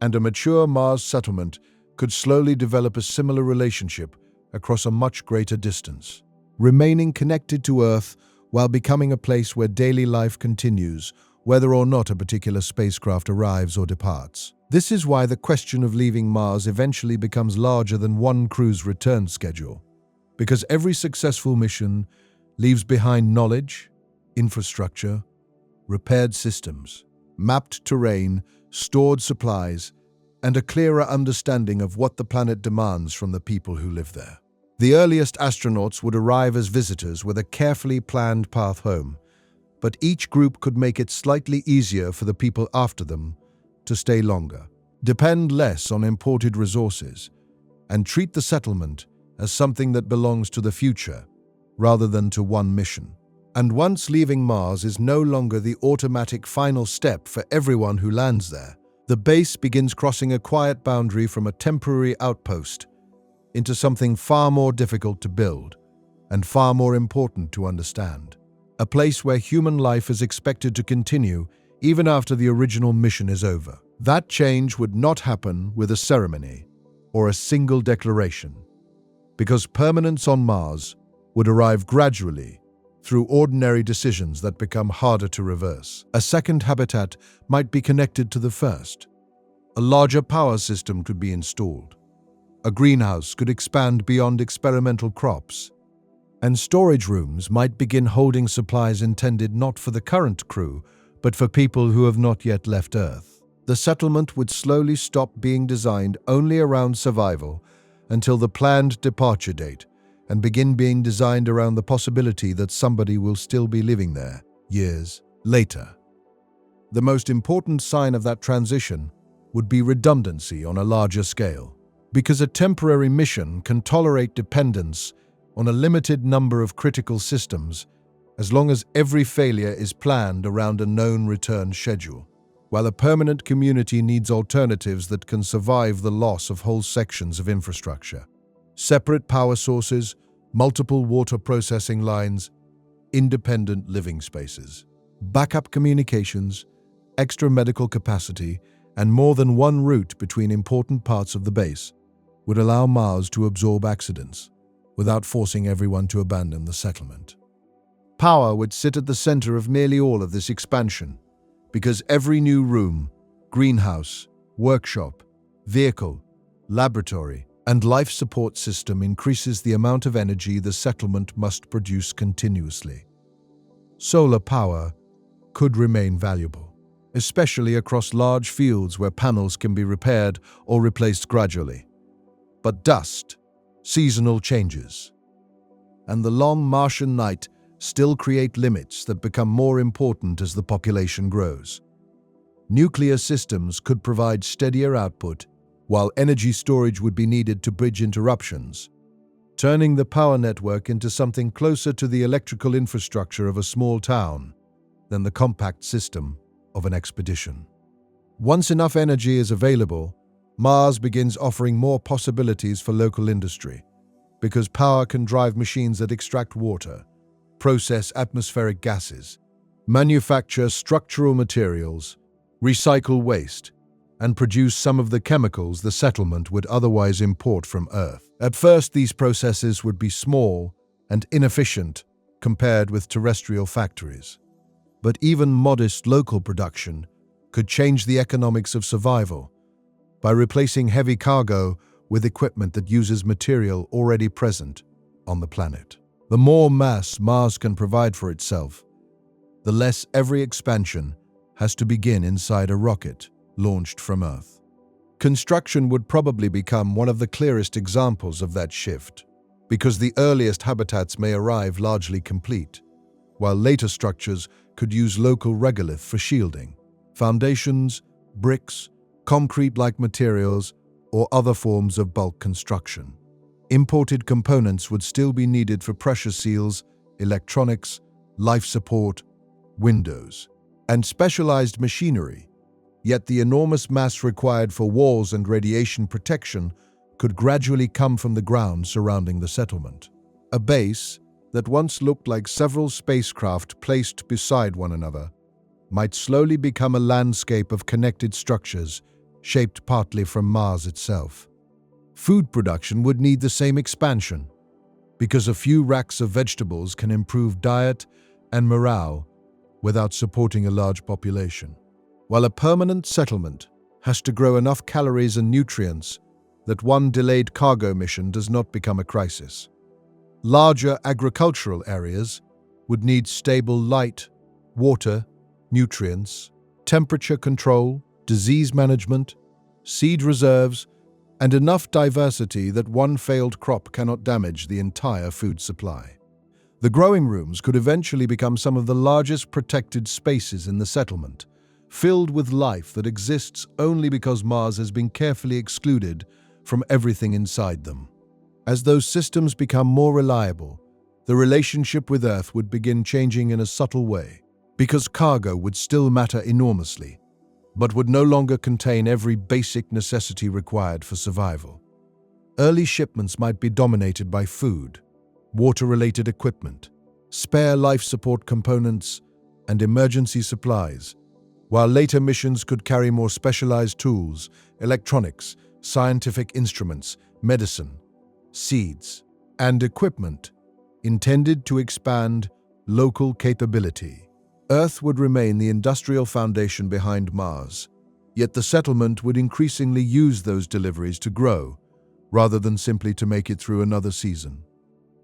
and a mature Mars settlement could slowly develop a similar relationship across a much greater distance, remaining connected to Earth while becoming a place where daily life continues, whether or not a particular spacecraft arrives or departs. This is why the question of leaving Mars eventually becomes larger than one crew's return schedule, because every successful mission leaves behind knowledge, infrastructure, repaired systems, mapped terrain, stored supplies, and a clearer understanding of what the planet demands from the people who live there. The earliest astronauts would arrive as visitors with a carefully planned path home, but each group could make it slightly easier for the people after them to stay longer, depend less on imported resources, and treat the settlement as something that belongs to the future rather than to one mission. And once leaving Mars is no longer the automatic final step for everyone who lands there, the base begins crossing a quiet boundary from a temporary outpost into something far more difficult to build and far more important to understand. A place where human life is expected to continue even after the original mission is over. That change would not happen with a ceremony or a single declaration, because permanence on Mars would arrive gradually through ordinary decisions that become harder to reverse. A second habitat might be connected to the first. A larger power system could be installed. A greenhouse could expand beyond experimental crops. And storage rooms might begin holding supplies intended not for the current crew, but for people who have not yet left Earth. The settlement would slowly stop being designed only around survival until the planned departure date, and begin being designed around the possibility that somebody will still be living there years later. The most important sign of that transition would be redundancy on a larger scale, because a temporary mission can tolerate dependence on a limited number of critical systems as long as every failure is planned around a known return schedule, while a permanent community needs alternatives that can survive the loss of whole sections of infrastructure. Separate power sources, multiple water processing lines, independent living spaces, backup communications, extra medical capacity, and more than one route between important parts of the base would allow Mars to absorb accidents without forcing everyone to abandon the settlement. Power would sit at the center of nearly all of this expansion, because every new room, greenhouse, workshop, vehicle, laboratory, and life support system increases the amount of energy the settlement must produce continuously. Solar power could remain valuable, especially across large fields where panels can be repaired or replaced gradually. But dust, seasonal changes, and the long Martian night still create limits that become more important as the population grows. Nuclear systems could provide steadier output, while energy storage would be needed to bridge interruptions, turning the power network into something closer to the electrical infrastructure of a small town than the compact system of an expedition. Once enough energy is available, Mars begins offering more possibilities for local industry, because power can drive machines that extract water, process atmospheric gases, manufacture structural materials, recycle waste, and produce some of the chemicals the settlement would otherwise import from Earth. At first, these processes would be small and inefficient compared with terrestrial factories. But even modest local production could change the economics of survival by replacing heavy cargo with equipment that uses material already present on the planet. The more mass Mars can provide for itself, the less every expansion has to begin inside a rocket launched from Earth. Construction would probably become one of the clearest examples of that shift, because the earliest habitats may arrive largely complete, while later structures could use local regolith for shielding. Foundations, bricks, concrete-like materials, or other forms of bulk construction. Imported components would still be needed for pressure seals, electronics, life support, windows, and specialized machinery. Yet the enormous mass required for walls and radiation protection could gradually come from the ground surrounding the settlement. A base that once looked like several spacecraft placed beside one another might slowly become a landscape of connected structures shaped partly from Mars itself. Food production would need the same expansion, because a few racks of vegetables can improve diet and morale without supporting a large population, while a permanent settlement has to grow enough calories and nutrients that one delayed cargo mission does not become a crisis. Larger agricultural areas would need stable light, water, nutrients, temperature control, disease management, seed reserves, and enough diversity that one failed crop cannot damage the entire food supply. The growing rooms could eventually become some of the largest protected spaces in the settlement, filled with life that exists only because Mars has been carefully excluded from everything inside them. As those systems become more reliable, the relationship with Earth would begin changing in a subtle way, because cargo would still matter enormously, but would no longer contain every basic necessity required for survival. Early shipments might be dominated by food, water-related equipment, spare life support components, and emergency supplies, while later missions could carry more specialized tools, electronics, scientific instruments, medicine, seeds, and equipment intended to expand local capability. Earth would remain the industrial foundation behind Mars, yet the settlement would increasingly use those deliveries to grow, rather than simply to make it through another season.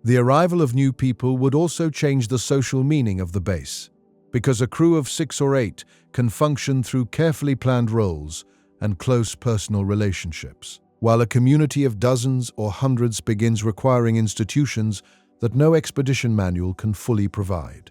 The arrival of new people would also change the social meaning of the base, because a crew of 6 or 8 can function through carefully planned roles and close personal relationships, while a community of dozens or hundreds begins requiring institutions that no expedition manual can fully provide.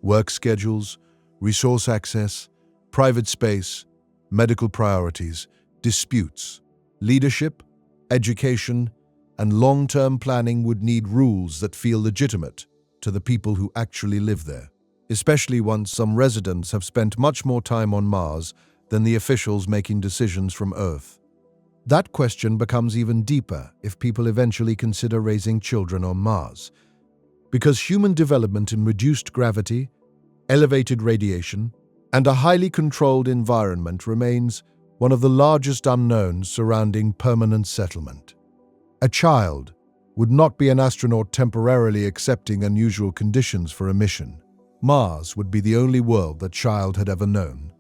Work schedules, resource access, private space, medical priorities, disputes, leadership, education, and long-term planning would need rules that feel legitimate to the people who actually live there, especially once some residents have spent much more time on Mars than the officials making decisions from Earth. That question becomes even deeper if people eventually consider raising children on Mars, because human development in reduced gravity, elevated radiation, and a highly controlled environment remains one of the largest unknowns surrounding permanent settlement. A child would not be an astronaut temporarily accepting unusual conditions for a mission. Mars would be the only world that child had ever known,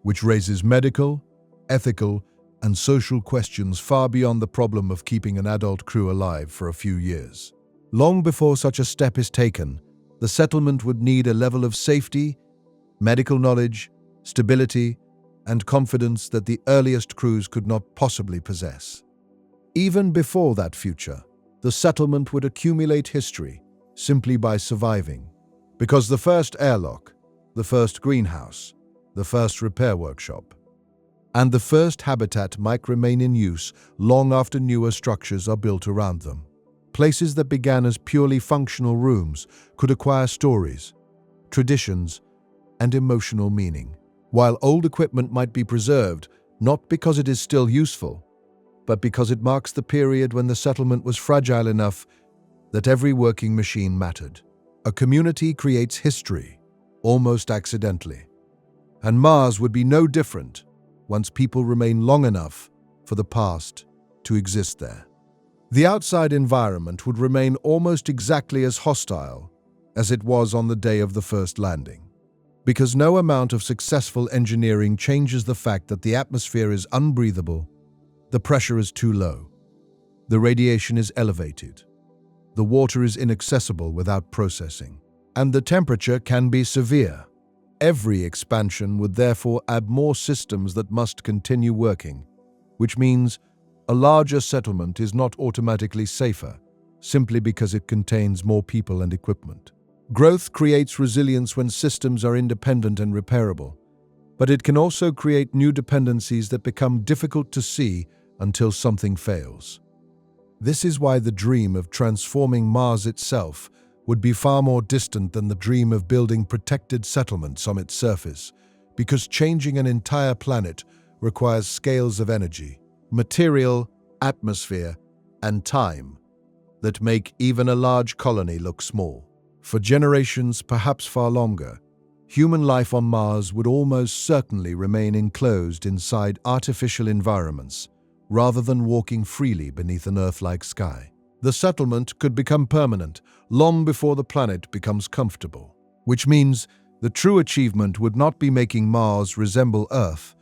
which raises medical, ethical, and social questions far beyond the problem of keeping an adult crew alive for a few years. Long before such a step is taken, the settlement would need a level of safety, medical knowledge, stability, and confidence that the earliest crews could not possibly possess. Even before that future, the settlement would accumulate history simply by surviving, because the first airlock, the first greenhouse, the first repair workshop, and the first habitat might remain in use long after newer structures are built around them. Places that began as purely functional rooms could acquire stories, traditions, and emotional meaning, while old equipment might be preserved not because it is still useful, but because it marks the period when the settlement was fragile enough that every working machine mattered. A community creates history, almost accidentally, and Mars would be no different once people remain long enough for the past to exist there. The outside environment would remain almost exactly as hostile as it was on the day of the first landing, because no amount of successful engineering changes the fact that the atmosphere is unbreathable, the pressure is too low, the radiation is elevated, the water is inaccessible without processing, and the temperature can be severe. Every expansion would therefore add more systems that must continue working, which means a larger settlement is not automatically safer, simply because it contains more people and equipment. Growth creates resilience when systems are independent and repairable, but it can also create new dependencies that become difficult to see until something fails. This is why the dream of transforming Mars itself would be far more distant than the dream of building protected settlements on its surface, because changing an entire planet requires scales of energy, material, atmosphere, and time that make even a large colony look small. For generations, perhaps far longer, human life on Mars would almost certainly remain enclosed inside artificial environments, rather than walking freely beneath an Earth-like sky. The settlement could become permanent long before the planet becomes comfortable, which means the true achievement would not be making Mars resemble Earth,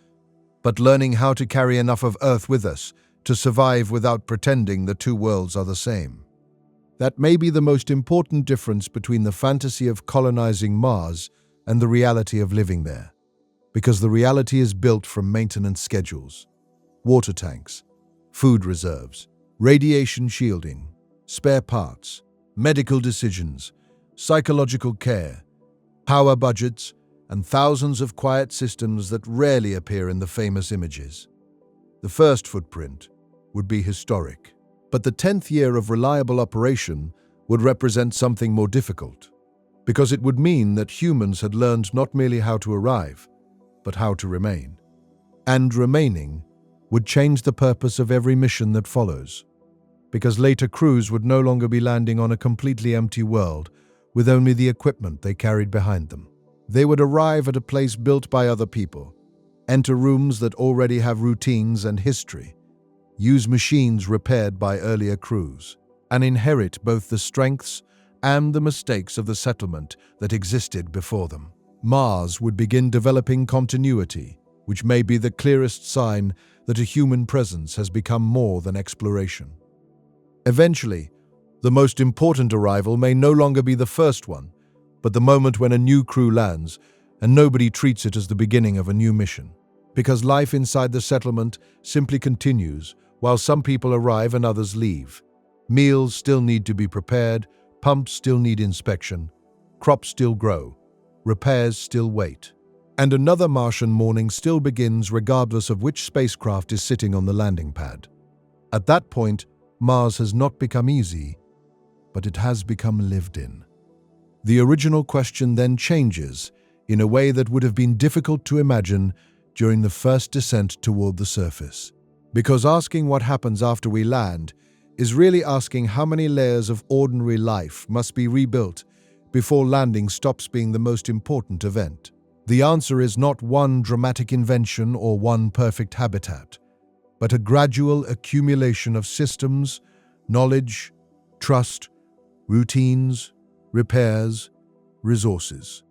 but learning how to carry enough of Earth with us to survive without pretending the two worlds are the same. That may be the most important difference between the fantasy of colonizing Mars and the reality of living there, because the reality is built from maintenance schedules, water tanks, food reserves, radiation shielding, spare parts, medical decisions, psychological care, power budgets, and thousands of quiet systems that rarely appear in the famous images. The first footprint would be historic, but the 10th year of reliable operation would represent something more difficult, because it would mean that humans had learned not merely how to arrive, but how to remain. And remaining would change the purpose of every mission that follows, because later crews would no longer be landing on a completely empty world with only the equipment they carried behind them. They would arrive at a place built by other people, enter rooms that already have routines and history, use machines repaired by earlier crews, and inherit both the strengths and the mistakes of the settlement that existed before them. Mars would begin developing continuity, which may be the clearest sign that a human presence has become more than exploration. Eventually, the most important arrival may no longer be the first one, but the moment when a new crew lands and nobody treats it as the beginning of a new mission, because life inside the settlement simply continues while some people arrive and others leave. Meals still need to be prepared, pumps still need inspection, crops still grow, repairs still wait. And another Martian morning still begins regardless of which spacecraft is sitting on the landing pad. At that point, Mars has not become easy, but it has become lived in. The original question then changes in a way that would have been difficult to imagine during the first descent toward the surface. Because asking what happens after we land is really asking how many layers of ordinary life must be rebuilt before landing stops being the most important event. The answer is not one dramatic invention or one perfect habitat, but a gradual accumulation of systems, knowledge, trust, routines, repairs, resources,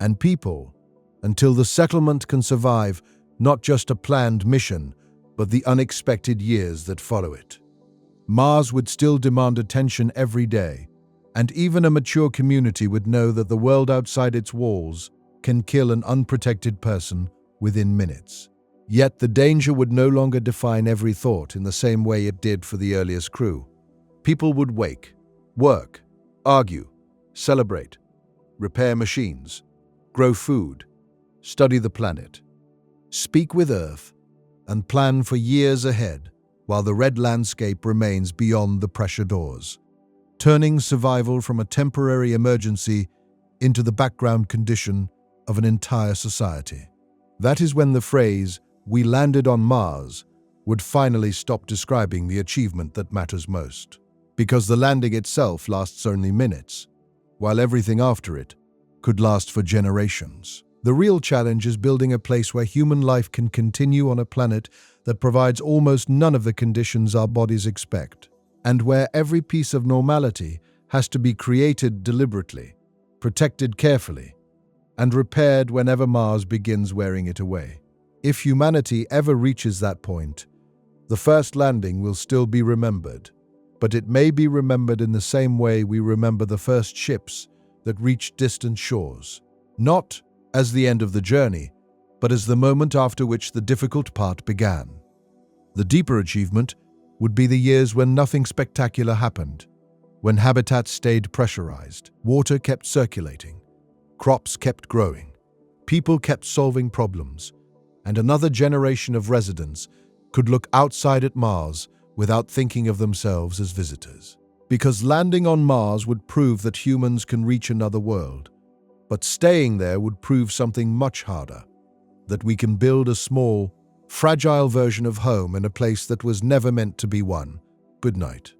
and people, until the settlement can survive not just a planned mission, but the unexpected years that follow it. Mars would still demand attention every day, and even a mature community would know that the world outside its walls can kill an unprotected person within minutes. Yet the danger would no longer define every thought in the same way it did for the earliest crew. People would wake, work, argue, celebrate, repair machines, grow food, study the planet, speak with Earth, and plan for years ahead while the red landscape remains beyond the pressure doors, turning survival from a temporary emergency into the background condition of an entire society. That is when the phrase, "we landed on Mars," would finally stop describing the achievement that matters most. Because the landing itself lasts only minutes, while everything after it could last for generations. The real challenge is building a place where human life can continue on a planet that provides almost none of the conditions our bodies expect, and where every piece of normality has to be created deliberately, protected carefully, and repaired whenever Mars begins wearing it away. If humanity ever reaches that point, the first landing will still be remembered, but it may be remembered in the same way we remember the first ships that reached distant shores, not as the end of the journey, but as the moment after which the difficult part began. The deeper achievement would be the years when nothing spectacular happened, when habitats stayed pressurized, water kept circulating, crops kept growing, people kept solving problems, and another generation of residents could look outside at Mars without thinking of themselves as visitors. Because landing on Mars would prove that humans can reach another world, but staying there would prove something much harder, that we can build a small, fragile version of home in a place that was never meant to be one. Good night.